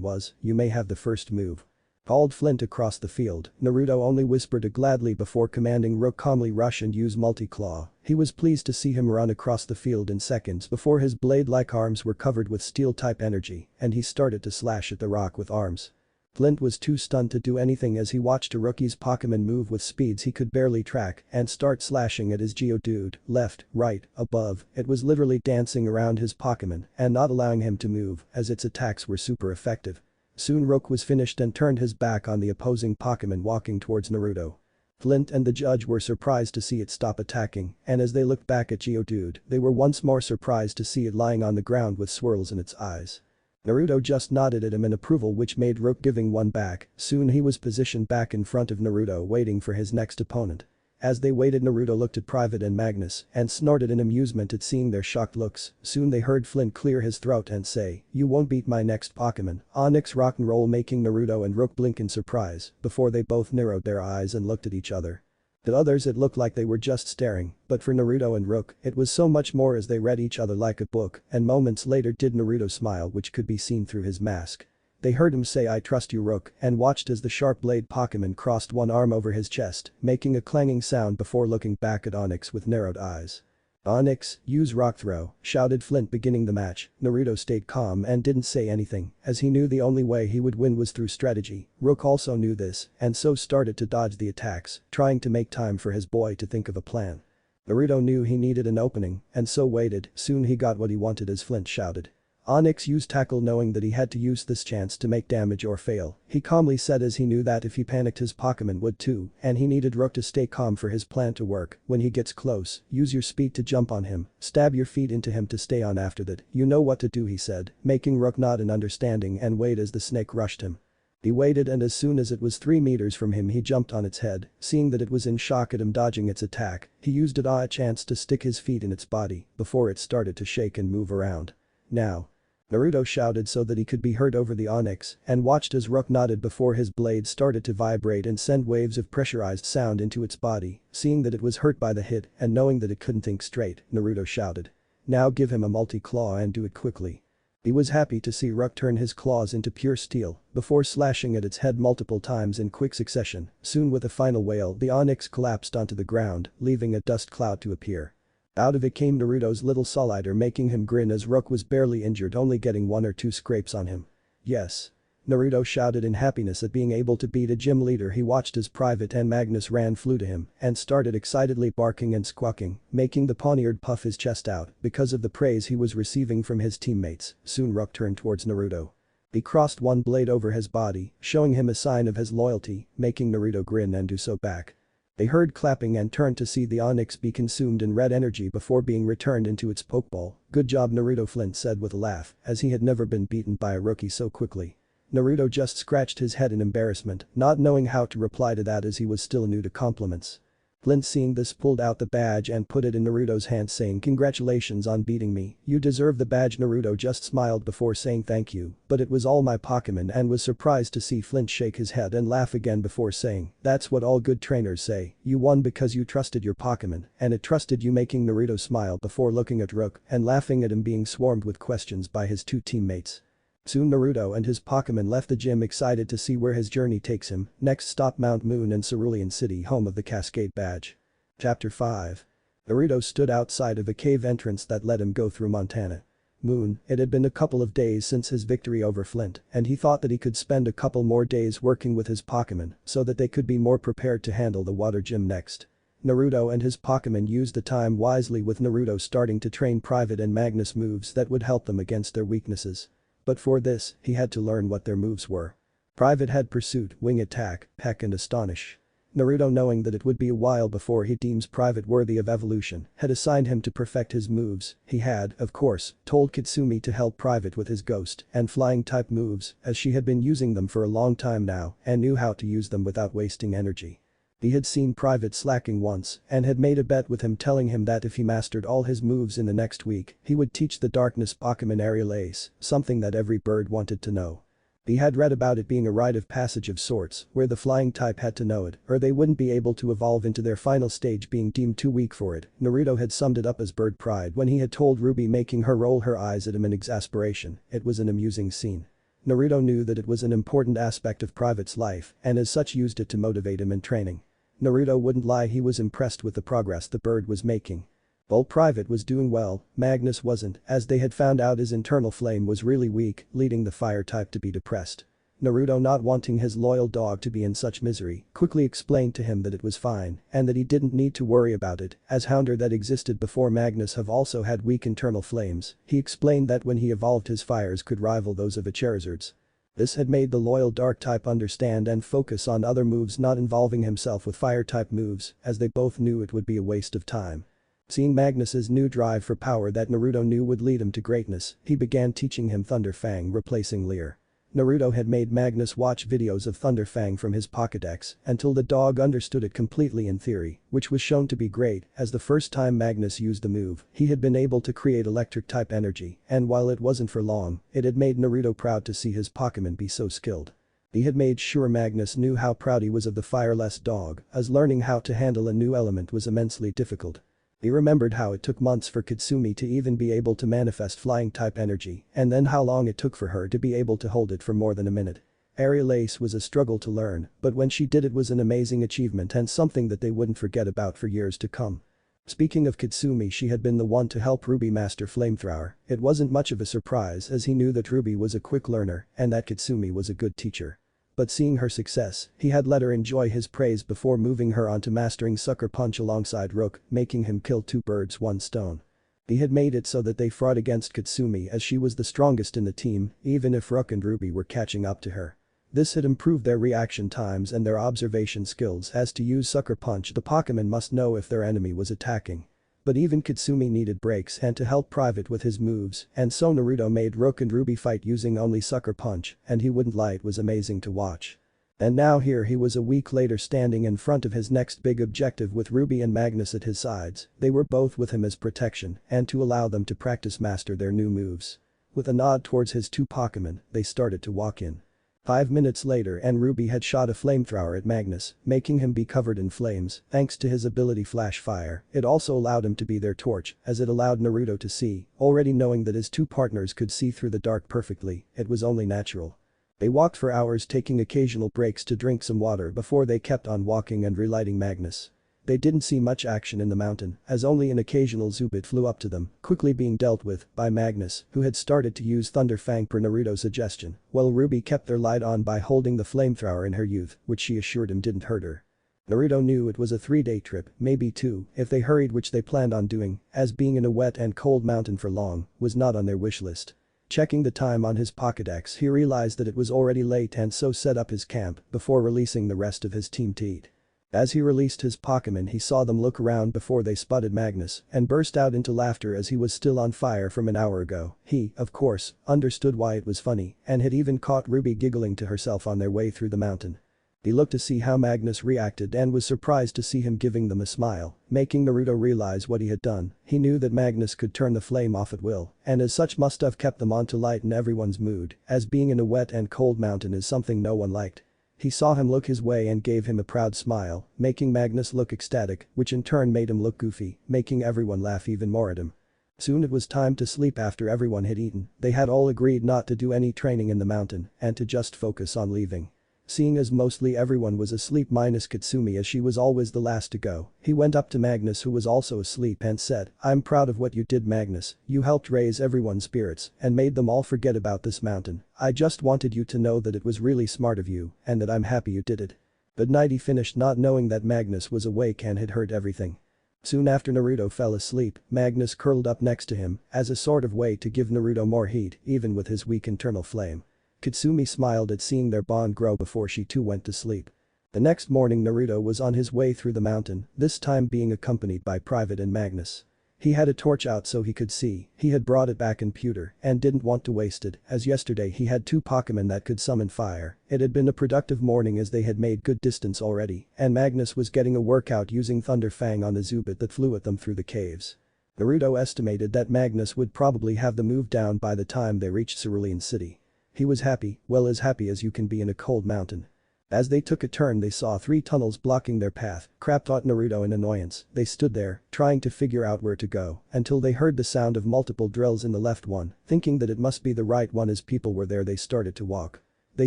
was. You may have the first move. Called Flint across the field. Naruto only whispered a gladly before commanding Rook calmly rush and use multi-claw. He was pleased to see him run across the field in seconds before his blade-like arms were covered with steel-type energy and he started to slash at the rock with arms. Flint was too stunned to do anything as he watched a rookie's Pokémon move with speeds he could barely track and start slashing at his Geodude, left, right, above. It was literally dancing around his Pokémon and not allowing him to move as its attacks were super effective. Soon Rook was finished and turned his back on the opposing Pokémon, walking towards Naruto. Flint and the judge were surprised to see it stop attacking, and as they looked back at Geodude, they were once more surprised to see it lying on the ground with swirls in its eyes. Naruto just nodded at him in approval, which made Rook giving one back. Soon he was positioned back in front of Naruto, waiting for his next opponent. As they waited, Naruto looked at Private and Magnus and snorted in amusement at seeing their shocked looks. Soon they heard Flint clear his throat and say, you won't beat my next Pokémon, Onyx Rock'n'Roll, making Naruto and Rook blink in surprise before they both narrowed their eyes and looked at each other. To others it looked like they were just staring, but for Naruto and Rook, it was so much more as they read each other like a book, and moments later did Naruto smile, which could be seen through his mask. They heard him say, I trust you, Rook, and watched as the sharp blade Pokémon crossed one arm over his chest, making a clanging sound before looking back at Onyx with narrowed eyes. Onyx, use Rock Throw, shouted Flint beginning the match. Naruto stayed calm and didn't say anything, as he knew the only way he would win was through strategy. Rook also knew this, and so started to dodge the attacks, trying to make time for his boy to think of a plan. Naruto knew he needed an opening, and so waited. Soon he got what he wanted as Flint shouted, Onyx used tackle knowing that he had to use this chance to make damage or fail. He calmly said as he knew that if he panicked his Pokémon would too, and he needed Rook to stay calm for his plan to work. When he gets close, use your speed to jump on him, stab your feet into him to stay on after that. You know what to do, he said, making Rook nod in understanding and wait as the snake rushed him. He waited and as soon as it was 3 meters from him he jumped on its head, seeing that it was in shock at him dodging its attack, he used a chance to stick his feet in its body before it started to shake and move around. Now. Naruto shouted so that he could be heard over the Onyx and watched as Rook nodded before his blade started to vibrate and send waves of pressurized sound into its body, seeing that it was hurt by the hit and knowing that it couldn't think straight, Naruto shouted. Now give him a multi-claw and do it quickly. He was happy to see Rook turn his claws into pure steel before slashing at its head multiple times in quick succession. Soon with a final wail the Onyx collapsed onto the ground, leaving a dust cloud to appear. Out of it came Naruto's little Solider making him grin as Rook was barely injured, only getting 1 or 2 scrapes on him. Yes. Naruto shouted in happiness at being able to beat a gym leader. He watched as Private and Magnus flew to him and started excitedly barking and squawking, making the Pawniard puff his chest out because of the praise he was receiving from his teammates. Soon Rook turned towards Naruto. He crossed one blade over his body, showing him a sign of his loyalty, making Naruto grin and do so back. They heard clapping and turned to see the Onyx be consumed in red energy before being returned into its Pokeball. Good job Naruto, Flint said with a laugh, as he had never been beaten by a rookie so quickly. Naruto just scratched his head in embarrassment, not knowing how to reply to that as he was still new to compliments. Flint seeing this pulled out the badge and put it in Naruto's hand saying congratulations on beating me, you deserve the badge. Naruto just smiled before saying thank you, but it was all my Pokémon and was surprised to see Flint shake his head and laugh again before saying, that's what all good trainers say, you won because you trusted your Pokémon and it trusted you, making Naruto smile before looking at Rook and laughing at him being swarmed with questions by his 2 teammates. Soon Naruto and his Pokémon left the gym excited to see where his journey takes him. Next stop Mount Moon and Cerulean City, home of the Cascade Badge. Chapter 5. Naruto stood outside of a cave entrance that let him go through Montana. Moon, it had been a couple of days since his victory over Flint and he thought that he could spend a couple more days working with his Pokémon so that they could be more prepared to handle the water gym next. Naruto and his Pokémon used the time wisely, with Naruto starting to train Private and Magnus moves that would help them against their weaknesses. But for this, he had to learn what their moves were. Private had Pursuit, Wing Attack, Peck and Astonish. Naruto, knowing that it would be a while before he deems Private worthy of evolution, had assigned him to perfect his moves. He had, of course, told Katsumi to help Private with his Ghost and Flying type moves as she had been using them for a long time now and knew how to use them without wasting energy. He had seen Private slacking once and had made a bet with him, telling him that if he mastered all his moves in the next week, he would teach the Darkness Pokémon Aerial Ace, something that every bird wanted to know. He had read about it being a rite of passage of sorts, where the Flying type had to know it or they wouldn't be able to evolve into their final stage, being deemed too weak for it. Naruto had summed it up as bird pride when he had told Ruby, making her roll her eyes at him in exasperation. It was an amusing scene. Naruto knew that it was an important aspect of Private's life and as such used it to motivate him in training. Naruto wouldn't lie, he was impressed with the progress the bird was making. While Private was doing well, Magnus wasn't, as they had found out his internal flame was really weak, leading the fire type to be depressed. Naruto, not wanting his loyal dog to be in such misery, quickly explained to him that it was fine and that he didn't need to worry about it, as Houndour that existed before Magnus have also had weak internal flames. He explained that when he evolved his fires could rival those of a Charizard's. This had made the loyal dark type understand and focus on other moves, not involving himself with fire type moves, as they both knew it would be a waste of time. Seeing Magnus's new drive for power that Naruto knew would lead him to greatness, he began teaching him Thunder Fang, replacing Leer. Naruto had made Magnus watch videos of Thunder Fang from his Pokédex until the dog understood it completely in theory, which was shown to be great, as the first time Magnus used the move, he had been able to create electric type energy, and while it wasn't for long, it had made Naruto proud to see his Pokémon be so skilled. He had made sure Magnus knew how proud he was of the fireless dog, as learning how to handle a new element was immensely difficult. He remembered how it took months for Katsumi to even be able to manifest flying type energy, and then how long it took for her to be able to hold it for more than a minute. Aerial Ace was a struggle to learn, but when she did it was an amazing achievement and something that they wouldn't forget about for years to come. Speaking of Katsumi, she had been the one to help Ruby master Flamethrower. It wasn't much of a surprise as he knew that Ruby was a quick learner and that Katsumi was a good teacher. But seeing her success, he had let her enjoy his praise before moving her on to mastering Sucker Punch alongside Rook, making him kill 2 birds 1 stone. He had made it so that they fought against Katsumi as she was the strongest in the team, even if Rook and Ruby were catching up to her. This had improved their reaction times and their observation skills as to use Sucker Punch the Pokemon must know if their enemy was attacking. But even Katsumi needed breaks and to help Private with his moves, and so Naruto made Rook and Ruby fight using only Sucker Punch, and he wouldn't lie, it was amazing to watch. And now here he was a week later standing in front of his next big objective with Ruby and Magnus at his sides, they were both with him as protection and to allow them to practice master their new moves. With a nod towards his two Pokemon, they started to walk in. 5 minutes later and Ruby had shot a flamethrower at Magnus, making him be covered in flames, thanks to his ability Flash Fire. It also allowed him to be their torch, as it allowed Naruto to see, already knowing that his two partners could see through the dark perfectly, it was only natural. They walked for hours taking occasional breaks to drink some water before they kept on walking and relighting Magnus. They didn't see much action in the mountain, as only an occasional Zubit flew up to them, quickly being dealt with by Magnus, who had started to use Thunder Fang per Naruto's suggestion, while Ruby kept their light on by holding the flamethrower in her youth, which she assured him didn't hurt her. Naruto knew it was a 3-day trip, maybe 2, if they hurried, which they planned on doing, as being in a wet and cold mountain for long was not on their wish list. Checking the time on his Pokédex, he realized that it was already late and so set up his camp before releasing the rest of his team to eat. As he released his Pokemon, he saw them look around before they spotted Magnus and burst out into laughter as he was still on fire from an hour ago. He, of course, understood why it was funny and had even caught Ruby giggling to herself on their way through the mountain. He looked to see how Magnus reacted and was surprised to see him giving them a smile, making Naruto realize what he had done. He knew that Magnus could turn the flame off at will, and as such must have kept them on to lighten everyone's mood, as being in a wet and cold mountain is something no one liked. He saw him look his way and gave him a proud smile, making Magnus look ecstatic, which in turn made him look goofy, making everyone laugh even more at him. Soon it was time to sleep after everyone had eaten. They had all agreed not to do any training in the mountain and to just focus on leaving. Seeing as mostly everyone was asleep minus Katsumi as she was always the last to go, he went up to Magnus, who was also asleep, and said, "I'm proud of what you did, Magnus, you helped raise everyone's spirits and made them all forget about this mountain. I just wanted you to know that it was really smart of you and that I'm happy you did it." Good night, he finished, not knowing that Magnus was awake and had heard everything. Soon after Naruto fell asleep, Magnus curled up next to him as a sort of way to give Naruto more heat even with his weak internal flame. Katsumi smiled at seeing their bond grow before she too went to sleep. The next morning Naruto was on his way through the mountain, this time being accompanied by Private and Magnus. He had a torch out so he could see, he had brought it back in pewter and didn't want to waste it, as yesterday he had 2 Pokemon that could summon fire. It had been a productive morning as they had made good distance already, and Magnus was getting a workout using Thunder Fang on the Zubit that flew at them through the caves. Naruto estimated that Magnus would probably have the move down by the time they reached Cerulean City. He was happy, well, as happy as you can be in a cold mountain. As they took a turn they saw 3 tunnels blocking their path. Crap, thought Naruto in annoyance. They stood there, trying to figure out where to go, until they heard the sound of multiple drills in the left one, thinking that it must be the right one as people were there. They started to walk. They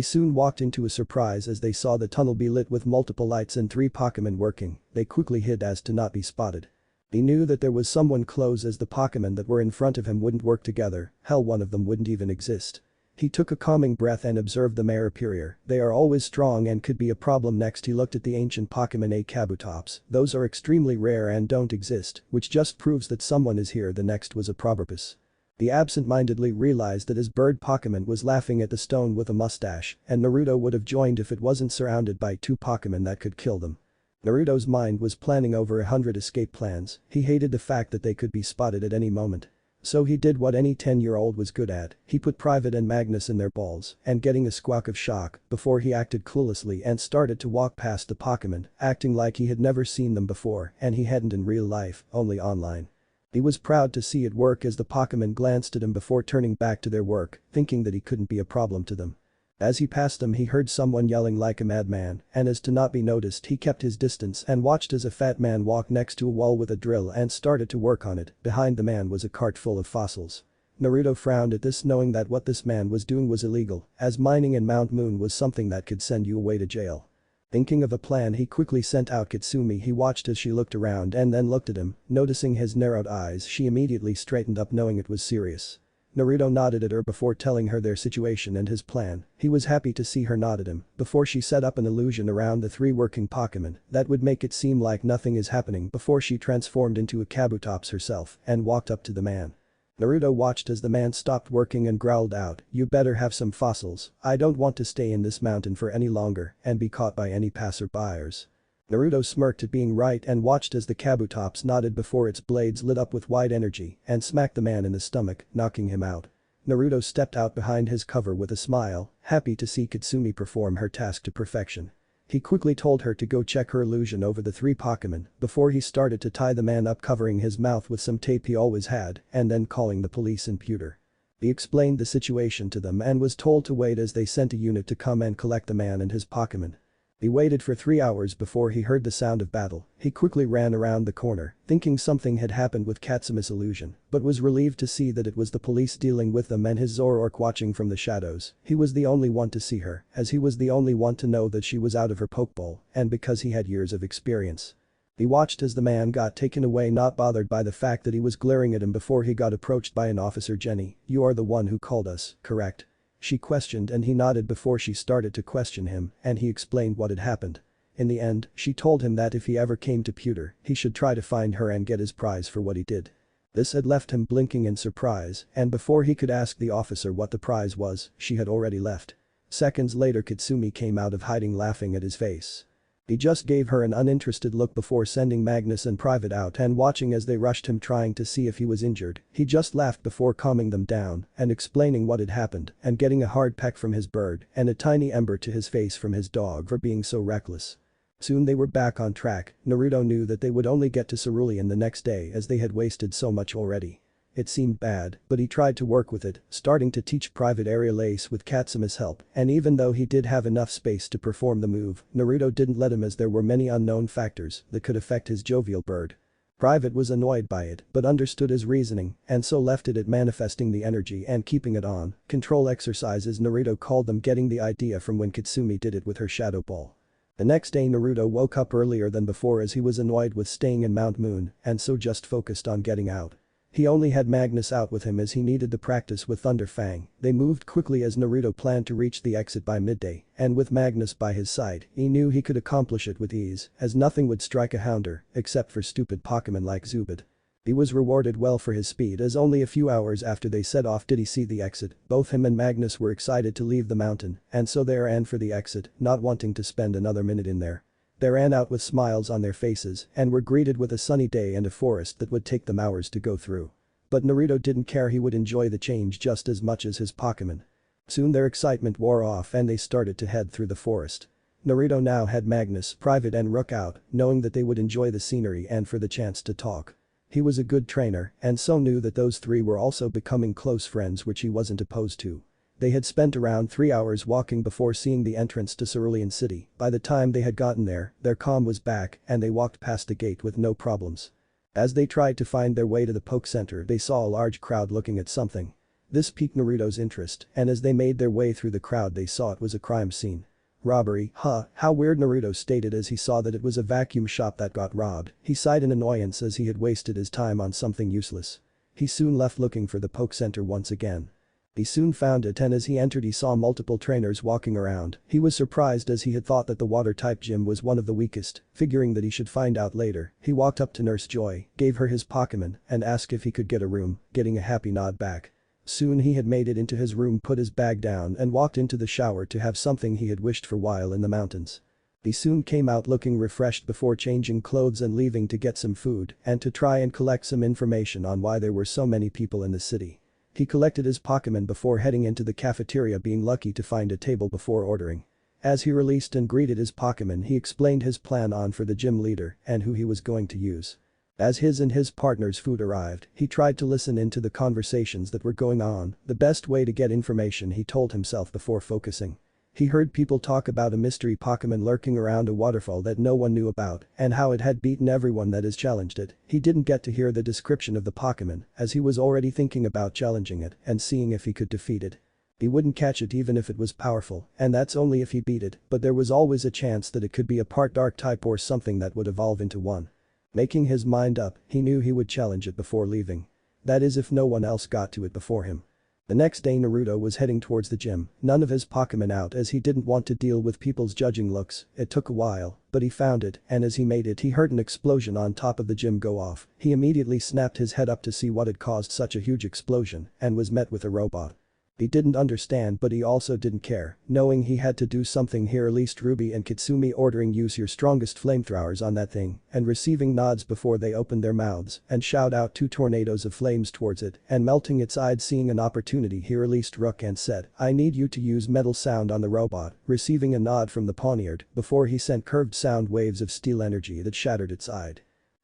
soon walked into a surprise as they saw the tunnel be lit with multiple lights and 3 Pokemon working. They quickly hid as to not be spotted. He knew that there was someone close as the Pokemon that were in front of him wouldn't work together, hell, one of them wouldn't even exist. He took a calming breath and observed the mare superior. They are always strong and could be a problem. Next he looked at the ancient Pokemon A Kabutops. Those are extremely rare and don't exist, which just proves that someone is here. The next was a Probopus. He absent-mindedly realized that his bird Pokemon was laughing at the stone with a mustache, and Naruto would have joined if it wasn't surrounded by 2 Pokemon that could kill them. Naruto's mind was planning over 100 escape plans. He hated the fact that they could be spotted at any moment. So he did what any 10-year-old was good at, he put Private and Magnus in their balls and getting a squawk of shock before he acted cluelessly and started to walk past the Pokemon, acting like he had never seen them before and he hadn't in real life, only online. He was proud to see it work as the Pokemon glanced at him before turning back to their work, thinking that he couldn't be a problem to them. As he passed them he heard someone yelling like a madman, and as to not be noticed he kept his distance and watched as a fat man walked next to a wall with a drill and started to work on it. Behind the man was a cart full of fossils. Naruto frowned at this, knowing that what this man was doing was illegal, as mining in Mount Moon was something that could send you away to jail. Thinking of a plan, he quickly sent out Katsumi. He watched as she looked around and then looked at him, noticing his narrowed eyes. She immediately straightened up, knowing it was serious. Naruto nodded at her before telling her their situation and his plan. He was happy to see her nod at him before she set up an illusion around the three working Pokemon that would make it seem like nothing is happening before she transformed into a Kabutops herself and walked up to the man. Naruto watched as the man stopped working and growled out, "You better have some fossils, I don't want to stay in this mountain for any longer and be caught by any passerbyers." Naruto smirked at being right and watched as the Kabutops nodded before its blades lit up with white energy and smacked the man in the stomach, knocking him out. Naruto stepped out behind his cover with a smile, happy to see Katsumi perform her task to perfection. He quickly told her to go check her illusion over the three Pokemon before he started to tie the man up, covering his mouth with some tape he always had and then calling the police and pewter. He explained the situation to them and was told to wait as they sent a unit to come and collect the man and his Pokemon. He waited for 3 hours before he heard the sound of battle. He quickly ran around the corner, thinking something had happened with Katsumi's illusion, but was relieved to see that it was the police dealing with them and his Zoroark watching from the shadows. He was the only one to see her, as he was the only one to know that she was out of her Pokeball, and because he had years of experience. He watched as the man got taken away, not bothered by the fact that he was glaring at him before he got approached by an officer. "Jenny, you are the one who called us, correct?" She questioned and he nodded before she started to question him and he explained what had happened. In the end, she told him that if he ever came to Pewter, he should try to find her and get his prize for what he did. This had left him blinking in surprise and before he could ask the officer what the prize was, she had already left. Seconds later Katsumi came out of hiding laughing at his face. He just gave her an uninterested look before sending Magnus and Private out and watching as they rushed him trying to see if he was injured. He just laughed before calming them down and explaining what had happened and getting a hard peck from his bird and a tiny ember to his face from his dog for being so reckless. Soon they were back on track. Naruto knew that they would only get to Cerulean the next day as they had wasted so much already. It seemed bad, but he tried to work with it, starting to teach Private Aerial Ace with Katsumi's help, and even though he did have enough space to perform the move, Naruto didn't let him as there were many unknown factors that could affect his jovial bird. Private was annoyed by it, but understood his reasoning, and so left it at manifesting the energy and keeping it on. Control exercises Naruto called them, getting the idea from when Katsumi did it with her Shadow Ball. The next day Naruto woke up earlier than before as he was annoyed with staying in Mount Moon, and so just focused on getting out. He only had Magnus out with him as he needed the practice with Thunder Fang. They moved quickly as Naruto planned to reach the exit by midday, and with Magnus by his side, he knew he could accomplish it with ease, as nothing would strike a Hounder, except for stupid Pokemon like Zubid. He was rewarded well for his speed as only a few hours after they set off did he see the exit. Both him and Magnus were excited to leave the mountain, and so they ran for the exit, not wanting to spend another minute in there. They ran out with smiles on their faces and were greeted with a sunny day and a forest that would take them hours to go through. But Naruto didn't care, he would enjoy the change just as much as his Pokemon. Soon their excitement wore off and they started to head through the forest. Naruto now had Magnus, Private and Rook out, knowing that they would enjoy the scenery and for the chance to talk. He was a good trainer and so knew that those three were also becoming close friends, which he wasn't opposed to. They had spent around 3 hours walking before seeing the entrance to Cerulean City. By the time they had gotten there, their calm was back and they walked past the gate with no problems. As they tried to find their way to the Poke Center, they saw a large crowd looking at something. This piqued Naruto's interest, and as they made their way through the crowd they saw it was a crime scene. Robbery, huh, how weird, Naruto stated as he saw that it was a vacuum shop that got robbed. He sighed in annoyance as he had wasted his time on something useless. He soon left looking for the Poke Center once again. He soon found it and as he entered he saw multiple trainers walking around. He was surprised as he had thought that the water-type gym was one of the weakest, figuring that he should find out later. He walked up to Nurse Joy, gave her his Pokemon, and asked if he could get a room, getting a happy nod back. Soon he had made it into his room, put his bag down and walked into the shower to have something he had wished for while in the mountains. He soon came out looking refreshed before changing clothes and leaving to get some food and to try and collect some information on why there were so many people in the city. He collected his Pokemon before heading into the cafeteria, being lucky to find a table before ordering. As he released and greeted his Pokemon, he explained his plan on for the gym leader and who he was going to use. As his and his partner's food arrived, he tried to listen into the conversations that were going on, the best way to get information, he told himself before focusing. He heard people talk about a mystery Pokemon lurking around a waterfall that no one knew about and how it had beaten everyone that has challenged it. He didn't get to hear the description of the Pokemon as he was already thinking about challenging it and seeing if he could defeat it. He wouldn't catch it even if it was powerful, and that's only if he beat it, but there was always a chance that it could be a part dark type or something that would evolve into one. Making his mind up, he knew he would challenge it before leaving. That is if no one else got to it before him. The next day Naruto was heading towards the gym, none of his Pokemon out as he didn't want to deal with people's judging looks. It took a while, but he found it, and as he made it he heard an explosion on top of the gym go off. He immediately snapped his head up to see what had caused such a huge explosion and was met with a robot. He didn't understand but he also didn't care, knowing he had to do something here. At least Ruby and Katsumi ordering use your strongest flamethrowers on that thing and receiving nods before they opened their mouths and shout out two tornadoes of flames towards it and melting its eyes. Seeing an opportunity he released Rook and said, "I need you to use metal sound on the robot," receiving a nod from the poniard before he sent curved sound waves of steel energy that shattered its eye.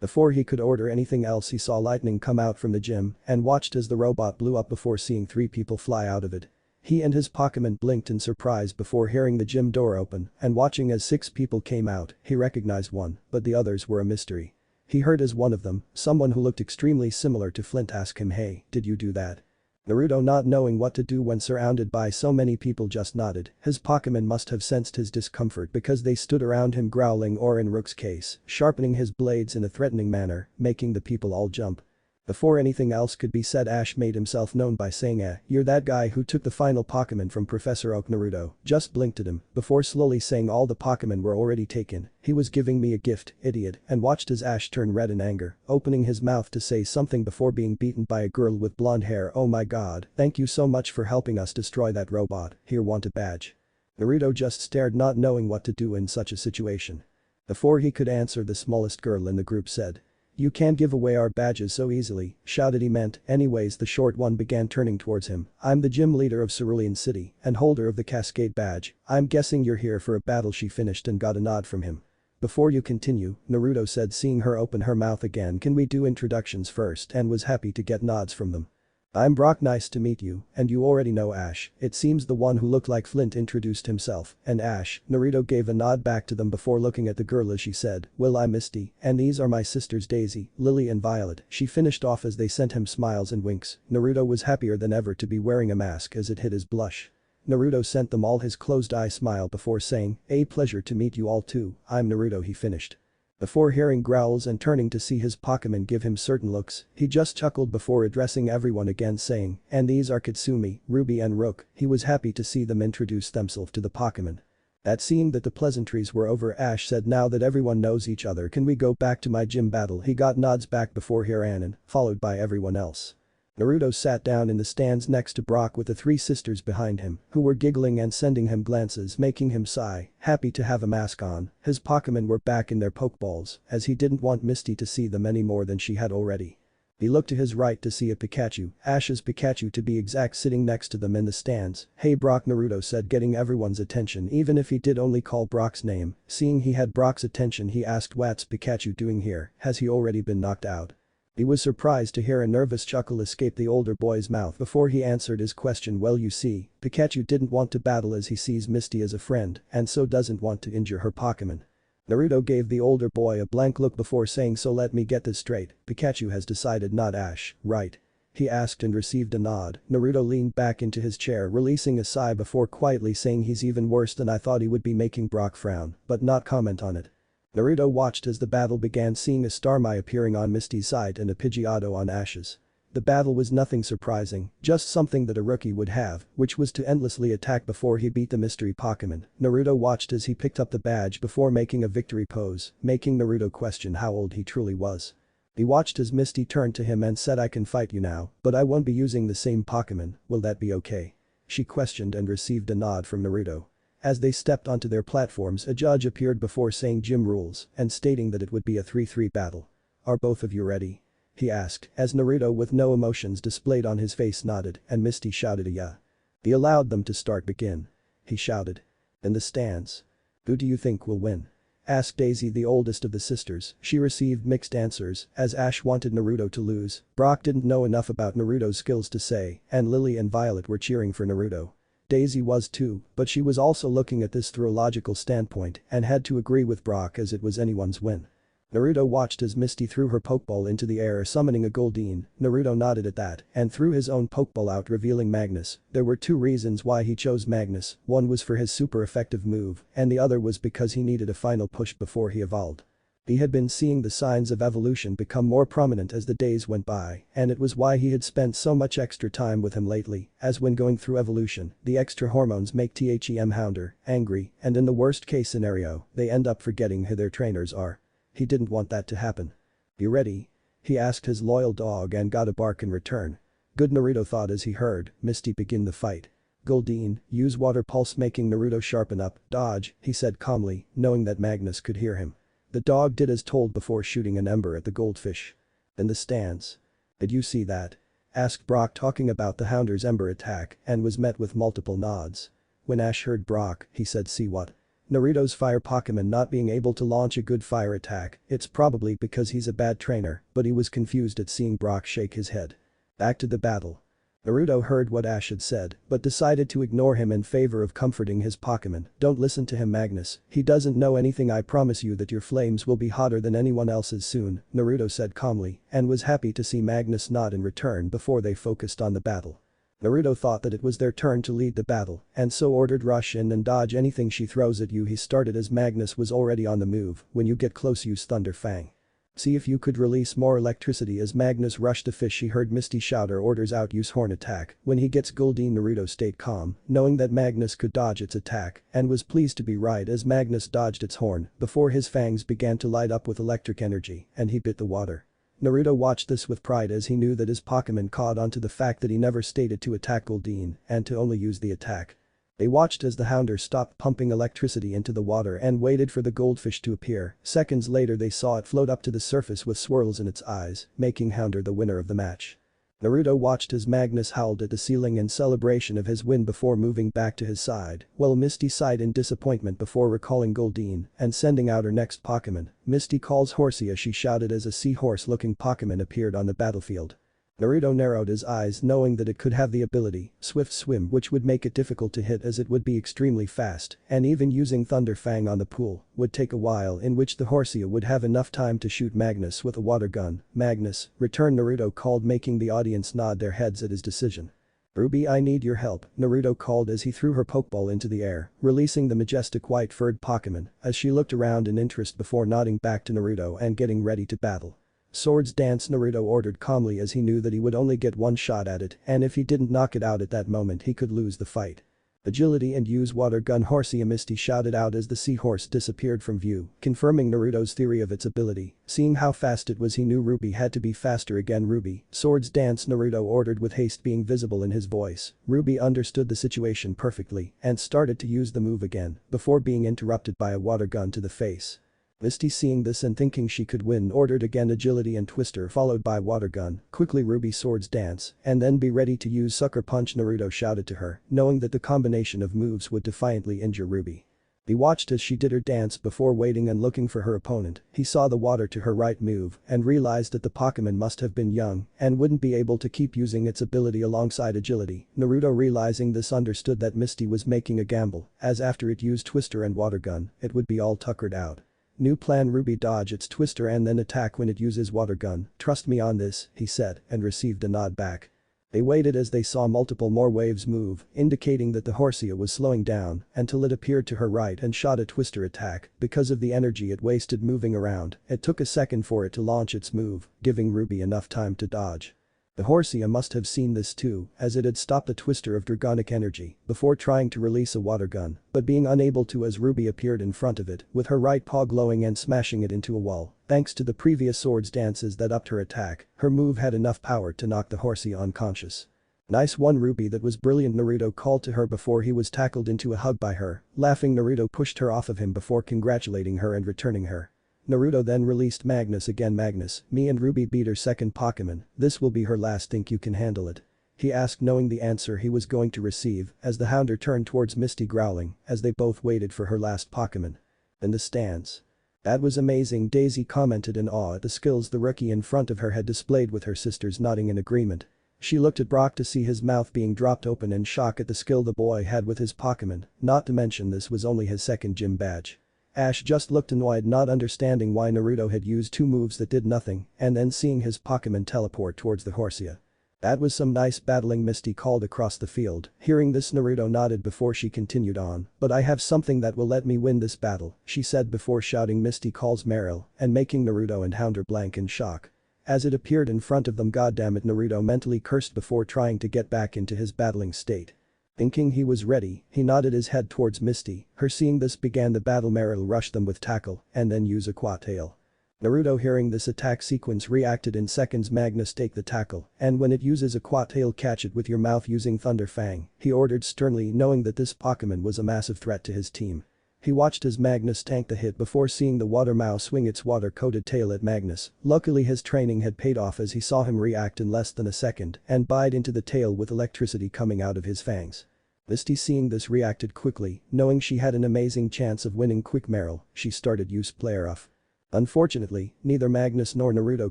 Before he could order anything else he saw lightning come out from the gym and watched as the robot blew up before seeing 3 people fly out of it. He and his Pokemon blinked in surprise before hearing the gym door open and watching as 6 people came out. He recognized one, but the others were a mystery. He heard as one of them, someone who looked extremely similar to Flint, ask him, "Hey, did you do that?" Naruto, not knowing what to do when surrounded by so many people, just nodded. His Pokemon must have sensed his discomfort because they stood around him growling, or in Rook's case, sharpening his blades in a threatening manner, making the people all jump. Before anything else could be said, Ash made himself known by saying, "You're that guy who took the final Pokemon from Professor Oak." Naruto just blinked at him before slowly saying, "All the Pokemon were already taken. He was giving me a gift, idiot," and watched as Ash turn red in anger, opening his mouth to say something before being beaten by a girl with blonde hair. "Oh my god, thank you so much for helping us destroy that robot. Here, want a badge?" Naruto just stared, not knowing what to do in such a situation. Before he could answer, the smallest girl in the group said, "You can't give away our badges so easily," shouted he meant. Anyways, the short one began turning towards him. "I'm the gym leader of Cerulean City and holder of the Cascade badge. I'm guessing you're here for a battle," she finished and got a nod from him. "Before you continue," Naruto said, seeing her open her mouth again, "can we do introductions first?" and was happy to get nods from them. "I'm Brock, nice to meet you, and you already know Ash." It seems the one who looked like Flint introduced himself, and Ash. Naruto gave a nod back to them before looking at the girl as she said, "Well, I'm Misty, and these are my sisters Daisy, Lily and Violet." She finished off as they sent him smiles and winks. Naruto was happier than ever to be wearing a mask as it hid his blush. Naruto sent them all his closed eye smile before saying, "A pleasure to meet you all too, I'm Naruto," he finished. Before hearing growls and turning to see his Pokemon give him certain looks, he just chuckled before addressing everyone again saying, "And these are Katsumi, Ruby and Rook." He was happy to see them introduce themselves to the Pokemon. At seeing that the pleasantries were over, Ash said, "Now that everyone knows each other, can we go back to my gym battle?" He got nods back before Hiranen, followed by everyone else. Naruto sat down in the stands next to Brock with the 3 sisters behind him, who were giggling and sending him glances, making him sigh, happy to have a mask on. His Pokemon were back in their Pokeballs, as he didn't want Misty to see them any more than she had already. He looked to his right to see a Pikachu, Ash's Pikachu to be exact, sitting next to them in the stands. "Hey Brock," Naruto said, getting everyone's attention even if he did only call Brock's name. Seeing he had Brock's attention, he asked, "What's Pikachu doing here? Has he already been knocked out?" He was surprised to hear a nervous chuckle escape the older boy's mouth before he answered his question, "Well, you see, Pikachu didn't want to battle as he sees Misty as a friend and so doesn't want to injure her Pokemon." Naruto gave the older boy a blank look before saying, "So let me get this straight, Pikachu has decided not Ash, right?" he asked and received a nod. Naruto leaned back into his chair, releasing a sigh before quietly saying, "He's even worse than I thought he would be," making Brock frown, but not comment on it. Naruto watched as the battle began, seeing a Starmie appearing on Misty's side and a Pidgeotto on Ash's. The battle was nothing surprising, just something that a rookie would have, which was to endlessly attack before he beat the mystery Pokemon. Naruto watched as he picked up the badge before making a victory pose, making Naruto question how old he truly was. He watched as Misty turned to him and said, "I can fight you now, but I won't be using the same Pokemon, will that be okay?" she questioned and received a nod from Naruto. As they stepped onto their platforms, a judge appeared before saying gym rules and stating that it would be a 3-3 battle. "Are both of you ready?" he asked, as Naruto with no emotions displayed on his face nodded and Misty shouted a yeah. He allowed them to start. "Begin," he shouted. In the stands. "Who do you think will win?" asked Daisy, the oldest of the sisters. She received mixed answers as Ash wanted Naruto to lose, Brock didn't know enough about Naruto's skills to say, and Lily and Violet were cheering for Naruto. Daisy was too, but she was also looking at this through a logical standpoint and had to agree with Brock as it was anyone's win. Naruto watched as Misty threw her Pokeball into the air, summoning a Goldeen. Naruto nodded at that and threw his own Pokeball out, revealing Magnus. There were 2 reasons why he chose Magnus, one was for his super effective move and the other was because he needed a final push before he evolved. He had been seeing the signs of evolution become more prominent as the days went by, and it was why he had spent so much extra time with him lately, as when going through evolution, the extra hormones make THEM Hounder angry, and in the worst case scenario, they end up forgetting who their trainers are. He didn't want that to happen. "You ready?" he asked his loyal dog and got a bark in return. Good, Naruto thought as he heard Misty begin the fight. "Goldine, use water pulse making Naruto sharpen up, dodge," he said calmly, knowing that Magnus could hear him. The dog did as told before shooting an ember at the goldfish. In the stands. "Did you see that?" asked Brock, talking about the Hounder's ember attack, and was met with multiple nods. When Ash heard Brock, he said, "See what?" Naruto's fire Pokemon not being able to launch a good fire attack, it's probably because he's a bad trainer, but he was confused at seeing Brock shake his head. Back to the battle. Naruto heard what Ash had said, but decided to ignore him in favor of comforting his Pokemon. "Don't listen to him, Magnus, he doesn't know anything. I promise you that your flames will be hotter than anyone else's soon," Naruto said calmly, and was happy to see Magnus nod in return before they focused on the battle. Naruto thought that it was their turn to lead the battle, and so ordered rush in and dodge anything she throws at you. He started as Magnus was already on the move. "When you get close, use Thunder Fang. See if you could release more electricity." As Magnus rushed to fish, he heard Misty shout her orders out, "Use Horn Attack." When he gets Goldine, Naruto stayed calm, knowing that Magnus could dodge its attack, and was pleased to be right as Magnus dodged its horn before his fangs began to light up with electric energy, and he bit the water. Naruto watched this with pride as he knew that his Pokemon caught on to the fact that he never stated to attack Goldine and to only use the attack. They watched as the Hounder stopped pumping electricity into the water and waited for the goldfish to appear. Seconds later they saw it float up to the surface with swirls in its eyes, making Hounder the winner of the match. Naruto watched as Magnus howled at the ceiling in celebration of his win before moving back to his side, while Misty sighed in disappointment before recalling Goldine and sending out her next Pokemon. "Misty calls Horsea," she shouted as a seahorse-looking Pokemon appeared on the battlefield. Naruto narrowed his eyes, knowing that it could have the ability Swift Swim, which would make it difficult to hit as it would be extremely fast, and even using Thunder Fang on the pool would take a while, in which the Horsea would have enough time to shoot Magnus with a water gun. "Magnus, return," Naruto called, making the audience nod their heads at his decision. "Ruby, I need your help," Naruto called as he threw her Pokeball into the air, releasing the majestic white-furred Pokemon as she looked around in interest before nodding back to Naruto and getting ready to battle. "Swords Dance," Naruto ordered calmly as he knew that he would only get one shot at it, and if he didn't knock it out at that moment he could lose the fight. "Agility and use Water Gun," Horsea, Misty shouted out as the seahorse disappeared from view, confirming Naruto's theory of its ability. Seeing how fast it was, he knew Ruby had to be faster again. "Ruby, Swords Dance," Naruto ordered with haste being visible in his voice. Ruby understood the situation perfectly and started to use the move again before being interrupted by a water gun to the face. Misty, seeing this and thinking she could win, ordered again Agility and Twister followed by Water Gun. "Quickly, Ruby, Swords Dance, and then be ready to use Sucker Punch," Naruto shouted to her, knowing that the combination of moves would defiantly injure Ruby. He watched as she did her dance before waiting and looking for her opponent. He saw the water to her right move and realized that the Pokemon must have been young and wouldn't be able to keep using its ability alongside agility. Naruto, realizing this, understood that Misty was making a gamble, as after it used Twister and Water Gun, it would be all tuckered out. "New plan, Ruby, dodge its Twister and then attack when it uses Water Gun. Trust me on this," he said, and received a nod back. They waited as they saw multiple more waves move, indicating that the Horsea was slowing down until it appeared to her right and shot a Twister attack. Because of the energy it wasted moving around, it took a second for it to launch its move, giving Ruby enough time to dodge. The Horsea must have seen this too, as it had stopped a Twister of Dragonic energy before trying to release a Water Gun, but being unable to as Ruby appeared in front of it with her right paw glowing and smashing it into a wall. Thanks to the previous Swords Dances that upped her attack, her move had enough power to knock the Horsea unconscious. "Nice one, Ruby, that was brilliant," Naruto called to her before he was tackled into a hug by her. Laughing, Naruto pushed her off of him before congratulating her and returning her. Naruto then released Magnus again. "Magnus, me and Ruby beat her second Pokemon. This will be her last. Think you can handle it?" he asked, knowing the answer he was going to receive as the Hounder turned towards Misty, growling as they both waited for her last Pokemon. In the stands. "That was amazing," Daisy commented in awe at the skills the rookie in front of her had displayed, with her sisters nodding in agreement. She looked at Brock to see his mouth being dropped open in shock at the skill the boy had with his Pokemon, not to mention this was only his second gym badge. Ash just looked annoyed, not understanding why Naruto had used two moves that did nothing, and then seeing his Pokemon teleport towards the Horsea. "That was some nice battling," Misty called across the field. Hearing this, Naruto nodded before she continued on. "But I have something that will let me win this battle," she said before shouting Misty calls Meryl and making Naruto and Hounder blank in shock. As it appeared in front of them, goddammit, Naruto mentally cursed before trying to get back into his battling state. Thinking he was ready, he nodded his head towards Misty. Her seeing this began the battle. Meryl rushed them with tackle and then use a quad-tail. Naruto, hearing this attack sequence, reacted in seconds. "Magnus, take the tackle, and when it uses a quad-tail, catch it with your mouth using Thunder Fang," he ordered sternly, knowing that this Pokemon was a massive threat to his team. He watched as Magnus tanked the hit before seeing the water mouse swing its water-coated tail at Magnus. Luckily his training had paid off as he saw him react in less than a second and bite into the tail with electricity coming out of his fangs. Misty, seeing this, reacted quickly, knowing she had an amazing chance of winning. Quick, Meryl, she started use player off. Unfortunately, neither Magnus nor Naruto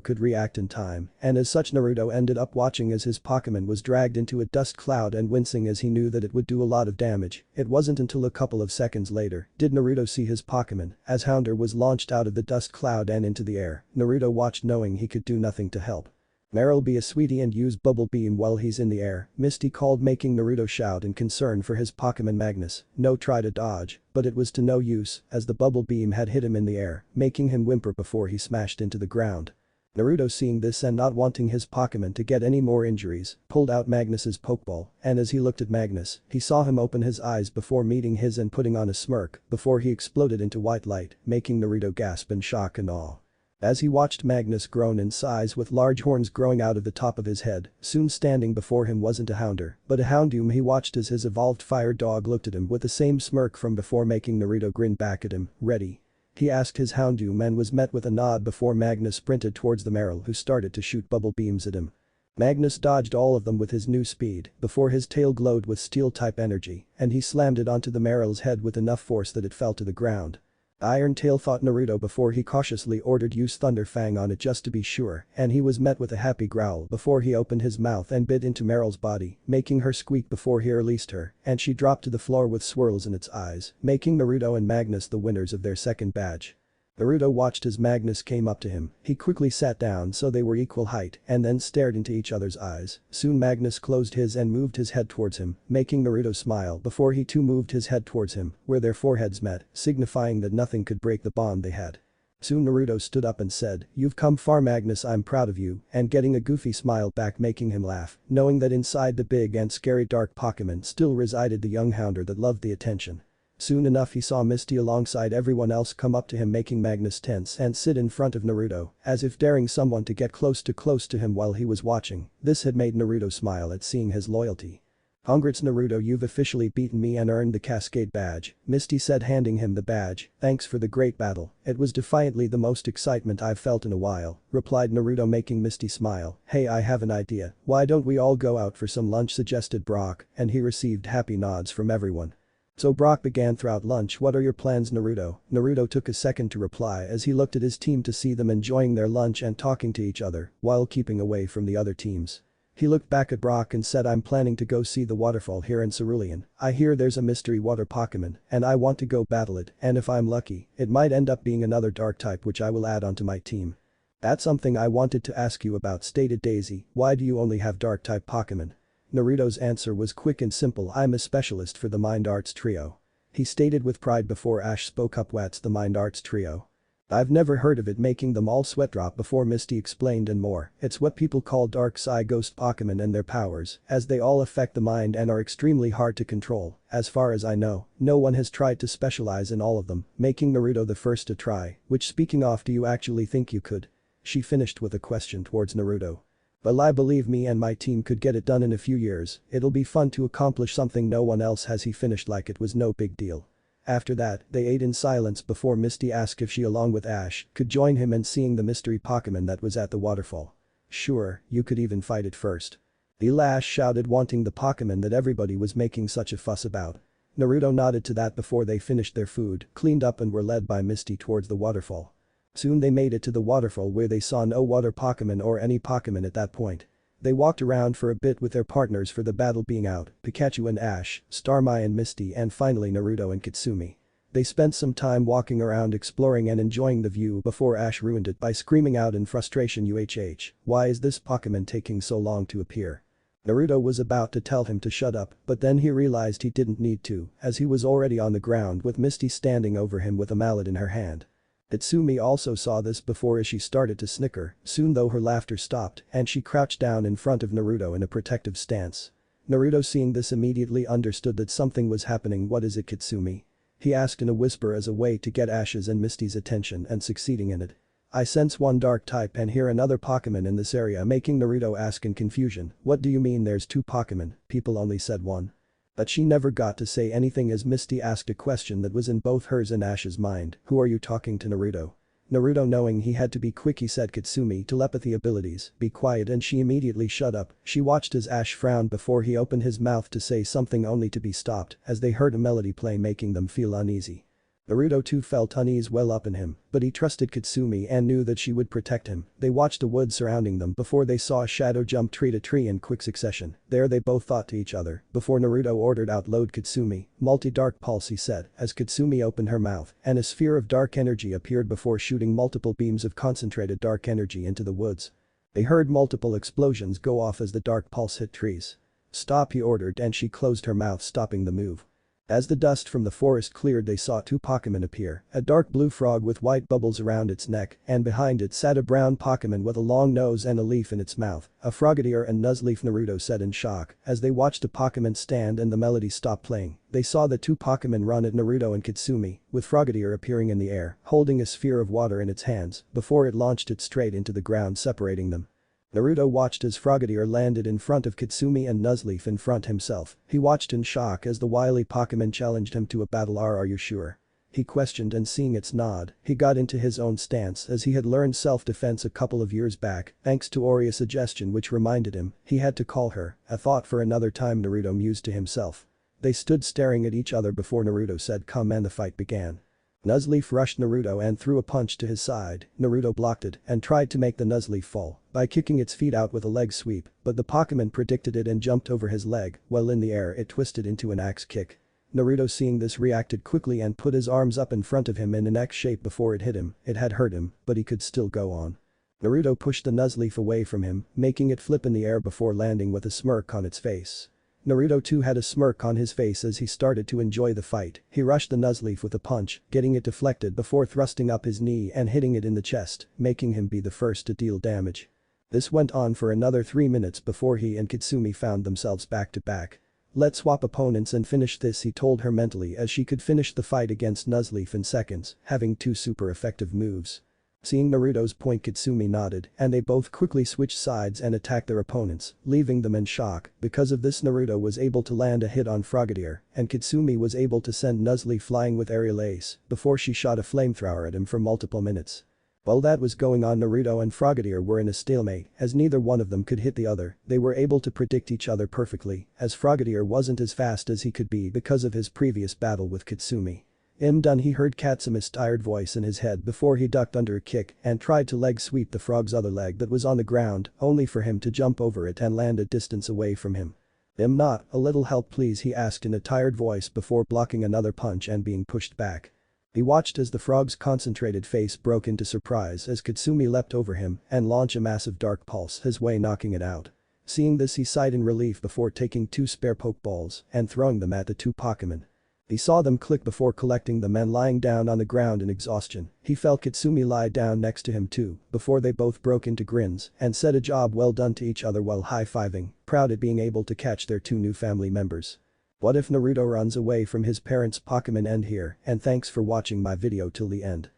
could react in time, and as such Naruto ended up watching as his Pokemon was dragged into a dust cloud and wincing as he knew that it would do a lot of damage. It wasn't until a couple of seconds later did Naruto see his Pokemon as Hounder was launched out of the dust cloud and into the air. Naruto watched, knowing he could do nothing to help. "Meryl, be a sweetie and use Bubble Beam while he's in the air," Misty called, making Naruto shout in concern for his Pokemon Magnus. No try to dodge, but it was to no use as the Bubble Beam had hit him in the air, making him whimper before he smashed into the ground. Naruto, seeing this and not wanting his Pokemon to get any more injuries, pulled out Magnus's Pokeball, and as he looked at Magnus, he saw him open his eyes before meeting his and putting on a smirk before he exploded into white light, making Naruto gasp in shock and awe. As he watched Magnus grown in size with large horns growing out of the top of his head, soon standing before him wasn't a Hounder, but a Houndoom. He watched as his evolved fire dog looked at him with the same smirk from before, making Naruto grin back at him. "Ready?" He asked his Houndoom and was met with a nod before Magnus sprinted towards the Meryl, who started to shoot bubble beams at him. Magnus dodged all of them with his new speed before his tail glowed with steel-type energy and he slammed it onto the Meryl's head with enough force that it fell to the ground. "Iron Tail," thought Naruto before he cautiously ordered use Thunder Fang on it just to be sure, and he was met with a happy growl before he opened his mouth and bit into Meryl's body, making her squeak before he released her, and she dropped to the floor with swirls in its eyes, making Naruto and Magnus the winners of their second badge. Naruto watched as Magnus came up to him. He quickly sat down so they were equal height and then stared into each other's eyes. Soon Magnus closed his and moved his head towards him, making Naruto smile before he too moved his head towards him, where their foreheads met, signifying that nothing could break the bond they had. Soon Naruto stood up and said, "You've come far, Magnus, I'm proud of you," and getting a goofy smile back, making him laugh, knowing that inside the big and scary dark Pokemon still resided the young Hounder that loved the attention. Soon enough he saw Misty alongside everyone else come up to him, making Magnus tense and sit in front of Naruto, as if daring someone to get close to him while he was watching. This had made Naruto smile at seeing his loyalty. "Congrats, Naruto, you've officially beaten me and earned the Cascade badge," Misty said, handing him the badge. "Thanks for the great battle. It was defiantly the most excitement I've felt in a while," replied Naruto, making Misty smile. "Hey, I have an idea. Why don't we all go out for some lunch?" suggested Brock, and he received happy nods from everyone. So Brock began throughout lunch. "What are your plans, Naruto?" Naruto took a second to reply as he looked at his team to see them enjoying their lunch and talking to each other while keeping away from the other teams. He looked back at Brock and said, "I'm planning to go see the waterfall here in Cerulean. I hear there's a mystery water Pokemon and I want to go battle it, and if I'm lucky, it might end up being another dark type which I will add onto my team." "That's something I wanted to ask you about," stated Daisy. "Why do you only have dark type Pokemon?" Naruto's answer was quick and simple. "I'm a specialist for the Mind Arts Trio," he stated with pride before Ash spoke up. "What's the Mind Arts Trio?" "I've never heard of it," making them all sweat drop before Misty explained and more. "It's what people call Dark Psy Ghost Pokemon and their powers, as they all affect the mind and are extremely hard to control. As far as I know, no one has tried to specialize in all of them," making Naruto the first to try. "Which, speaking of, do you actually think you could?" she finished with a question towards Naruto. "Well, I believe me and my team could get it done in a few years. It'll be fun to accomplish something no one else has," he finished like it was no big deal. After that, they ate in silence before Misty asked if she along with Ash could join him in seeing the mystery Pokemon that was at the waterfall. "Sure, you could even fight it first," Ash shouted, wanting the Pokemon that everybody was making such a fuss about. Naruto nodded to that before they finished their food, cleaned up and were led by Misty towards the waterfall. Soon they made it to the waterfall where they saw no water Pokemon or any Pokemon at that point. They walked around for a bit with their partners for the battle being out, Pikachu and Ash, Starmie and Misty, and finally Naruto and Katsumi. They spent some time walking around exploring and enjoying the view before Ash ruined it by screaming out in frustration, "UHH, why is this Pokémon taking so long to appear?" Naruto was about to tell him to shut up, but then he realized he didn't need to, as he was already on the ground with Misty standing over him with a mallet in her hand. Katsumi also saw this before she started to snicker, soon though her laughter stopped and she crouched down in front of Naruto in a protective stance. Naruto seeing this immediately understood that something was happening. "What is it, Katsumi?" he asked in a whisper as a way to get Ash's and Misty's attention and succeeding in it. "I sense one dark type and hear another Pokémon in this area," making Naruto ask in confusion. "What do you mean there's two Pokémon? People only said one." But she never got to say anything as Misty asked a question that was in both hers and Ash's mind. "Who are you talking to, Naruto?" Naruto, knowing he had to be quick, he said, "Katsumi, telepathy abilities, be quiet," and she immediately shut up. She watched as Ash frowned before he opened his mouth to say something only to be stopped as they heard a melody play making them feel uneasy. Naruto too felt unease well up in him, but he trusted Katsumi and knew that she would protect him. They watched the wood surrounding them before they saw a shadow jump tree to tree in quick succession. There they both thought to each other before Naruto ordered out, "Load Katsumi, multi-dark pulse," he said as Katsumi opened her mouth and a sphere of dark energy appeared before shooting multiple beams of concentrated dark energy into the woods. They heard multiple explosions go off as the dark pulse hit trees. "Stop," he ordered, and she closed her mouth, stopping the move. As the dust from the forest cleared, they saw two Pokémon appear, a dark blue frog with white bubbles around its neck, and behind it sat a brown Pokémon with a long nose and a leaf in its mouth, a Frogadier and Nuzleaf. Naruto said in shock as they watched a Pokémon stand and the melody stop playing. They saw the two Pokémon run at Naruto and Katsumi, with Frogadier appearing in the air, holding a sphere of water in its hands, before it launched it straight into the ground, separating them. Naruto watched as Frogadier landed in front of Katsumi and Nuzleaf in front himself. He watched in shock as the wily Pokémon challenged him to a battle. "Are you sure?" he questioned, and seeing its nod, he got into his own stance as he had learned self-defense a couple of years back thanks to Oria's suggestion, which reminded him he had to call her, a thought for another time, Naruto mused to himself. They stood staring at each other before Naruto said, "Come," and the fight began. Nuzleaf rushed Naruto and threw a punch to his side. Naruto blocked it and tried to make the Nuzleaf fall by kicking its feet out with a leg sweep, but the Pokémon predicted it and jumped over his leg. While in the air, it twisted into an axe kick. Naruto, seeing this, reacted quickly and put his arms up in front of him in an X shape before it hit him. It had hurt him, but he could still go on. Naruto pushed the Nuzleaf away from him, making it flip in the air before landing with a smirk on its face. Naruto too had a smirk on his face as he started to enjoy the fight. He rushed the Nuzleaf with a punch, getting it deflected before thrusting up his knee and hitting it in the chest, making him be the first to deal damage. This went on for another 3 minutes before he and Katsumi found themselves back to back. "Let's swap opponents and finish this," he told her mentally as she could finish the fight against Nuzleaf in seconds, having two super effective moves. Seeing Naruto's point, Katsumi nodded and they both quickly switched sides and attacked their opponents, leaving them in shock. Because of this, Naruto was able to land a hit on Frogadier and Katsumi was able to send Nuzleaf flying with aerial ace before she shot a flamethrower at him for multiple minutes. While that was going on, Naruto and Frogadier were in a stalemate as neither one of them could hit the other. They were able to predict each other perfectly as Frogadier wasn't as fast as he could be because of his previous battle with Katsumi. Done, he heard Katsumi's tired voice in his head before he ducked under a kick and tried to leg sweep the frog's other leg that was on the ground, only for him to jump over it and land a distance away from him. Not a little help please," he asked in a tired voice before blocking another punch and being pushed back. He watched as the frog's concentrated face broke into surprise as Katsumi leapt over him and launched a massive dark pulse his way, knocking it out. Seeing this, he sighed in relief before taking two spare Pokeballs and throwing them at the two Pokémon. He saw them click before collecting them and lying down on the ground in exhaustion. He felt Katsumi lie down next to him too before they both broke into grins and said a job well done to each other while high-fiving, proud at being able to catch their two new family members. What if Naruto runs away from his parents' Pokémon? End here, and thanks for watching my video till the end.